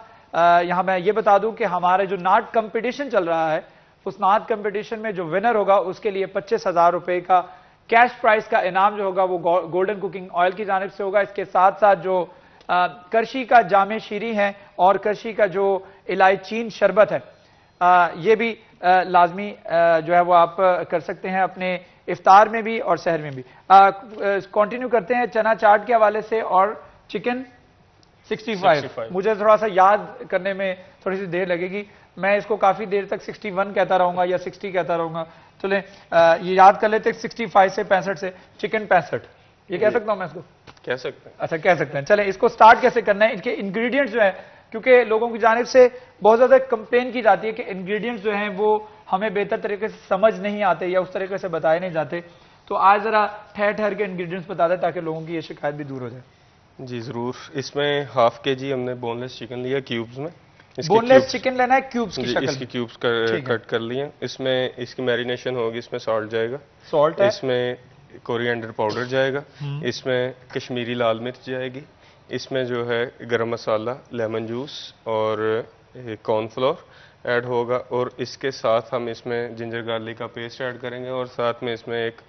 یہاں میں یہ بتا دوں کہ ہمارے جو ناٹ کمپٹیشن چل رہا ہے، اس ناٹ کمپٹیشن میں جو ونر ہوگا اس کے لیے 25,000 روپے کا کیش پرائز کا انعام جو ہوگا وہ گولڈن کوکنگ آئل کی جانب سے ہوگا. اس کے ساتھ ساتھ جو کرشی کا جامع شیریں ہے اور کرشی کا جو الائچین شربت ہے، یہ بھی لازمی جو ہے وہ آپ کر سکتے ہیں اپنے افطار میں بھی اور سحر میں بھی. کنٹینیو کرتے ہیں چنا چاٹ کے حوالے سے اور چکن 65. مجھے تھوڑا سا یاد کرنے میں تھوڑی سی دیر لگے گی، میں اس کو کافی دیر تک 61 کہتا رہوں گا یا 60 کہتا رہوں گا. چلیں یہ یاد کر لیتے 65 سے 65 سے چکن 65. یہ کہہ سکتا ہوں میں اس کو؟ کہہ سکتے ہیں. اچھا کہہ سکتے ہیں. چلیں اس کو سٹارٹ کیسے کرنا ہے، ان کے انگریڈینٹس جو ہے، کیونکہ لوگوں کی جانب سے بہت زیادہ کمپلین کی جاتی ہے کہ انگریڈینٹس جو ہیں وہ ہمیں بہتر طریقے سے سمجھ نہیں آتے یا اس طریقے سے بتائے نہیں جاتے. تو آج ذرا ٹھہر ٹھہر کے انگریڈینٹس بتا دیں تاکہ لوگوں کی یہ شکایت بھی دور ہو جائے. جی ضرور. اس میں ½ kg ہم نے بون لیس چکن لیا کیوبز میں. بون لیس چکن لینا ہے کیوبز کی شکل میں. اس کی کیوبز کٹ کر لیے. اس میں اس کی میرینیشن ہوگی، اس میں سالٹ جائے گا، سالٹ ہے، اس میں کوریانڈر پاؤڈر جائے گا، اس میں کشمیری لال مرچ جائے گی، اس میں جو ہے گرم مسالہ، لیمن جوس اور کارن فلور ایڈ ہوگا، اور اس کے ساتھ ہم اس میں جنجر گارلک کا پیسٹ ایڈ کریں گے، اور ساتھ میں اس میں ایک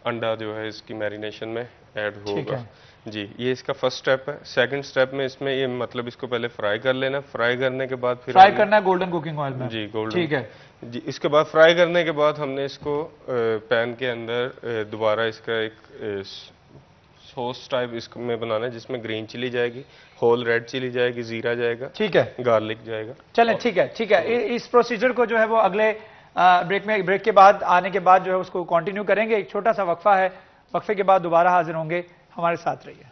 انڈا جو ہے اس کی میرینیشن میں ایڈ ہوگا. جی یہ اس کا فرسٹ سٹیپ ہے. سیکنڈ سٹیپ میں اس میں یہ مطلب اس کو پہلے فرائی کر لینا. فرائی کرنے کے بعد پھر فرائی کرنا ہے گولڈن کوکنگ آئل میں. جی گولڈن. ٹھیک ہے جی اس کے بعد فرائی کرنے کے بعد ہم نے اس کو پین کے اندر دوبارہ اس کا ایک سوس ٹائپ اس میں بنانا ہے جس میں گرین چلی جائے گی, ہول ریڈ چلی جائے گی, زیرہ جائے گا, ٹھیک ہے, گارلک جائے گا. چلیں ٹھیک ہے ٹھیک ہے. اس پروسیجر کو جو ہے وہ اگلے بریک کے بعد آنے کے بعد جو ہے اس کو کنٹینیو کریں گے. ایک چھوٹا سا وقفہ ہے, وقفے کے بعد دوبارہ حاضر ہوں گے. ہمارے ساتھ رہیے.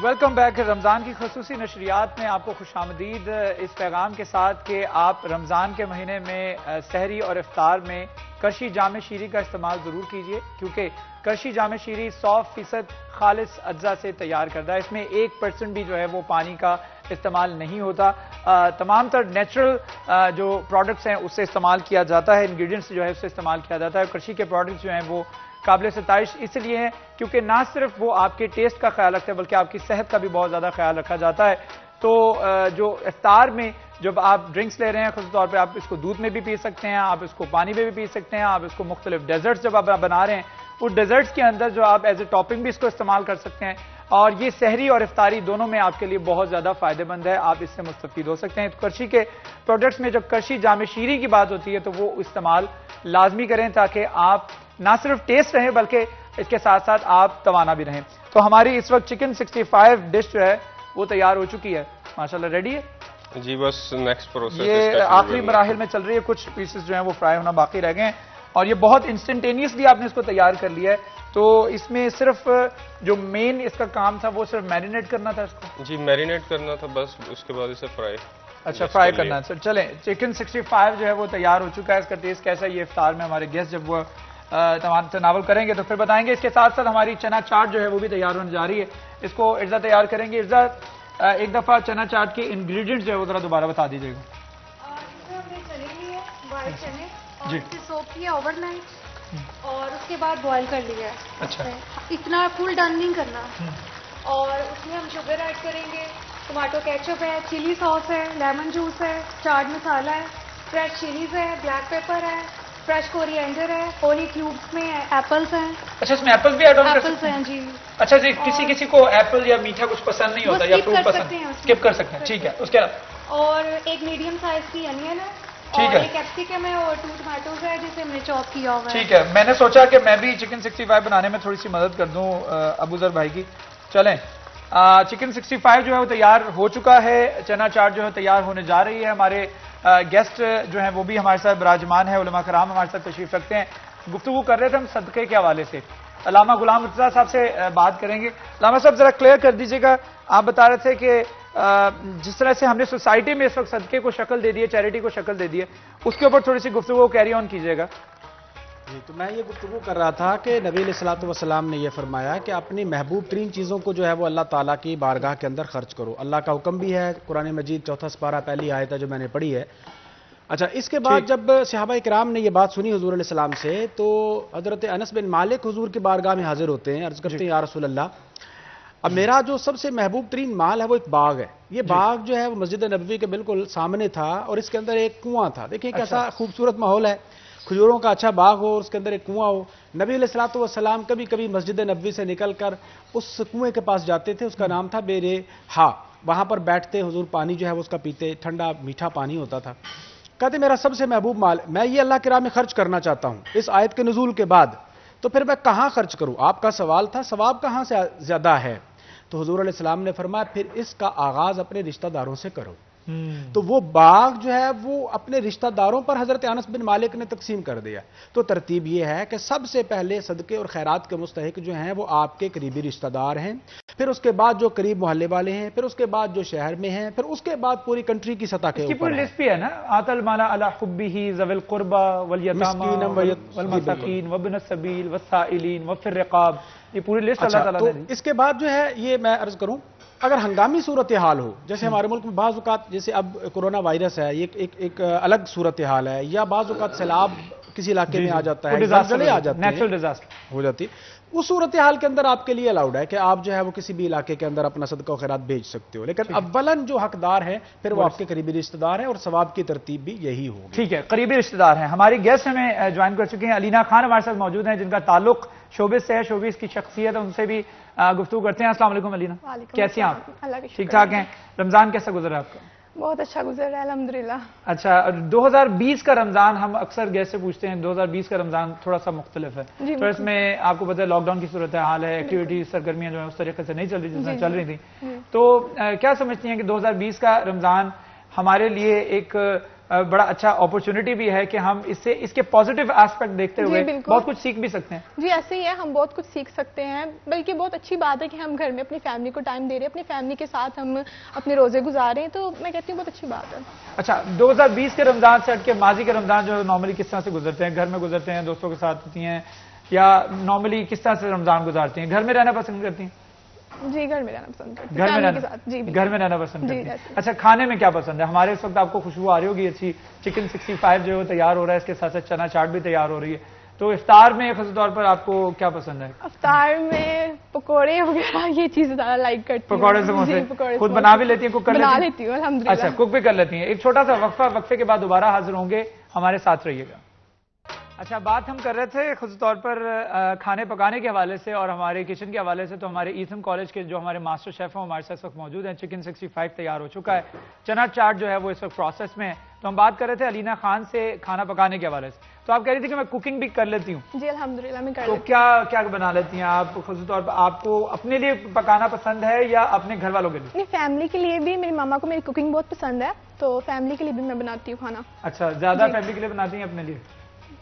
Welcome back. رمضان کی خصوصی نشریات میں آپ کو خوش آمدید اس پیغام کے ساتھ کہ آپ رمضان کے مہینے میں سحری اور افطار میں کرشی جامع شیریں کا استعمال ضرور کیجئے, کیونکہ کرشی جامع شیریں 100% خالص اجزاء سے تیار کردہ ہے. اس میں 1% بھی جو ہے وہ پانی کا استعمال نہیں ہوتا. تمام تر نیچرل جو پروڈکٹس ہیں اس سے استعمال کیا جاتا ہے, انگریڈینٹس جو ہے اس سے استعمال کیا جاتا ہے. کرشی کے پروڈکٹس جو ہیں وہ قابل ستائش اس لیے ہیں کیونکہ نہ صرف وہ آپ کے ٹیسٹ کا خیال رکھتے ہیں بلکہ آپ کی صحت کا بھی بہت زیادہ خیال رکھا جاتا ہے. تو جو افطار میں جب آپ ڈرنکس لے رہے ہیں خاص طور پہ آپ اس کو دودھ میں بھی پی سکتے ہیں, آپ اس کو پانی میں بھی پی سکتے ہیں, آپ اس کو مختلف ڈیزرٹس جب آپ بنا رہے ہیں اس ڈیزرٹس کے اندر جو آپ ایز اے ٹاپنگ بھی اس کو استعمال کر سکتے ہیں. اور یہ سحری اور افطاری دونوں میں آپ کے لیے بہت زیادہ فائدہ مند ہے, آپ اس سے مستفید ہو سکتے ہیں. تو کرشی کے پروڈکٹس میں جب کرشی جامع شیریں کی بات ہوتی ہے تو وہ استعمال لازمی کریں تاکہ آپ نہ صرف ٹیسٹ رہیں بلکہ اس کے ساتھ ساتھ آپ توانا بھی رہیں. تو ہماری اس وقت چکن 65 ڈش جو ہے وہ تیار ہو چکی ہے, ماشاءاللہ ریڈی ہے. جی بس نیکسٹ پروسیس یہ آخری مراحل میں چل رہی ہے, کچھ پیسز جو ہیں وہ فرائی ہونا باقی رہ گئے ہیں اور یہ بہت انسٹنٹینیسلی آپ نے اس کو تیار کر لیا ہے. تو اس میں صرف جو مین اس کا کام تھا وہ صرف میرینیٹ کرنا تھا اس کو. جی میرینیٹ کرنا تھا بس, اس کے بعد اسے فرائی. اچھا فرائی کرنا ہے. چلیں چکن 65 جو ہے وہ تیار ہو چکا ہے. اس کا ٹیسٹ کیسا ہے یہ افطار میں ہمارے گیسٹ جب وہ تناول کریں گے تو پھر بتائیں گے. اس کے ساتھ ساتھ ہماری چنا چاٹ جو ہے وہ بھی تیار ہونے جا رہی ہے, اس کو ارزا تیار کریں گے. ارزا ایک دفعہ چنا چاٹ کے انگریڈینٹس جو ہے وہ ذرا دوبارہ بتا دیجیے گا. جی سوپ کیا اوور نائٹ اور اس کے بعد بوائل کر لیا ہے. اچھا اتنا فل ڈن نہیں کرنا. اور اس میں ہم شوگر ایڈ کریں گے, ٹماٹو کیچپ ہے, چلی ساس ہے, لیمن جوس ہے, چاٹ مسالہ ہے, فریش چلیز ہے, بلیک پیپر ہے, فریش کوریانڈر ہے, ہولی کیوبس میں ایپلس ہیں. اچھا اس میں ایپل بھی ایڈ آن کر سکتے ہیں جی. اچھا جی کسی کو ایپل یا میٹھا کچھ پسند نہیں ہوتا یا فروٹ پسند, اسکپ کر سکتے ہیں. ٹھیک ہے. اس کے علاوہ اور ایک میڈیم سائز کی انین ہے, ٹھیک ہے, ایک کیپسیکم ہے اور 2 ٹماٹوز ہے جسے ہم نے چاپ کیا ہوا ہے. ٹھیک ہے. میں نے سوچا کہ میں بھی چکن 65 بنانے میں تھوڑی سی مدد کر دوں ابو ذر بھائی کی. چلیں چکن 65 جو ہے وہ تیار ہو چکا ہے, چنا چاٹ جو ہے تیار ہونے جا رہی ہے. ہمارے گیسٹ جو ہیں وہ بھی ہمارے ساتھ براجمان ہے, علماء کرام ہمارے ساتھ تشریف رکھتے ہیں. گفتگو کر رہے تھے ہم صدقے کے حوالے سے. علامہ غلام مرتضیٰ صاحب سے بات کریں گے. علامہ صاحب ذرا کلیئر کر دیجیے گا, آپ بتا رہے تھے کہ جس طرح سے ہم نے سوسائٹی میں اس وقت صدقے کو شکل دے دی ہے, چیریٹی کو شکل دے دی ہے, اس کے اوپر تھوڑی سی گفتگو کیری آن کیجیے گا. جی تو میں یہ گفتگو کر رہا تھا کہ نبی علیہ الصلوۃ والسلام نے یہ فرمایا کہ اپنی محبوب ترین چیزوں کو جو ہے وہ اللہ تعالیٰ کی بارگاہ کے اندر خرچ کرو. اللہ کا حکم بھی ہے, قرآن مجید 4 سپارہ پہلی آیت ہے جو میں نے پڑھی ہے. اچھا اس کے بعد جب صحابہ کرام نے یہ بات سنی حضور علیہ السلام سے تو حضرت انس بن مالک حضور کی بارگاہ میں حاضر ہوتے ہیں, عرض کرتے ہیں یا رسول اللہ اب میرا جو سب سے محبوب ترین مال ہے وہ ایک باغ ہے. یہ باغ جو ہے وہ مسجد نبوی کے بالکل سامنے تھا اور اس کے اندر ایک کنواں تھا. دیکھیں کیسا خوبصورت ماحول ہے, کھجوروں کا اچھا باغ ہو اور اس کے اندر ایک کنواں ہو. نبی علیہ الصلوۃ والسلام کبھی کبھی مسجد نبوی سے نکل کر اس کنویں کے پاس جاتے تھے, اس کا نام تھا بیر ہا. وہاں پر بیٹھتے حضور, پانی جو ہے وہ اس کا پیتے, ٹھنڈا میٹھا پانی ہوتا تھا. کہتے میرا سب سے محبوب مال, میں یہ اللہ کی راہ میں خرچ کرنا چاہتا ہوں اس آیت کے نزول کے بعد, تو پھر میں کہاں خرچ کروں؟ آپ کا سوال تھا ثواب کہاں سے زیادہ ہے. تو حضور علیہ السلام نے فرمایا پھر اس کا آغاز اپنے رشتہ داروں سے کرو. تو وہ باغ جو ہے وہ اپنے رشتہ داروں پر حضرت انس بن مالک نے تقسیم کر دیا. تو ترتیب یہ ہے کہ سب سے پہلے صدقے اور خیرات کے مستحق جو ہیں وہ آپ کے قریبی رشتہ دار ہیں, پھر اس کے بعد جو قریب محلے والے ہیں, پھر اس کے بعد جو شہر میں ہیں, پھر اس کے بعد پوری کنٹری کی سطح کے اوپر. پوری لسٹ بھی ہے نا, آت المال علی حبہ ذوی القربى والیتامى والمساکین وابن السبیل والسائلین وفی الرقاب, یہ پوری لسٹ اللہ تعالیٰ نے دی. اس کے بعد جو ہے یہ میں عرض کروں, اگر ہنگامی صورتحال ہو, جیسے ہمارے ملک میں بعض اوقات جیسے اب کورونا وائرس ہے, یہ ایک الگ صورتحال ہے, یا بعض اوقات سیلاب کسی علاقے میں آ جاتا ہے, زلزلے آ جاتے ہیں, نیچرل ڈیزاسٹر ہو جاتی ہے, اس صورتحال کے اندر آپ کے لیے الاؤڈ ہے کہ آپ جو ہے وہ کسی بھی علاقے کے اندر اپنا صدقہ و خیرات بھیج سکتے ہو, لیکن اولاً جو حقدار ہیں پھر وہ آپ کے قریبی رشتہ دار ہیں, اور ثواب کی ترتیب بھی یہی ہوگی. ٹھیک ہے, قریبی رشتہ دار ہیں. ہماری گیسٹ ہمیں جوائن کر چکے ہیں, علینا خان ہمارے ساتھ موجود ہیں جن کا تعلق شوبز سے ہے, شوبز کی شخصیت ہے, ان سے بھی گفتگو کرتے ہیں. السلام علیکم علینا, کیسی ہیں آپ؟ ٹھیک ٹھاک ہیں. رمضان کیسا گزرا آپ کا؟ بہت اچھا گزر رہا ہے الحمدللہ. اچھا, 2020 کا رمضان ہم اکثر گیسٹ سے پوچھتے ہیں, 2020 کا رمضان تھوڑا سا مختلف ہے, تو اس میں آپ کو پتہ ہے لاک ڈاؤن کی صورتحال ہے, ایکٹیویٹی سرگرمیاں جو ہیں اس طریقے سے نہیں چل رہی جس میں چل رہی تھیں, تو کیا سمجھتی ہیں کہ 2020 کا رمضان ہمارے لیے ایک بڑا اچھا اپرچونٹی بھی ہے کہ ہم اس کے پازیٹیو ایسپیکٹ دیکھتے ہوئے بہت کچھ سیکھ بھی سکتے ہیں؟ جی ایسے ہی ہے, ہم بہت کچھ سیکھ سکتے ہیں, بلکہ بہت اچھی بات ہے کہ ہم گھر میں اپنی فیملی کو ٹائم دے رہے ہیں, اپنی فیملی کے ساتھ ہم اپنے روزے گزار رہے ہیں, تو میں کہتی ہوں بہت اچھی بات ہے. اچھا, 2020 کے رمضان سے ہٹ کے ماضی کے رمضان جو نارملی کس طرح سے گزرتے ہیں؟ گھر میں گزرتے ہیں, دوستوں کے ساتھ ہوتی ہیں, یا نارملی کس طرح سے رمضان گزارتی ہیں؟ گھر میں رہنا پسند کرتی ہیں؟ جی گھر میں رہنا پسند کرتی ہوں. گھر میں رہنا پسند کرتی ہیں. اچھا, کھانے میں کیا پسند ہے؟ ہمارے اس وقت آپ کو خوشبو آ رہی ہوگی اچھی, چکن 65 جو ہے تیار ہو رہا ہے, اس کے ساتھ ساتھ چنا چاٹ بھی تیار ہو رہی ہے, تو افطار میں خاص طور پر آپ کو کیا پسند ہے؟ افطار میں پکوڑے وغیرہ یہ چیزیں زیادہ لائک کرتی ہوں. پکوڑے سموسے خود بنا بھی لیتی ہیں, کوک کر لیتی ہیں؟ بنا لیتی ہوں الحمدللہ. اچھا, کوک بھی کر لیتی ہیں. ایک چھوٹا سا وقفے کے بعد دوبارہ حاضر ہوں گے, ہمارے ساتھ رہیے گا. اچھا, بات ہم کر رہے تھے خصوصی طور پر کھانے پکانے کے حوالے سے اور ہمارے کچن کے حوالے سے, تو ہمارے ایتھم کالج کے جو ہمارے ماسٹر شیف ہیں ہمارے ساتھ اس وقت موجود ہیں. چکن 65 تیار ہو چکا ہے, چنا چاٹ جو ہے وہ اس وقت پروسیس میں ہے. تو ہم بات کر رہے تھے علینا خان سے کھانا پکانے کے حوالے سے, تو آپ کہہ رہی تھی کہ میں کوکنگ بھی کر لیتی ہوں. جی الحمدللہ میں کر لیتی ہوں. تو کیا بنا لیتی ہیں آپ خصوصی طور پر؟ آپ کو اپنے لیے پکانا پسند ہے یا اپنے گھر والوں کے لیے؟ فیملی کے لیے بھی, میری ماما کو میری کوکنگ بہت پسند ہے, تو فیملی کے لیے بھی میں بناتی ہوں کھانا. اچھا, زیادہ فیملی کے لیے بناتی ہیں اپنے لیے؟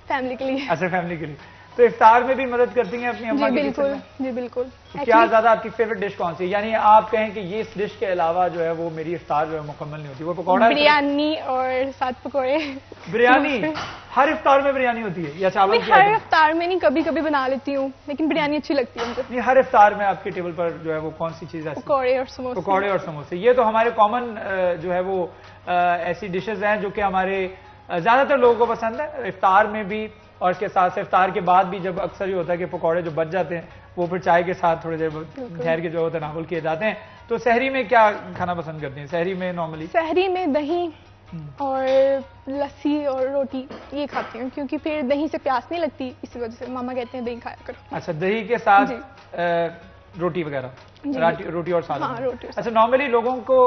فیملی کے لیے. اچھا, فیملی کے لیے. تو افطار میں بھی مدد کرتی ہیں اپنی اماں کی؟ بالکل جی بالکل. کیا زیادہ آپ کی فیوریٹ ڈش کون سی ہے؟ یعنی آپ کہیں کہ یہ اس ڈش کے علاوہ جو ہے وہ میری افطار جو ہے مکمل نہیں ہوتی, وہ پکوڑا؟ بریانی اور ساتھ پکوڑے. بریانی ہر افطار میں بریانی ہوتی ہے یا چاول؟ ہر افطار میں نہیں, کبھی کبھی بنا لیتی ہوں, لیکن بریانی اچھی لگتی ہے مجھے. نہیں, ہر افطار میں آپ کے ٹیبل پر جو ہے وہ کون سی چیز ہے؟ پکوڑے اور سموسے. پکوڑے اور سموسے, یہ تو ہمارے کامن جو ہے وہ ایسی ڈشز ہیں جو کہ ہمارے زیادہ تر لوگوں کو پسند ہے افطار میں بھی, اور اس کے ساتھ سے افطار کے بعد بھی جب اکثر یہ ہوتا ہے کہ پکوڑے جو بچ جاتے ہیں وہ پھر چائے کے ساتھ تھوڑی دیر ٹھہر کے جو ہے تناول کیے جاتے ہیں. تو سحری میں کیا کھانا پسند کرتی ہیں؟ سحری میں نارملی سحری میں دہی اور لسی اور روٹی یہ کھاتی ہوں, کیونکہ پھر دہی سے پیاس نہیں لگتی, اسی وجہ سے ماما کہتے ہیں دہی کھایا کرو. اچھا, دہی کے ساتھ روٹی وغیرہ؟ روٹی اور سالن. اچھا, نارملی لوگوں کو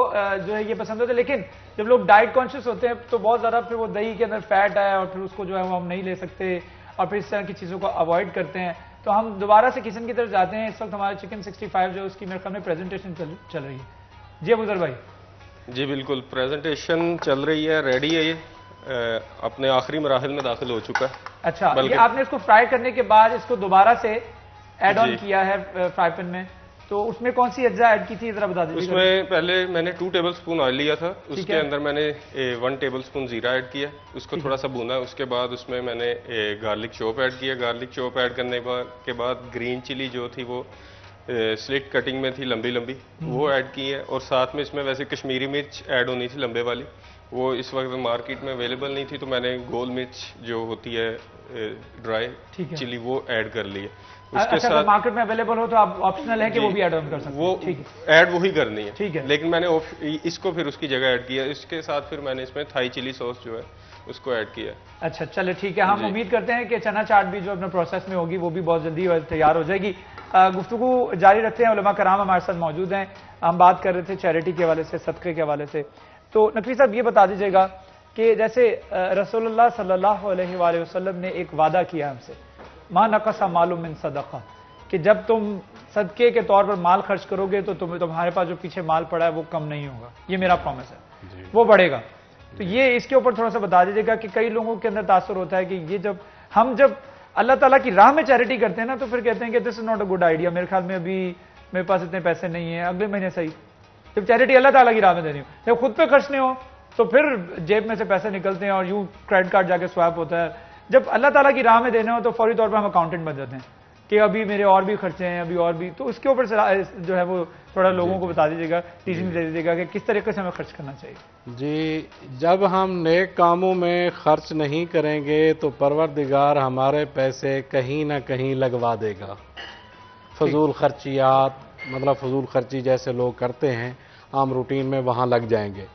جو ہے یہ پسند ہوتا ہے, لیکن جب لوگ ڈائٹ کانشیس ہوتے ہیں تو بہت زیادہ پھر وہ دہی کے اندر فیٹ ہے اور پھر اس کو جو ہے وہ ہم نہیں لے سکتے, اور پھر اس طرح کی چیزوں کو اوائڈ کرتے ہیں. تو ہم دوبارہ سے کچن کی طرف جاتے ہیں. اس وقت ہمارے چکن 65 جو اس کی میرے خیال میں پریزنٹیشن چل رہی ہے. جی ابوذر بھائی. جی بالکل, پریزنٹیشن چل رہی ہے, ریڈی ہے, یہ اپنے آخری مراحل میں داخل ہو چکا ہے. اچھا, آپ نے اس کو فرائی کرنے کے بعد اس کو دوبارہ سے ایڈ آن کیا ہے فرائی پین میں, تو اس میں کون سی اجزاء ایڈ کی تھی ذرا بتا دیجیے. اس میں پہلے میں نے 2 ٹیبل سپون آئل لیا تھا, اس کے اندر میں نے 1 ٹیبل سپون زیرہ ایڈ کیا, اس کو تھوڑا سا بھونا. اس کے بعد اس میں نے گارلک چوپ ایڈ کیا. گارلک چوپ ایڈ کرنے کے بعد گرین چلی جو تھی وہ سلٹ کٹنگ میں تھی, لمبی لمبی, وہ ایڈ کی ہے. اور ساتھ میں اس میں ویسے کشمیری مرچ ایڈ ہونی تھی لمبے والی, وہ اس وقت مارکیٹ میں اویلیبل نہیں تھی, تو میں نے گول مرچ جو ہوتی ہے ڈرائی چلی وہ ایڈ کر لی ہے. اس کے ساتھ مارکیٹ میں اویلیبل ہو تو آپ آپشنل ہے کہ وہ بھی ایڈ آن کر سکتے ہیں, وہ ایڈ وہی کرنی ہے. ٹھیک ہے, لیکن میں نے اس کو پھر اس کی جگہ ایڈ کیا. اس کے ساتھ پھر میں نے اس میں تھائی چلی سوس جو ہے اس کو ایڈ کیا. اچھا چلے ٹھیک ہے, ہم امید کرتے ہیں کہ چنا چاٹ بھی جو اپنے پروسیس میں ہوگی وہ بھی بہت جلدی تیار ہو جائے گی. گفتگو جاری رکھتے ہیں, علماء کرام ہمارے ساتھ موجود ہیں. ہم بات کر رہے تھے چیریٹی کے حوالے سے, صدقے کے حوالے سے. تو نقوی صاحب یہ بتا دیجیے گا کہ جیسے رسول اللہ صلی اللہ علیہ وآلہ وسلم نے ایک وعدہ کیا ہم سے, ما نقص مال من صدقہ, کہ جب تم صدقے کے طور پر مال خرچ کرو گے تو تمہارے پاس جو پیچھے مال پڑا ہے وہ کم نہیں ہوگا, یہ میرا پرومس ہے. وہ بڑھے گا. تو یہ اس کے اوپر تھوڑا سا بتا دیجیے گا کہ کئی لوگوں کے اندر تاثر ہوتا ہے کہ یہ جب اللہ تعالیٰ کی راہ میں چیریٹی کرتے ہیں نا تو پھر کہتے ہیں کہ this is not a good idea, میرے خیال میں ابھی میرے پاس اتنے پیسے نہیں ہیں, اگلے مہینے صحیح. جب چیریٹی اللہ تعالیٰ کی راہ میں دینی ہو, جب خود پہ خرچنے ہو تو پھر جیب میں سے پیسے نکلتے ہیں اور یوں کریڈٹ کارڈ جا کے سوائپ ہوتا ہے. جب اللہ تعالیٰ کی راہ میں دینے ہو تو فوری طور پر ہم اکاؤنٹنٹ بن جاتے ہیں کہ ابھی میرے اور بھی خرچے ہیں, ابھی اور بھی. تو اس کے اوپر جو ہے وہ تھوڑا لوگوں کو بتا دیجیے گا, ٹیچنگ دے دیجیے گا کہ کس طریقے سے ہمیں خرچ کرنا چاہیے. جی, جب ہم نیک کاموں میں خرچ نہیں کریں گے تو پروردگار ہمارے پیسے کہیں نہ کہیں لگوا دے گا. فضول خرچیات, مطلب فضول خرچی جیسے لوگ کرتے ہیں عام روٹین میں, وہاں لگ جائیں گے.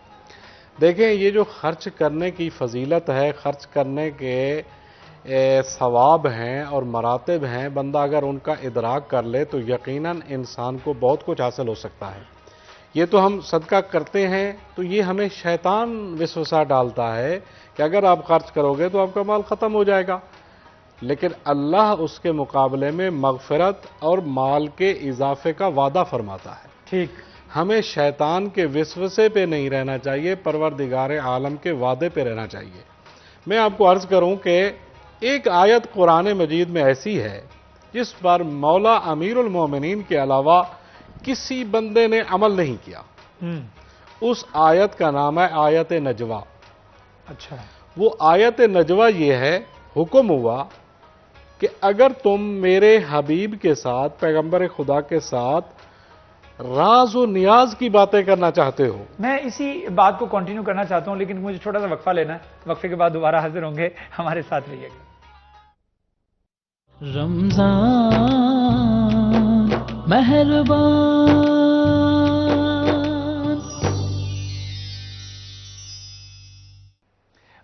دیکھیں, یہ جو خرچ کرنے کی فضیلت ہے, خرچ کرنے کے ثواب ہیں اور مراتب ہیں, بندہ اگر ان کا ادراک کر لے تو یقیناً انسان کو بہت کچھ حاصل ہو سکتا ہے. یہ تو ہم صدقہ کرتے ہیں تو یہ ہمیں شیطان وسوسہ ڈالتا ہے کہ اگر آپ خرچ کرو گے تو آپ کا مال ختم ہو جائے گا, لیکن اللہ اس کے مقابلے میں مغفرت اور مال کے اضافے کا وعدہ فرماتا ہے. ٹھیک, ہمیں شیطان کے وسوسے پہ نہیں رہنا چاہیے, پروردگار عالم کے وعدے پہ رہنا چاہیے. میں آپ کو عرض کروں کہ ایک آیت قرآن مجید میں ایسی ہے جس پر مولا امیر المومنین کے علاوہ کسی بندے نے عمل نہیں کیا. اس آیت کا نام ہے آیت نجوہ. اچھا, وہ آیت نجوہ یہ ہے, حکم ہوا کہ اگر تم میرے حبیب کے ساتھ, پیغمبر خدا کے ساتھ راز و نیاز کی باتیں کرنا چاہتے ہو. میں اسی بات کو کنٹینیو کرنا چاہتا ہوں, لیکن مجھے چھوٹا سا وقفہ لینا ہے. وقفے کے بعد دوبارہ حاضر ہوں گے, ہمارے ساتھ رہیے گا. رمضان مہربان.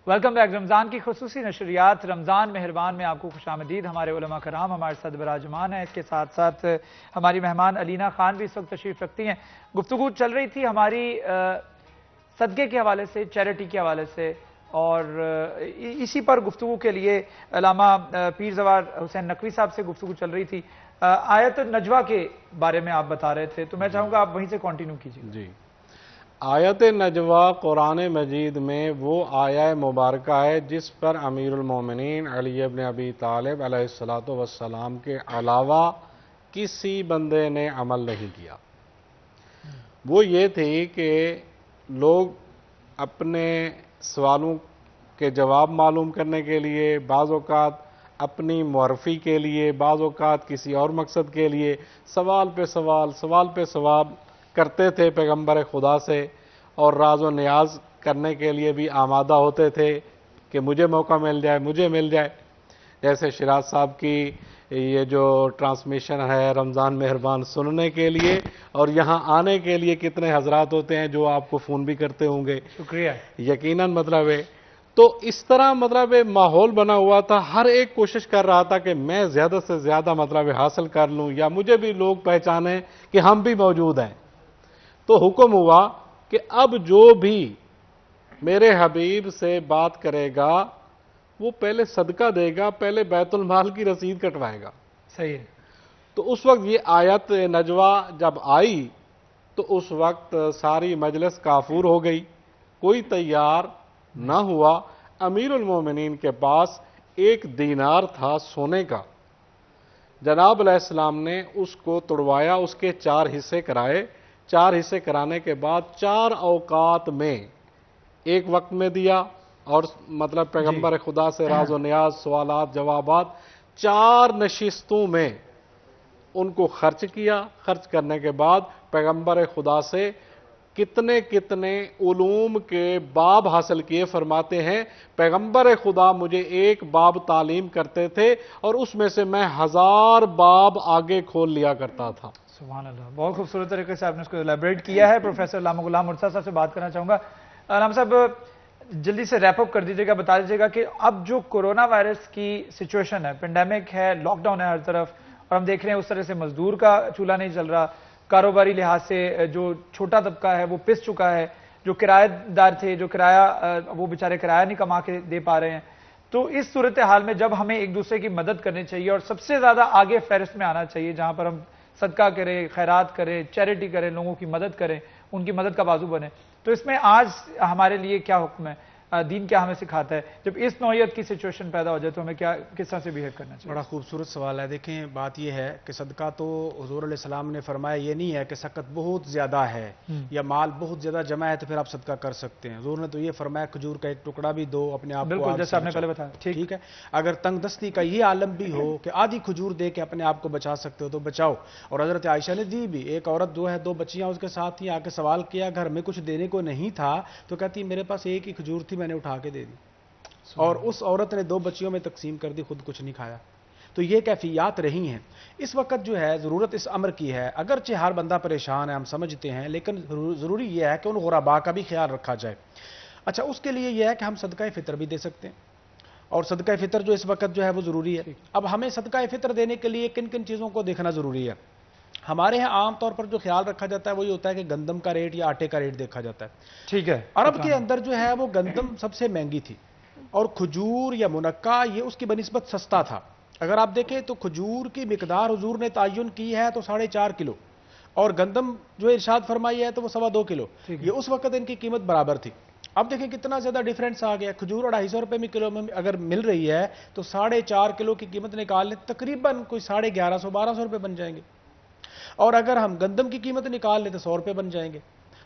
Welcome back. رمضان کی خصوصی نشریات رمضان مہربان میں آپ کو خوش آمدید. ہمارے علماء کرام ہمارے ساتھ براجمان ہیں. اس کے ساتھ ساتھ ہماری مہمان علینا خان بھی اس وقت تشریف رکھتی ہیں. گفتگو چل رہی تھی ہماری صدقے کے حوالے سے, چیریٹی کے حوالے سے, اور اسی پر گفتگو کے لیے علامہ پیر زوار حسین نقوی صاحب سے گفتگو چل رہی تھی. آیت نجوہ کے بارے میں آپ بتا رہے تھے, تو میں چاہوں گا آپ وہیں سے کنٹینیو کیجیے. جی, آیت نجوہ قرآن مجید میں وہ آیہ مبارکہ ہے جس پر امیر المومنین علی ابن ابی طالب علیہ السلام کے علاوہ کسی بندے نے عمل نہیں کیا. وہ یہ تھی کہ لوگ اپنے سوالوں کے جواب معلوم کرنے کے لیے, بعض اوقات اپنی معرفی کے لیے, بعض اوقات کسی اور مقصد کے لیے سوال پہ سوال کرتے تھے پیغمبر خدا سے, اور راز و نیاز کرنے کے لیے بھی آمادہ ہوتے تھے کہ مجھے موقع مل جائے. جیسے شیراز صاحب کی یہ جو ٹرانسمیشن ہے رمضان مہربان سننے کے لیے اور یہاں آنے کے لیے کتنے حضرات ہوتے ہیں جو آپ کو فون بھی کرتے ہوں گے. شکریہ. یقیناً مطلب ہے تو اس طرح مطلب ماحول بنا ہوا تھا, ہر ایک کوشش کر رہا تھا کہ میں زیادہ سے زیادہ مطلب حاصل کر لوں یا مجھے بھی لوگ پہچانیں کہ ہم بھی موجود ہیں. تو حکم ہوا کہ اب جو بھی میرے حبیب سے بات کرے گا وہ پہلے صدقہ دے گا, پہلے بیت المال کی رسید کٹوائے گا. صحیح ہے. تو اس وقت یہ آیت نجوہ جب آئی تو اس وقت ساری مجلس کافور ہو گئی, کوئی تیار نہ ہوا. امیر المومنین کے پاس 1 دینار تھا سونے کا, جناب علیہ السلام نے اس کو توڑوایا, اس کے 4 حصے کرائے. 4 حصے کرانے کے بعد 4 اوقات میں, ایک وقت میں دیا اور مطلب پیغمبر خدا سے راز و نیاز, سوالات, جوابات 4 نشستوں میں ان کو خرچ کیا. خرچ کرنے کے بعد پیغمبر خدا سے کتنے علوم کے باب حاصل کیے. فرماتے ہیں پیغمبر خدا مجھے ایک باب تعلیم کرتے تھے اور اس میں سے میں 1000 باب آگے کھول لیا کرتا تھا. سبحان اللہ, بہت خوبصورت طریقے سے آپ نے اس کو ایلیبریٹ کیا ہے. پروفیسر علامہ غلام مرتضیٰ صاحب سے بات کرنا چاہوں گا. علامہ صاحب جلدی سے ریپ اپ کر دیجیے گا, بتا دیجیے گا کہ اب جو کورونا وائرس کی سچویشن ہے, پینڈیمک ہے, لاک ڈاؤن ہے ہر طرف, اور ہم دیکھ رہے ہیں اس طرح سے مزدور کا چولہا نہیں چل رہا, کاروباری لحاظ سے جو چھوٹا طبقہ ہے وہ پس چکا ہے, جو کرایہ دار تھے جو کرایہ وہ بیچارے کرایہ نہیں کما کے دے پا رہے ہیں. تو اس صورتحال میں جب ہمیں ایک دوسرے کی مدد کرنی چاہیے اور سب سے زیادہ آگے فہرست میں آنا چاہیے جہاں پر ہم صدقہ کریں, خیرات کریں, چیریٹی کریں, لوگوں کی مدد کریں, ان کی مدد کا بازو بنے, تو اس میں آج ہمارے لیے کیا حکم ہے، دین کیا ہمیں سکھاتا ہے جب اس نوعیت کی سچویشن پیدا ہو جائے تو ہمیں کیا کس طرح سے بیہیو کرنا چاہیے؟ بڑا خوبصورت سوال ہے. دیکھیں بات یہ ہے کہ صدقہ تو حضور علیہ السلام نے فرمایا یہ نہیں ہے کہ سکت بہت زیادہ ہے یا مال بہت زیادہ جمع ہے تو پھر آپ صدقہ کر سکتے ہیں. حضور نے تو یہ فرمایا کھجور کا ایک ٹکڑا بھی دو اپنے آپ کو. بالکل جیسے آپ نے پہلے بتایا. ٹھیک ہے، اگر تنگ دستی کا یہ عالم بھی ہو کہ آدھی کھجور دے کے اپنے آپ کو بچا سکتے ہو تو بچاؤ. اور حضرت عائشہ نے دی بھی. ایک عورت جو ہے 2 بچیاں اس کے ساتھ تھیں، آ کے سوال کیا گھر میں کچھ دینے کو نہیں تھا تو کہتی میرے پاس ایک ہی کھجور تھی میں نے اٹھا کے دے دی. اور اس عورت نے 2 بچیوں میں تقسیم کر دی، خود کچھ نہیں کھایا. تو یہ کیفیات رہی ہیں. اس وقت جو ہے ضرورت اس امر کی ہے، اگرچہ ہر بندہ پریشان ہے ہم سمجھتے ہیں، لیکن ضروری یہ ہے کہ ان غرباء کا بھی خیال رکھا جائے. اچھا اس کے لیے یہ ہے کہ ہم صدقہ فطر بھی دے سکتے ہیں، اور صدقہ فطر جو اس وقت جو ہے وہ ضروری ہے. اب ہمیں صدقہ فطر دینے کے لیے کن کن چیزوں کو دیکھنا ضروری ہے. ہمارے ہاں عام طور پر جو خیال رکھا جاتا ہے وہ یہ ہوتا ہے کہ گندم کا ریٹ یا آٹے کا ریٹ دیکھا جاتا ہے. ٹھیک ہے. عرب کے اندر جو ہے وہ گندم سب سے مہنگی تھی اور کھجور یا منقع یہ اس کی بنسبت سستا تھا. اگر آپ دیکھیں تو کھجور کی مقدار حضور نے تعین کی ہے تو 4.5 کلو، اور گندم جو ارشاد فرمائی ہے تو وہ 2.25 کلو. یہ اس وقت ان کی قیمت برابر تھی. اب دیکھیں کتنا زیادہ ڈیفرنس آ گیا. کھجور 250 روپے میں کلو میں اگر مل رہی ہے تو 4.5 کلو کی قیمت نکال لیں تقریباً کوئی 1150-1200 روپے بن جائیں گے. اور اگر ہم گندم کی قیمت نکال لیں تو 100 روپے بن جائیں گے.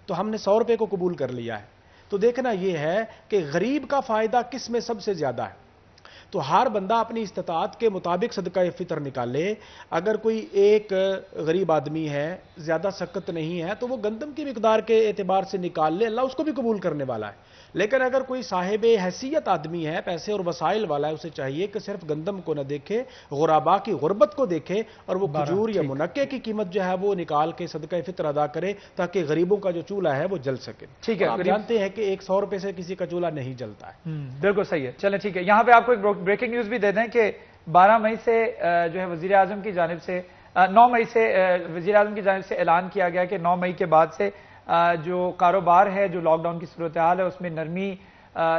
تو ہم نے 100 روپے کو قبول کر لیا ہے. تو دیکھنا یہ ہے کہ غریب کا فائدہ کس میں سب سے زیادہ ہے. تو ہر بندہ اپنی استطاعت کے مطابق صدقہ فطر نکالے. اگر کوئی ایک غریب آدمی ہے زیادہ سکت نہیں ہے تو وہ گندم کی مقدار کے اعتبار سے نکال لے، اللہ اس کو بھی قبول کرنے والا ہے. لیکن اگر کوئی صاحب حیثیت آدمی ہے، پیسے اور وسائل والا ہے، اسے چاہیے کہ صرف گندم کو نہ دیکھے، غرباء کی غربت کو دیکھے اور وہ کھجور یا منقع کی قیمت جو ہے وہ نکال کے صدقہ فطر ادا کرے تاکہ غریبوں کا جو چولہا ہے وہ جل سکے. ٹھیک ہے. آپ جانتے ہیں کہ 100 روپے سے کسی کا چولہا نہیں جلتا ہے. بالکل صحیح ہے. چلیں ٹھیک ہے. یہاں پہ آپ کو ایک بریکنگ نیوز بھی دے دیں کہ 12 مئی سے جو ہے وزیر اعظم کی جانب سے 9 مئی سے وزیر اعظم کی جانب سے اعلان کیا گیا کہ 9 مئی کے بعد سے جو کاروبار ہے، جو لاک ڈاؤن کی صورتحال ہے اس میں نرمی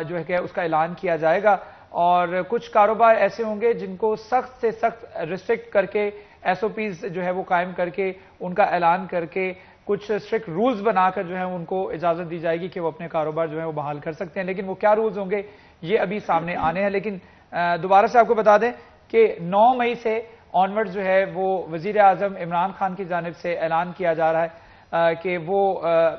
جو ہے کہ اس کا اعلان کیا جائے گا. اور کچھ کاروبار ایسے ہوں گے جن کو سخت سے سخت ریسٹرکٹ کر کے SOPs جو ہے وہ قائم کر کے ان کا اعلان کر کے کچھ اسٹرکٹ رولز بنا کر جو ہے ان کو اجازت دی جائے گی کہ وہ اپنے کاروبار جو ہے وہ بحال کر سکتے ہیں. لیکن وہ کیا رولز ہوں گے یہ ابھی سامنے آنے ہیں. لیکن دوبارہ سے آپ کو بتا دیں کہ 9 مئی سے آنورڈ جو ہے وہ وزیر اعظم عمران خان کی جانب سے اعلان کیا جا رہا ہے کہ وہ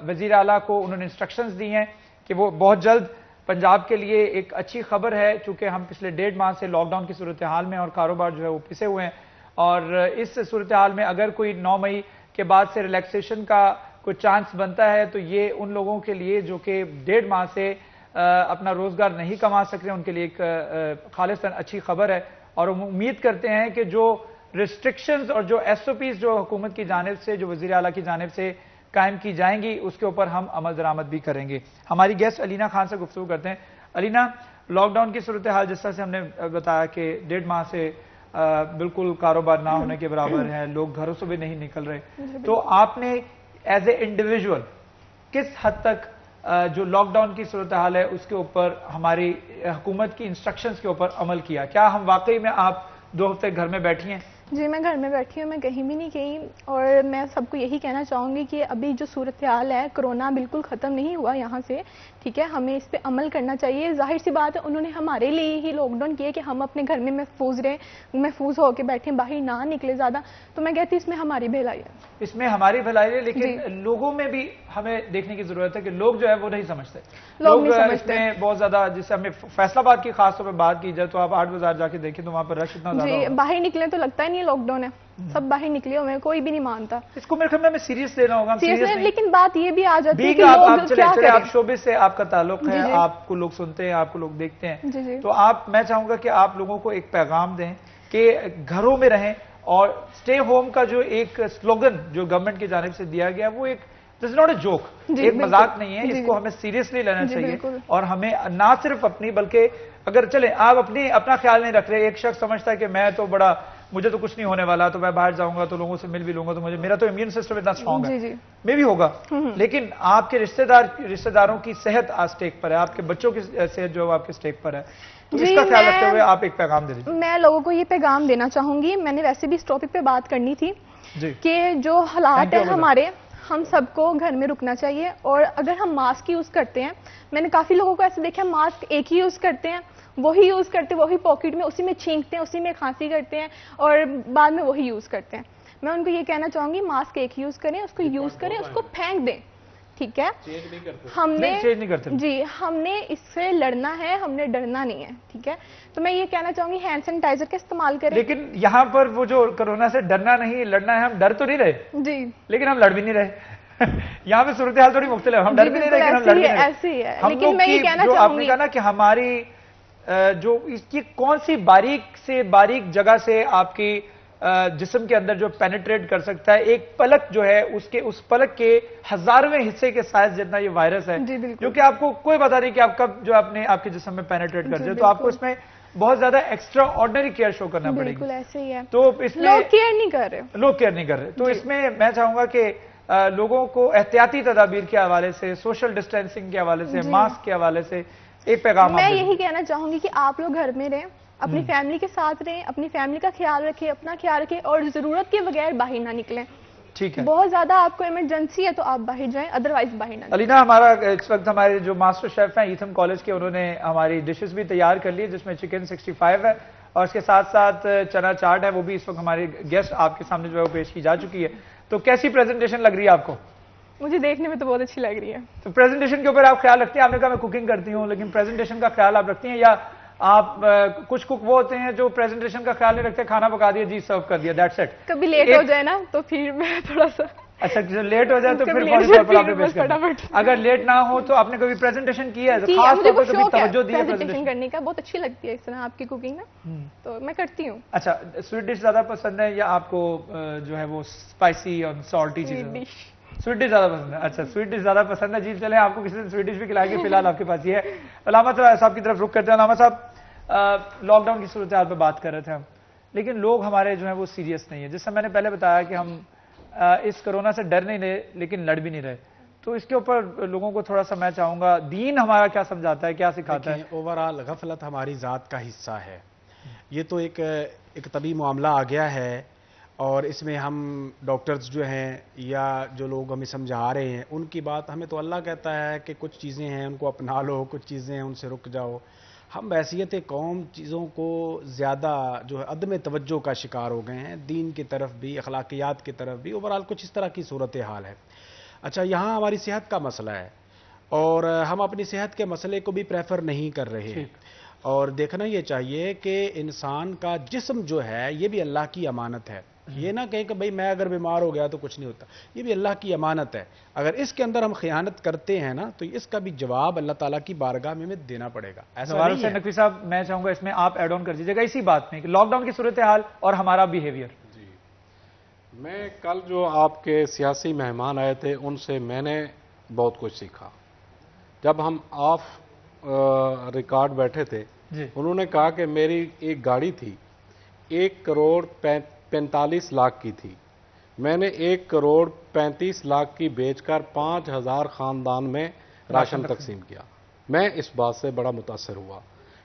وزیر اعلیٰ کو انہوں نے انسٹرکشنز دی ہیں کہ وہ بہت جلد پنجاب کے لیے ایک اچھی خبر ہے چونکہ ہم پچھلے 1.5 ماہ سے لاک ڈاؤن کی صورتحال میں اور کاروبار جو ہے وہ پسے ہوئے ہیں. اور اس صورتحال میں اگر کوئی 9 مئی کے بعد سے ریلیکسیشن کا کوئی چانس بنتا ہے تو یہ ان لوگوں کے لیے جو کہ 1.5 ماہ سے اپنا روزگار نہیں کما سک رہے ان کے لیے ایک خالصاً اچھی خبر ہے. اور ہم امید کرتے ہیں کہ جو ریسٹرکشنز اور جو SOPs جو حکومت کی جانب سے جو وزیر اعلیٰ کی جانب سے قائم کی جائیں گی اس کے اوپر ہم عمل درآمد بھی کریں گے. ہماری گیسٹ علینا خان سے گفتگو کرتے ہیں. علینا، لاک ڈاؤن کی صورتحال جس طرح سے ہم نے بتایا کہ 1.5 ماہ سے بالکل کاروبار نہ ہونے کے برابر ہے، لوگ گھروں سے بھی نہیں نکل رہے، تو آپ نے ایز اے انڈیویجول کس حد تک جو لاک ڈاؤن کی صورتحال ہے اس کے اوپر ہماری حکومت کی انسٹرکشنز کے اوپر عمل کیا؟ کیا ہم واقعی میں آپ 2 ہفتے گھر میں بیٹھی ہیں؟ جی میں گھر میں بیٹھی ہوں، میں کہیں بھی نہیں گئی. اور میں سب کو یہی کہنا چاہوں گی کہ ابھی جو صورتحال ہے کرونا بالکل ختم نہیں ہوا یہاں سے. ٹھیک ہے، ہمیں اس پہ عمل کرنا چاہیے. ظاہر سی بات ہے انہوں نے ہمارے لیے ہی لاک ڈاؤن کیا کہ ہم اپنے گھر میں محفوظ رہیں، محفوظ ہو کے بیٹھیں، باہر نہ نکلے زیادہ. تو میں کہتی اس میں ہماری بھلائی ہے. اس میں ہماری بھلائی ہے، لیکن لوگوں میں بھی ہمیں دیکھنے کی ضرورت ہے کہ لوگ جو ہے وہ نہیں سمجھتے. لوگ اس میں بہت زیادہ، جیسے ہمیں فیصل آباد کی خاص طور پہ بات کی جائے تو آپ 8 بازار جا کے دیکھیں تو وہاں پر رش اتنا زیادہ جی باہر نکلے تو لگتا ہی نہیں لاک ڈاؤن ہے. سب باہر نکلے ہوئے ہیں، کوئی بھی نہیں مانتا. اس کو میرے خیال میں سیریس لینا ہوگا. لیکن بات یہ بھی آ جاتی ہے کہ آپ شعبے سے آپ کا تعلق ہے، آپ کو لوگ سنتے ہیں، آپ کو لوگ دیکھتے ہیں، تو میں چاہوں گا کہ آپ لوگوں کو ایک پیغام دیں کہ گھروں میں رہیں. اور اسٹے ہوم کا جو ایک سلوگن جو گورنمنٹ کی جانب سے دیا گیا وہ ایک دس از ناٹ اے جوک، ایک مذاق نہیں ہے، اس کو ہمیں سیریسلی لینا چاہیے. اور ہمیں نہ صرف اپنی بلکہ اگر چلیں آپ اپنا خیال نہیں رکھ رہے، ایک شخص سمجھتا ہے کہ میں تو بڑا، مجھے تو کچھ نہیں ہونے والا، تو میں باہر جاؤں گا تو لوگوں سے مل بھی لوں گا تو میرا تو امیون سسٹم اتنا اسٹرانگ ہے، میں بھی ہوگا. لیکن آپ کے رشتہ داروں کی صحت اسٹیک پر ہے، آپ کے بچوں کی صحت جو آپ کے اسٹیک پر ہے. تو اس کا خیال رکھتے ہوئے آپ ایک پیغام دے دیجیے. میں لوگوں کو یہ پیغام دینا چاہوں گی. میں نے ویسے بھی اس ٹاپک پہ بات کرنی تھی کہ جو حالات ہیں ہم سب کو گھر میں رکنا چاہیے. اور اگر ہم ماسک یوز کرتے ہیں, میں نے کافی لوگوں کو ایسے دیکھا ماسک ایک ہی یوز کرتے ہیں, وہی یوز کرتے, وہی پاکٹ میں اسی میں چھینکتے ہیں, اسی میں کھانسی کرتے ہیں اور بعد میں وہی یوز کرتے ہیں. میں ان کو یہ کہنا چاہوں گی ماسک ایک ہی یوز کریں, اس کو یوز کریں, اس کو پھینک دیں. ٹھیک ہے, ہم نے جی ہم نے اس سے لڑنا ہے, ہم نے ڈرنا نہیں ہے. ٹھیک ہے, تو میں یہ کہنا چاہوں گی ہینڈ سینیٹائزر کا استعمال کریں. لیکن یہاں پر وہ جو کرونا سے ڈرنا نہیں لڑنا ہے, ہم ڈر تو نہیں رہے جی, لیکن ہم لڑ بھی نہیں رہے. یہاں پہ صورتحال تھوڑی مختلف ہے, ہم ڈر بھی نہیں رہے, ہم لڑ بھی نہیں رہے. ایسے ہی ہے, لیکن میں یہ کہنا جو آپ چاہوں نے گی کہا نا کہ ہماری جو اس کی کون سی باریک سے باریک جگہ سے آپ کی جسم کے اندر جو پینیٹریٹ کر سکتا ہے, ایک پلک جو ہے اس پلک کے ہزارویں حصے کے سائز جتنا یہ وائرس ہے, جو کہ آپ کو کوئی پتا نہیں کہ آپ کب جو آپ کے جسم میں پینیٹریٹ کر جائے, تو آپ کو اس میں بہت زیادہ ایکسٹرا آرڈنری کیئر شو کرنا پڑے گی. بالکل ایسے ہی ہے, تو اس میں لوگ کیئر نہیں کر رہے. تو اس میں میں چاہوں گا کہ لوگوں کو احتیاطی تدابیر کے حوالے سے, سوشل ڈسٹینسنگ کے حوالے سے, ماسک کے حوالے سے ایک پیغام. میں یہی کہنا چاہوں گی کہ آپ لوگ گھر میں رہیں, اپنی فیملی کے ساتھ رہیں, اپنی فیملی کا خیال رکھیں, اپنا خیال رکھیں, اور ضرورت کے بغیر باہر نہ نکلیں. ٹھیک ہے, بہت زیادہ آپ کو ایمرجنسی ہے تو آپ باہر جائیں, ادروائز باہر نہ. علینا, ہمارا اس وقت ہمارے جو ماسٹر شیف ہیں ایتھم کالج کے, انہوں نے ہماری ڈشز بھی تیار کر لی, جس میں چکن 65 ہے اور اس کے ساتھ ساتھ چنا چاٹ ہے, وہ بھی اس وقت ہمارے گیسٹ آپ کے سامنے جو ہے وہ پیش کی جا چکی ہے. تو کیسی پریزنٹیشن لگ رہی ہے آپ کو؟ مجھے دیکھنے میں تو بہت اچھی لگ رہی ہے. تو پریزنٹیشن کے اوپر آپ خیال رکھتے ہیں؟ آپ نے کہا میں کوکنگ کرتی ہوں, لیکن پریزنٹیشن کا خیال آپ رکھتی ہیں, یا آپ کچھ کک وہ ہوتے ہیں جو پریزنٹیشن کا خیال نہیں رکھتے, کھانا پکا دیا جی سرو کر دیا, دیٹس اٹ. کبھی لیٹ ہو جائے نا تو پھر میں تھوڑا سا, اچھا لیٹ ہو جائے تو پھر فوری طور پر آپ نے پیش کرنا. اگر لیٹ نہ ہو تو آپ نے کبھی پریزنٹیشن کی ہے, خاص طور پر کبھی توجہ دی ہے پریزنٹیشن کرنے کا؟ بہت اچھی لگتی ہے اس طرح آپ کی کوکنگ نا, تو میں کرتی ہوں. اچھا, سویٹ ڈش زیادہ پسند ہے یا آپ کو جو ہے وہ اسپائسی اور سالٹی چیزیں؟ سویٹ ڈش زیادہ پسند ہے. اچھا, سویٹ ڈش زیادہ پسند ہے. جی چلیں, آپ کو کسی نے سویٹ ڈش بھی کھلائے گی, فی الحال آپ کے پاس یہ ہے. علامہ صاحب کی طرف رخ کرتے ہیں. علامہ صاحب, لاک ڈاؤن کی صورتحال پہ بات کر رہے تھے ہم, لیکن لوگ ہمارے جو ہیں وہ سیریس نہیں ہیں. جس سے میں نے پہلے بتایا کہ ہم اس کرونا سے ڈر نہیں رہے لیکن لڑ بھی نہیں رہے, تو اس کے اوپر لوگوں کو تھوڑا سا میں چاہوں گا, دین ہمارا کیا سمجھاتا ہے, کیا سکھاتا ہے؟ اوورآل غفلت ہماری ذات کا حصہ ہے. یہ تو ایک طبی معاملہ آ گیا ہے, اور اس میں ہم ڈاکٹرز جو ہیں یا جو لوگ ہمیں سمجھا رہے ہیں ان کی بات, ہمیں تو اللہ کہتا ہے کہ کچھ چیزیں ہیں ان کو اپنا لو, کچھ چیزیں ہیں ان سے رک جاؤ. ہم بحیثیت قوم چیزوں کو زیادہ جو ہے عدم توجہ کا شکار ہو گئے ہیں, دین کی طرف بھی, اخلاقیات کی طرف بھی. اوورآل کچھ اس طرح کی صورتحال ہے. اچھا, یہاں ہماری صحت کا مسئلہ ہے اور ہم اپنی صحت کے مسئلے کو بھی پریفر نہیں کر رہے ہیں, اور دیکھنا یہ چاہیے کہ انسان کا جسم جو ہے یہ بھی اللہ کی امانت ہے. یہ نہ کہیں کہ بھئی میں اگر بیمار ہو گیا تو کچھ نہیں ہوتا, یہ بھی اللہ کی امانت ہے. اگر اس کے اندر ہم خیانت کرتے ہیں نا تو اس کا بھی جواب اللہ تعالیٰ کی بارگاہ میں دینا پڑے گا. ایسا نہیں ہے. نقوی صاحب, میں چاہوں گا اس میں آپ ایڈ آن کر دیجیے گا اسی بات میں کہ لاک ڈاؤن کی صورتحال اور ہمارا بیہیویئر. جی, میں کل جو آپ کے سیاسی مہمان آئے تھے ان سے میں نے بہت کچھ سیکھا. جب ہم آف ریکارڈ بیٹھے تھے, انہوں نے کہا کہ میری ایک گاڑی تھی 1 کروڑ 45 لاکھ کی تھی, میں نے 1 کروڑ 35 لاکھ کی بیچ کر 5000 خاندان میں راشن تقسیم کیا. میں اس بات سے بڑا متاثر ہوا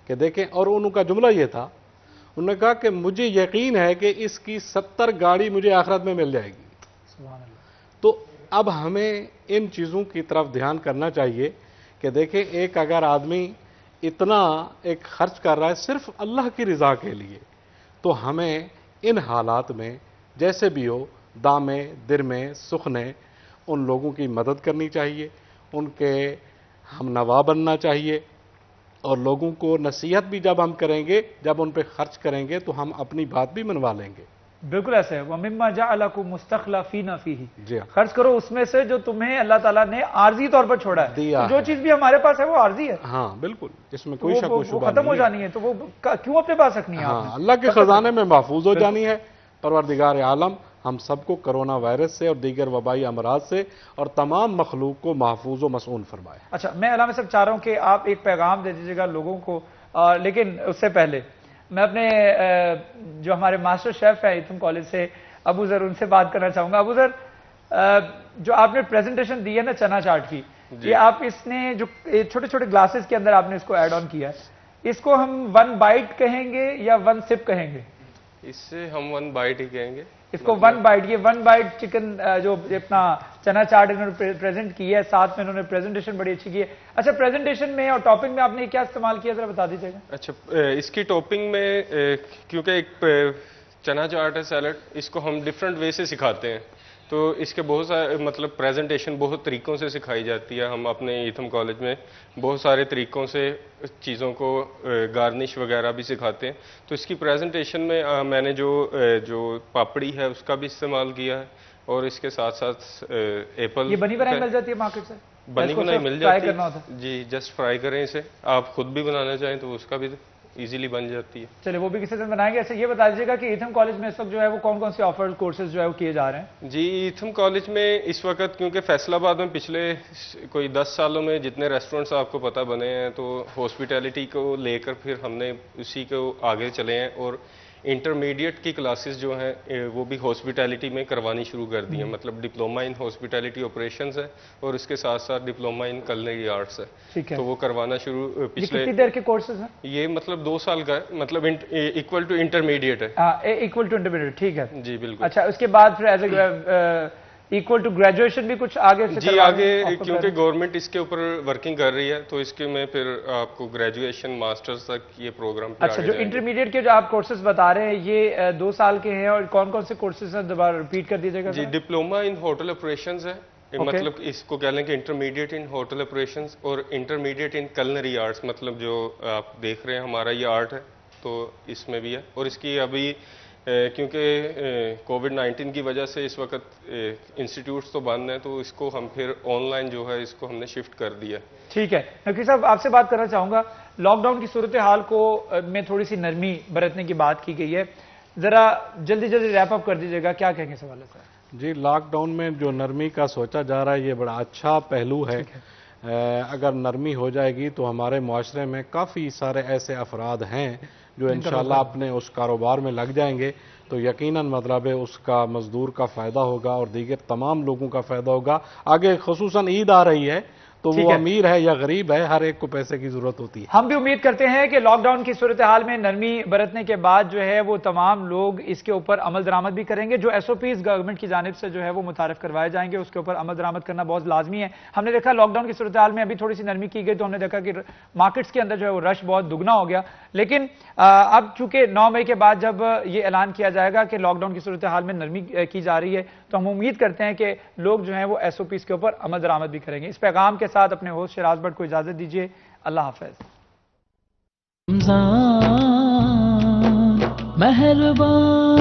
کہ دیکھیں, اور ان کا جملہ یہ تھا, انہوں نے کہا کہ مجھے یقین ہے کہ اس کی 70 گاڑی مجھے آخرت میں مل جائے گی. سبحان اللہ. تو اب ہمیں ان چیزوں کی طرف دھیان کرنا چاہیے کہ دیکھیں, ایک اگر آدمی اتنا ایک خرچ کر رہا ہے صرف اللہ کی رضا کے لیے, تو ہمیں ان حالات میں جیسے بھی ہو دامے درمے سخنے ان لوگوں کی مدد کرنی چاہیے, ان کے ہم نوا بننا چاہیے, اور لوگوں کو نصیحت بھی جب ہم کریں گے, جب ان پہ خرچ کریں گے تو ہم اپنی بات بھی منوا لیں گے. بالکل ایسے ہے. وَمِمَّا جَعَلَكُمْ مُسْتَخْلَفِينَ فِيهِ, جی خرچ کرو اس میں سے جو تمہیں اللہ تعالیٰ نے عارضی طور پر چھوڑا ہے. جو چیز بھی ہمارے پاس ہے وہ عارضی ہے. ہاں بالکل, اس میں کوئی شک و شبہ نہیں, ختم ہو جانی ہے, تو وہ کیوں اپنے پاس رکھنی ہے؟ ہاں, اللہ کے خزانے میں محفوظ ہو جانی ہے. پروردگار عالم ہم سب کو کرونا وائرس سے اور دیگر وبائی امراض سے اور تمام مخلوق کو محفوظ و مسعون فرمائے. اچھا, میں علامہ صاحب چاہ رہا ہوں کہ آپ ایک پیغام دے دیجیے گا لوگوں کو, لیکن اس سے پہلے میں اپنے جو ہمارے ماسٹر شیف ہیں ایتھم کالج سے, ابو ذر, ان سے بات کرنا چاہوں گا. ابو ذر, جو آپ نے پریزنٹیشن دی ہے نا چنا چاٹ کی, یہ آپ اس نے جو چھوٹے چھوٹے گلاسز کے اندر آپ نے اس کو ایڈ آن کیا ہے, اس کو ہم 1 بائٹ کہیں گے یا 1 سپ کہیں گے؟ اس سے ہم 1 بائٹ ہی کہیں گے. اس کو 1 بائٹ، یہ 1 بائٹ چکن جو اپنا چنا چاٹ انہوں نے پریزنٹ کی ہے، ساتھ میں انہوں نے پریزنٹیشن بڑی اچھی کی ہے. اچھا پریزنٹیشن میں اور ٹاپنگ میں آپ نے کیا استعمال کیا ذرا بتا دیجیے گا. اچھا اس کی ٹاپنگ میں کیونکہ ایک چنا چاٹ ہے سیلڈ، اس کو ہم ڈفرینٹ وے سے سکھاتے ہیں، تو اس کے بہت سارے مطلب پریزنٹیشن بہت طریقوں سے سکھائی جاتی ہے. ہم اپنے ایتھم کالج میں بہت سارے طریقوں سے چیزوں کو گارنش وغیرہ بھی سکھاتے ہیں. تو اس کی پریزنٹیشن میں میں نے جو پاپڑی ہے اس کا بھی استعمال کیا ہے، اور اس کے ساتھ ساتھ ایپل. یہ بنی بنائی مل جاتی ہے مارکیٹ سے؟ بنی بنائی مل جاتی ہے جی، جسٹ فرائی کریں اسے. آپ خود بھی بنانا چاہیں تو اس کا بھی ایزیلی بن جاتی ہے. چلے وہ بھی کسی دن بنائیں گے. ایسے یہ بتا دیجیے گا کہ ایتھم کالج میں اس وقت جو ہے وہ کون کون سے آفر کورسز جو ہے وہ کیے جا رہے ہیں؟ جی ایتھم کالج میں اس وقت کیونکہ فیصل آباد میں پچھلے کوئی 10 سالوں میں جتنے ریسٹورنٹس آپ کو پتہ بنے ہیں، تو ہاسپٹیلٹی کو لے کر پھر ہم نے اسی کو آگے چلے ہیں، اور انٹرمیڈیٹ کی کلاسز جو ہیں وہ بھی ہاسپٹیلٹی میں کروانی شروع کر دی ہیں. مطلب ڈپلوما ان ہاسپٹیلٹی آپریشنز ہے، اور اس کے ساتھ ساتھ ڈپلوما ان کلنری آرٹس ہے. تو وہ کروانا شروع پچھلے کتنی دیر کے کورسز ہیں؟ یہ مطلب 2 سال کا ہے، مطلب ایکول ٹو انٹرمیڈیٹ ہے. ایکول ٹو انٹرمیڈیٹ، ٹھیک ہے جی بالکل. اچھا اس کے بعد پھر as a equal to graduation بھی کچھ آگے سے جی آگے کیونکہ گورنمنٹ اس کے اوپر ورکنگ کر رہی ہے، تو اس کے میں پھر آپ کو گریجویشن ماسٹرز تک یہ پروگرام. اچھا جو انٹرمیڈیٹ کے جو آپ کورسز بتا رہے ہیں یہ 2 سال کے ہیں، اور کون کون سے کورسز ہیں دوبارہ ریپیٹ کر دیجیے گا. جی ڈپلوما ان ہوٹل آپریشنز ہے، مطلب اس کو کہہ لیں کہ انٹرمیڈیٹ ان ہوٹل آپریشنز، اور انٹرمیڈیٹ ان کلنری آرٹس، مطلب جو آپ دیکھ رہے ہیں ہمارا یہ آرٹ ہے تو اس میں بھی ہے. اور اس کی ابھی کیونکہ کووڈ-19 کی وجہ سے اس وقت انسٹیٹیوٹس تو بند ہیں، تو اس کو ہم پھر آن لائن جو ہے اس کو ہم نے شفٹ کر دیا. ٹھیک ہے نقوی صاحب، آپ سے بات کرنا چاہوں گا. لاک ڈاؤن کی صورتحال کو میں تھوڑی سی نرمی برتنے کی بات کی گئی ہے، ذرا جلدی ریپ اپ کر دیجیے گا، کیا کہیں گے اس حوالے سے؟ جی لاک ڈاؤن میں جو نرمی کا سوچا جا رہا ہے یہ بڑا اچھا پہلو ہے. اگر نرمی ہو جائے گی تو ہمارے معاشرے میں کافی سارے ایسے افراد ہیں جو انشاءاللہ اپنے اس کاروبار میں لگ جائیں گے، تو یقیناً مطلب اس کا مزدور کا فائدہ ہوگا اور دیگر تمام لوگوں کا فائدہ ہوگا. آگے خصوصاً عید آ رہی ہے، تو وہ امیر ہے یا غریب ہے، ہر ایک کو پیسے کی ضرورت ہوتی ہے. ہم بھی امید کرتے ہیں کہ لاک ڈاؤن کی صورتحال میں نرمی برتنے کے بعد جو ہے وہ تمام لوگ اس کے اوپر عمل درآمد بھی کریں گے. جو ایس او پیز گورنمنٹ کی جانب سے جو ہے وہ متعارف کروائے جائیں گے، اس کے اوپر عمل درآمد کرنا بہت لازمی ہے. ہم نے دیکھا لاک ڈاؤن کی صورتحال میں ابھی تھوڑی سی نرمی کی گئی، تو ہم نے دیکھا کہ مارکیٹس کے اندر جو ہے وہ رش بہت دگنا ہو گیا. لیکن اب چونکہ 9 مئی کے بعد جب یہ اعلان کیا جائے گا کہ لاک ڈاؤن کی صورتحال میں نرمی کی جا رہی ہے، تو ہم امید کرتے ہیں کہ لوگ جو ہیں وہ ایس او پیز کے اوپر عمل درآمد بھی کریں گے. اس پیغام کے ساتھ اپنے ہوسٹ شراز بٹ کو اجازت دیجیے. اللہ حافظ. مہربان